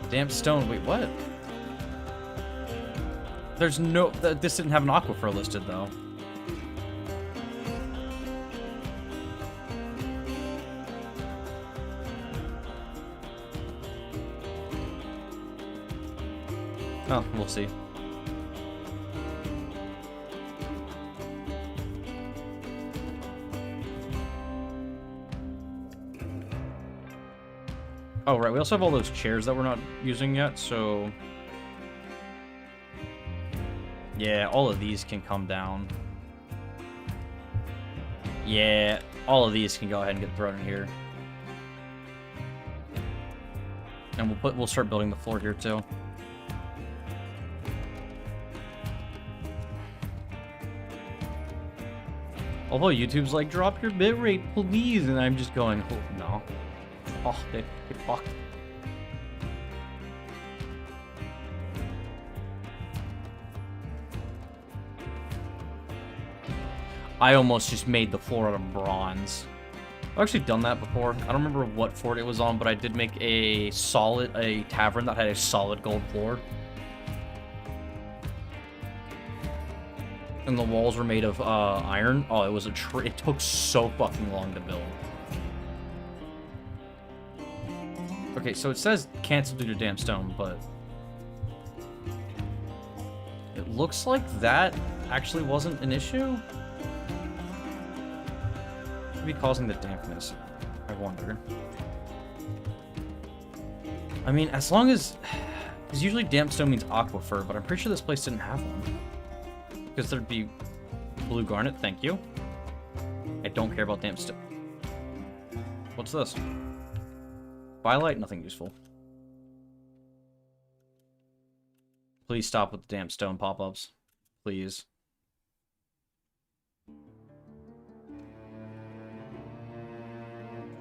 Damp stone. Wait, what? There's no... This didn't have an aquifer listed, though. Oh, we'll see. Oh, right. We also have all those chairs that we're not using yet, so... Yeah, all of these can come down. Yeah, all of these can go ahead and get thrown in here. And we'll start building the floor here, too. Although YouTube's like, drop your bitrate, please, and I'm just going, oh, no. Oh, they fucked. I almost just made the floor out of bronze. I've actually done that before. I don't remember what fort it was on, but I did make a tavern that had a solid gold floor. And the walls were made of iron. Oh, it was it took so fucking long to build. Okay, so it says cancel due to damp stone, but it looks like that actually wasn't an issue. Could be causing the dampness, I wonder. I mean, as long as... Because usually damp stone means aquifer, but I'm pretty sure this place didn't have one. Because there'd be blue garnet, thank you. I don't care about damp stone. What's this? Bylight, nothing useful. Please stop with the damp stone pop-ups. Please.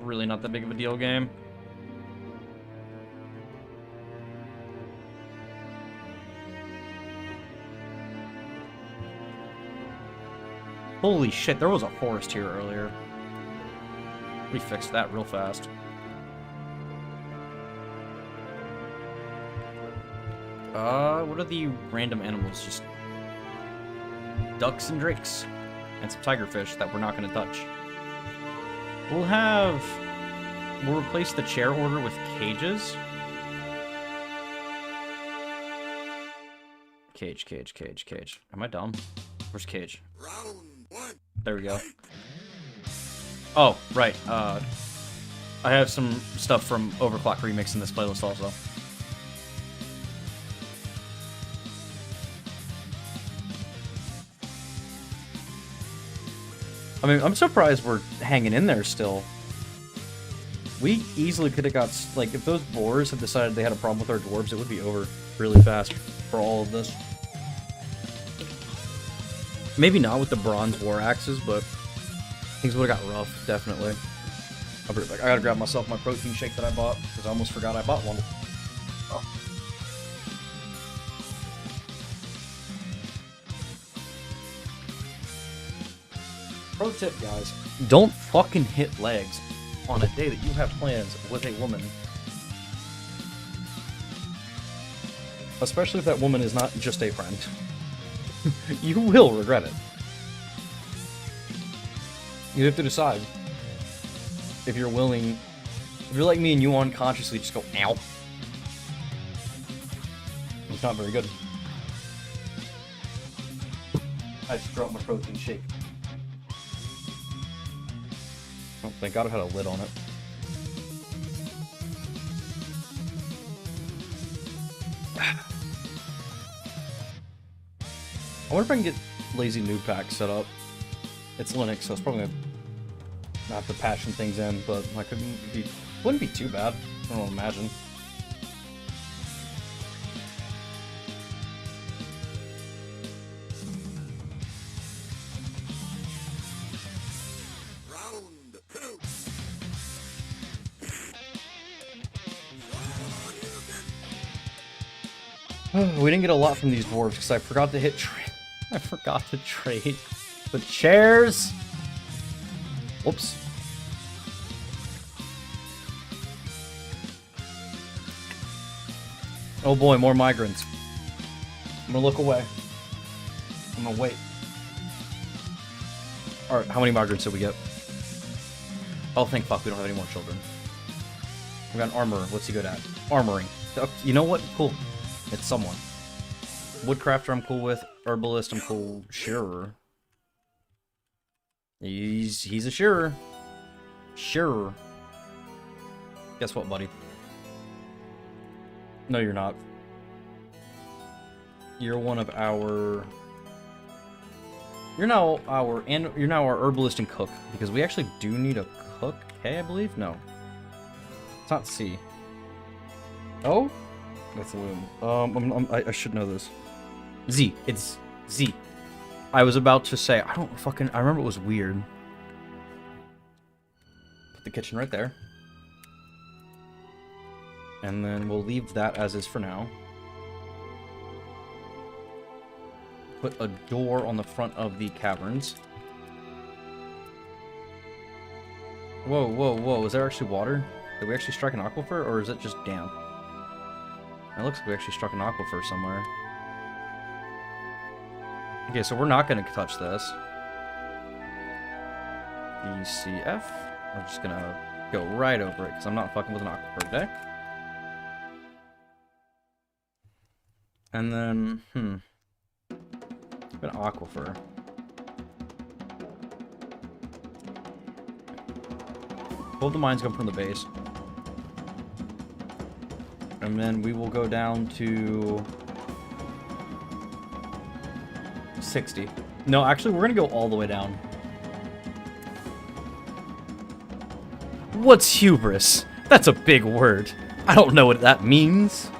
Really not that big of a deal game. Holy shit, there was a forest here earlier. We fixed that real fast. What are the random animals? Just ducks and drakes. And some tigerfish that we're not going to touch. We'll replace the chair order with cages. Cage. Am I dumb? Where's cage? There we go. Oh, right. I have some stuff from Overclock Remix in this playlist also. I mean, I'm surprised we're hanging in there still. We easily could have got, like, if those boars had decided they had a problem with our dwarves, it would be over really fast for all of this. Maybe not with the bronze war axes, but things would have got rough, definitely. I'll be right back. I gotta grab myself my protein shake that I bought, because I almost forgot I bought one. Oh. Pro tip, guys. Don't fucking hit legs on a day that you have plans with a woman. Especially if that woman is not just a friend. You will regret it. You have to decide if you're willing. If you're like me and you unconsciously just go, ow. It's not very good. I just dropped my protein shake. Oh, thank God it had a lid on it. I wonder if I can get Lazy Noob Pack set up. It's Linux, so it's probably gonna have to patch some things in, but I wouldn't be too bad. I don't imagine. We didn't get a lot from these dwarves because I forgot to hit I forgot to trade the chairs. Whoops. Oh boy, more migrants. I'm gonna look away. I'm gonna wait. Alright, how many migrants did we get? Oh, thank fuck, we don't have any more children. We got an armorer. What's he good at? Armoring. You know what? Cool. It's someone. Woodcrafter I'm cool with. Herbalist I'm cool. Shearer. He's a shearer. Shearer. Guess what, buddy? No, you're not. You're one of our... You're now our herbalist and cook, because we actually do need a cook. K, I believe? No. It's not C. Oh? That's a loom. I should know this. Z. It's Z. I was about to say, I remember it was weird. Put the kitchen right there. And then we'll leave that as is for now. Put a door on the front of the caverns. Whoa, whoa, whoa. Is there actually water? Did we actually strike an aquifer, or is it just damp? It looks like we actually struck an aquifer somewhere. Okay, so we're not going to touch this. ECF. We're just going to go right over it, because I'm not fucking with an aquifer today. And then, an aquifer. Both the mines come from the base. And then we will go down to 60. No, actually, we're going to go all the way down. What's hubris? That's a big word. I don't know what that means.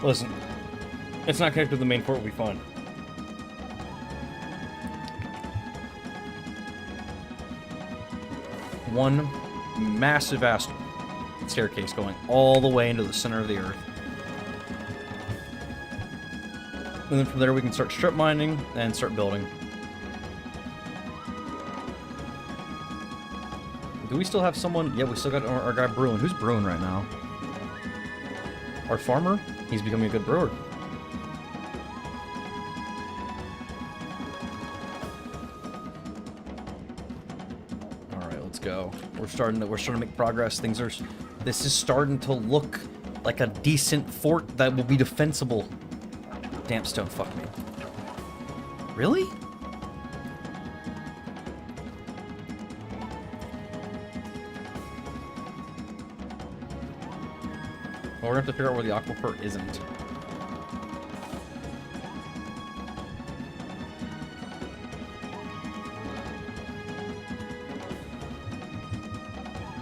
Listen, it's not connected to the main fort, we'll be fine. One massive ass staircase going all the way into the center of the earth. And then from there we can start strip mining and start building. Do we still have someone? Yeah, we still got our guy brewing. Who's brewing right now? Our farmer? He's becoming a good brewer. Alright, let's go. We're starting to make progress. This is starting to look like a decent fort that will be defensible. Damp stone, fuck me. Really? Well, we're gonna have to figure out where the aquifer isn't.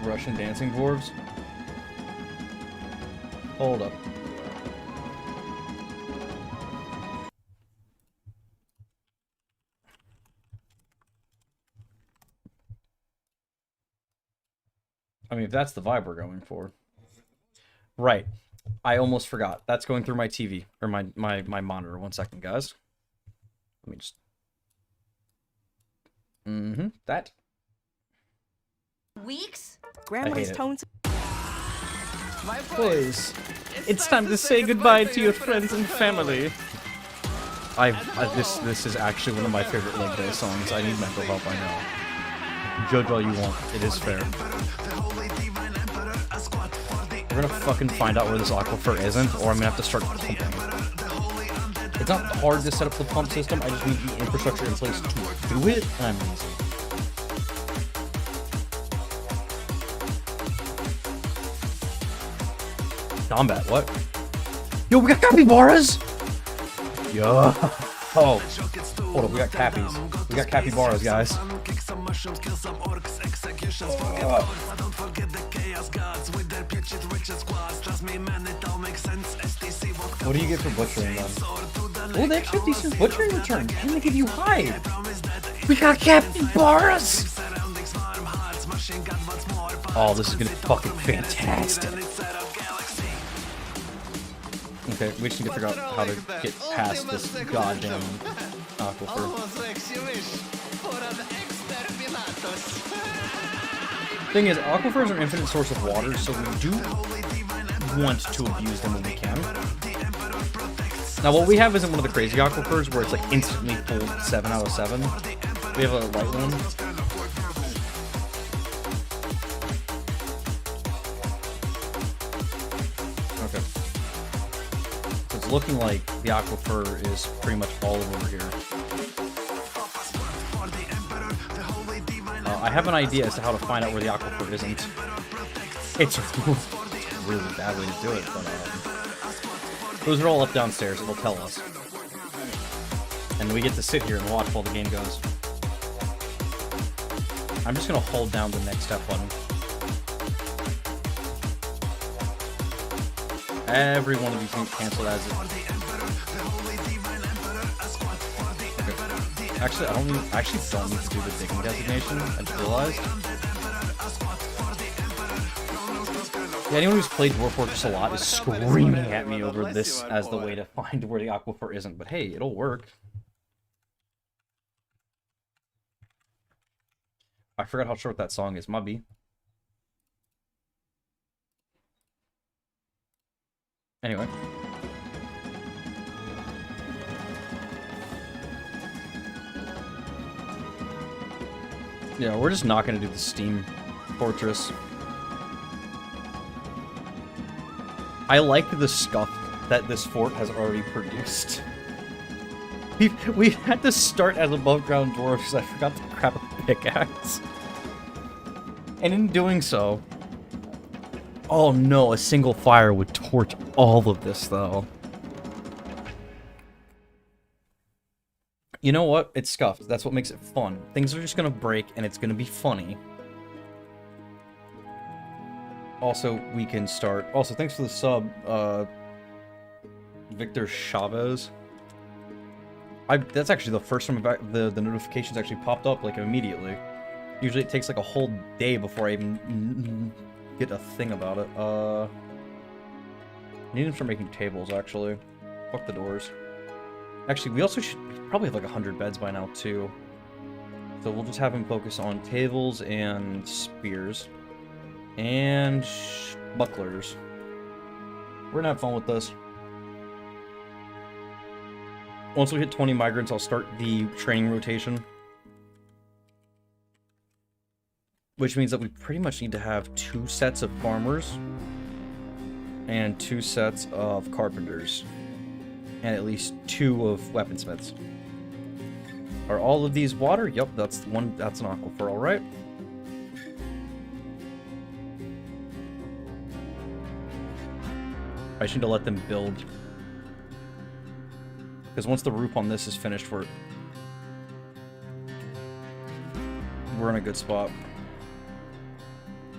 Russian dancing dwarves? Hold up. I mean, if that's the vibe we're going for. Right. I almost forgot. That's going through my TV, or my monitor. 1 second, guys. Let me just... That. Weeks? Grandma's tones. Boys, it's time to say goodbye to your friends and family. This is actually one of my favorite leg day songs. I need mental help, I know. Judge all you want. It is fair. We're gonna fucking find out where this aquifer isn't, or I'm gonna have to start pumping. It's not hard to set up the pump system, I just need the infrastructure in place to do it, and I'm easy. Combat, what? Yo, we got capybaras! Yo! Oh. Hold up, we got cappies. We got capybaras, guys. What do you get for butchering them? Oh, they actually have decent butchering returns, and they give you hide! We got capybaras! Oh, this is gonna be fucking fantastic. Okay, we just need to figure out how to get past this goddamn aquifer. Thing is, aquifers are infinite source of water, so we do want to abuse them when we can. Now, what we have isn't one of the crazy aquifers where it's like instantly full 7 out of 7. We have a light one. Okay. So it's looking like the aquifer is pretty much all over here. I have an idea as to how to find out where the aquifer isn't. It's a really bad way to do it, but those are all up downstairs, it'll tell us. And we get to sit here and watch while the game goes. I'm just gonna hold down the next step button. Every one of these things canceled as it. Okay. Actually, I actually don't need to do the digging designation. I just realized. Yeah, anyone who's played Dwarf Fortress a lot is screaming at me over this as the way to find where the aquifer isn't. But hey, it'll work. I forgot how short that song is. Mubby. Anyway. Yeah, we're just not going to do the Steam Fortress. I like the scuff that this fort has already produced. We've had to start as above ground dwarves because I forgot to grab a pickaxe. And in doing so... Oh no, a single fire would torch all of this though. You know what? It's scuffed. That's what makes it fun. Things are just gonna break and it's gonna be funny. Also, we can start... Also, thanks for the sub, Victor Chavez. That's actually the first time the notifications actually popped up, like, immediately. Usually it takes, like, a whole day before I even get a thing about it. I need them for making tables, actually. Fuck the doors. Actually, we also should probably have, like, 100 beds by now, too. So we'll just have him focus on tables and spears. And bucklers. We're gonna have fun with this. Once we hit 20 migrants, I'll start the training rotation. Which means that we pretty much need to have 2 sets of farmers. And 2 sets of carpenters. And at least 2 of weaponsmiths. Are all of these water? Yep, that's an aquifer, alright. I just need to let them build. Because once the roof on this is finished, we're in a good spot.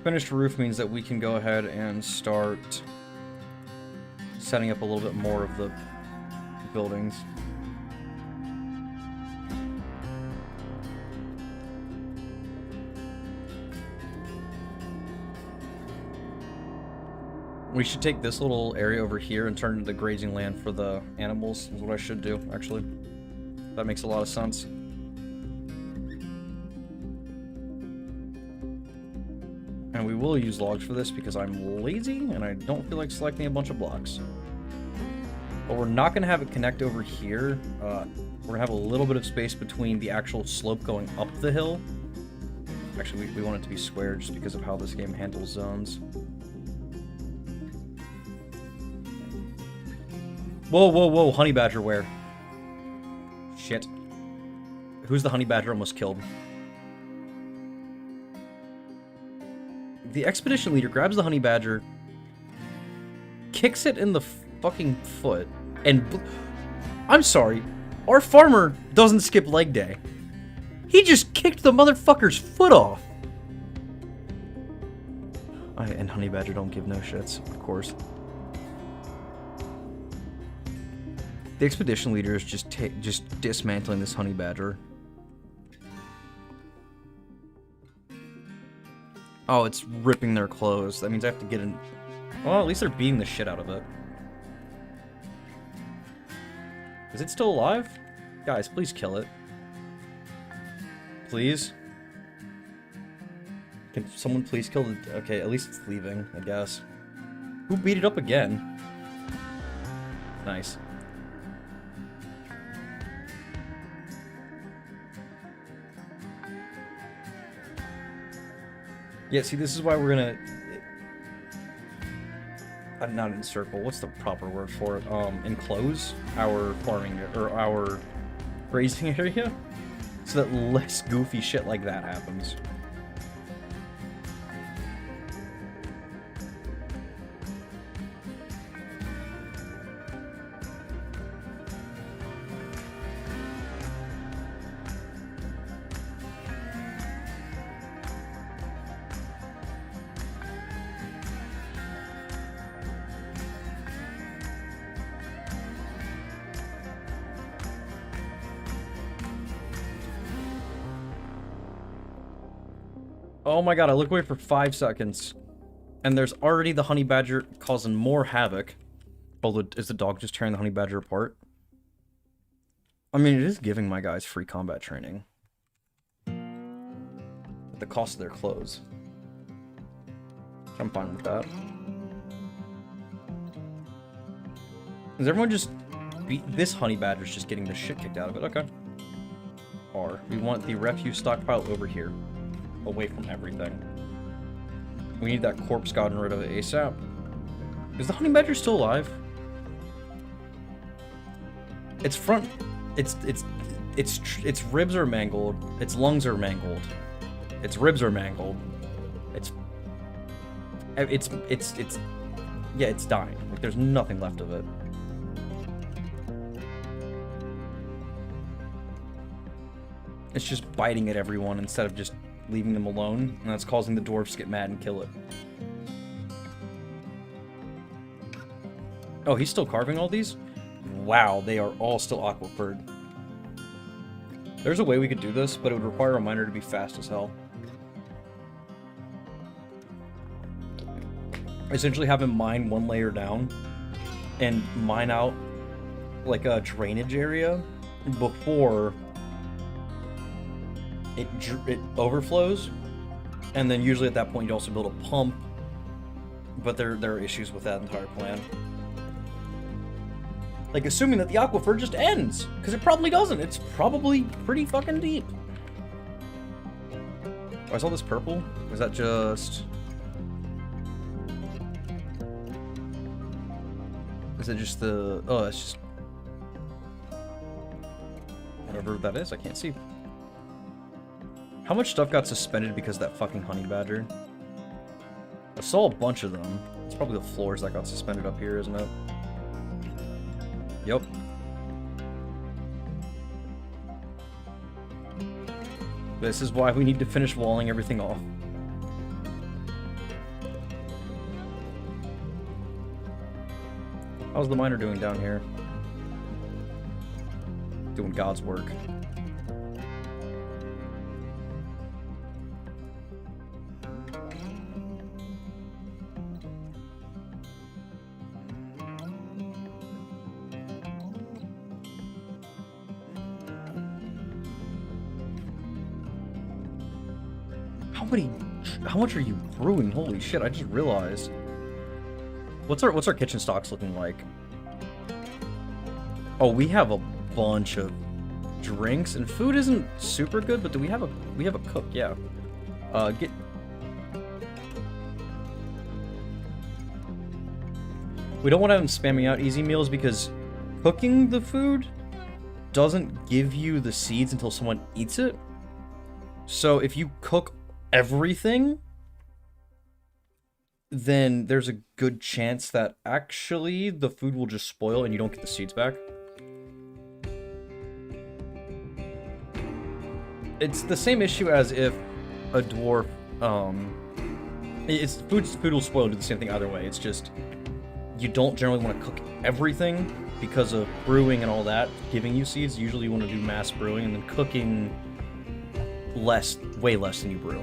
Finished roof means that we can go ahead and start setting up a little bit more of the buildings. We should take this little area over here and turn it into grazing land for the animals, is what I should do, actually. That makes a lot of sense. And we will use logs for this because I'm lazy and I don't feel like selecting a bunch of blocks. But we're not going to have it connect over here. We're going to have a little bit of space between the actual slope going up the hill. Actually, we want it to be square just because of how this game handles zones. Whoa, whoa, whoa, honey badger where? Shit. Who's the honey badger almost killed? The expedition leader grabs the honey badger, kicks it in the fucking foot, and... I'm sorry, our farmer doesn't skip leg day. He just kicked the motherfucker's foot off. And honey badger don't give no shits, of course. The expedition leader is just dismantling this honey badger. Oh, it's ripping their clothes. That means I have to get in... Well, at least they're beating the shit out of it. Is it still alive? Guys, please kill it. Please? Can someone please kill the... Okay, at least it's leaving, I guess. Who beat it up again? Nice. Yeah, see, this is why we're gonna... not encircle, what's the proper word for it? Enclose our farming, or our grazing area, so that less goofy shit like that happens. Oh my god, I look away for 5 seconds. And there's already the honey badger causing more havoc. Although, is the dog just tearing the honey badger apart? I mean, it is giving my guys free combat training. At the cost of their clothes. I'm fine with that. Is everyone just... This honey badger's just getting the shit kicked out of it. Okay. R. We want the refuse stockpile over here. Away from everything. We need that corpse gotten rid of ASAP. Is the honey badger still alive? Its front, its ribs are mangled. Its lungs are mangled. Its ribs are mangled. Yeah, it's dying. Like, there's nothing left of it. It's just biting at everyone instead of just leaving them alone, and that's causing the dwarfs to get mad and kill it. Oh, he's still carving all these? Wow, they are all still aquapured. There's a way we could do this, but it would require a miner to be fast as hell. Essentially have him mine one layer down, and mine out like a drainage area before it overflows, and then usually at that point you also build a pump, but there are issues with that entire plan. Like, assuming that the aquifer just ends, because it probably doesn't. It's probably pretty fucking deep. Oh, I saw this purple. Was that just... Is it just the... Oh, it's just... Whatever that is, I can't see. How much stuff got suspended because of that fucking honey badger? I saw a bunch of them. It's probably the floors that got suspended up here, isn't it? Yep. This is why we need to finish walling everything off. How's the miner doing down here? Doing God's work. How much are you brewing? Holy shit, I just realized. What's our kitchen stocks looking like? Oh, we have a bunch of drinks, and food isn't super good, but do we have a cook? Yeah. We don't want to have them spamming out easy meals because cooking the food doesn't give you the seeds until someone eats it. So if you cook everything, then there's a good chance that actually the food will just spoil and you don't get the seeds back. It's the same issue as if a dwarf, food will spoil and do the same thing either way. It's just, you don't generally want to cook everything because of brewing and all that giving you seeds. Usually you want to do mass brewing and then cooking way less than you brew.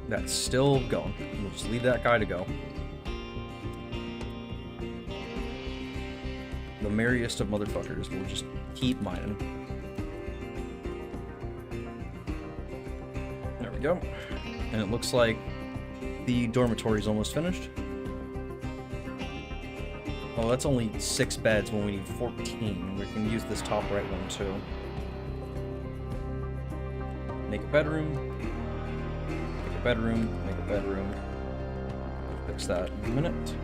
That's still going. We'll just leave that guy to go. The merriest of motherfuckers will just keep mining. There we go. And it looks like the dormitory is almost finished. Oh, that's only 6 beds when we need 14. We can use this top right one too. Make a bedroom. Make a bedroom. Make a bedroom. Fix that in a minute.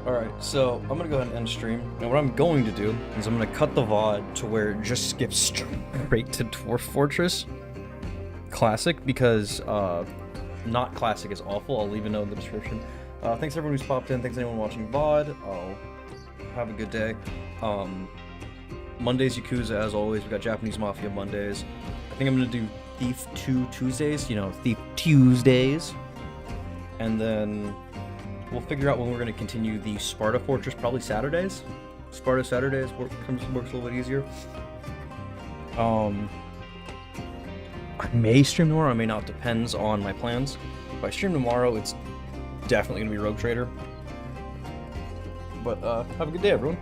Alright, so I'm gonna go ahead and end stream. And what I'm going to do is I'm gonna cut the VOD to where it just skips straight to Dwarf Fortress Classic, because not Classic is awful. I'll leave a note in the description. Thanks everyone who's popped in. Thanks anyone watching VOD. Have a good day. Mondays Yakuza as always. We got Japanese Mafia Mondays. I think I'm gonna do Thief 2 Tuesdays. You know, Thief Tuesdays. And then we'll figure out when we're going to continue the Sparta Fortress, probably Saturdays. Sparta Saturdays works a little bit easier. I may stream tomorrow, I may not, depends on my plans. If I stream tomorrow, it's definitely going to be Rogue Trader. But have a good day, everyone.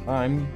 I'm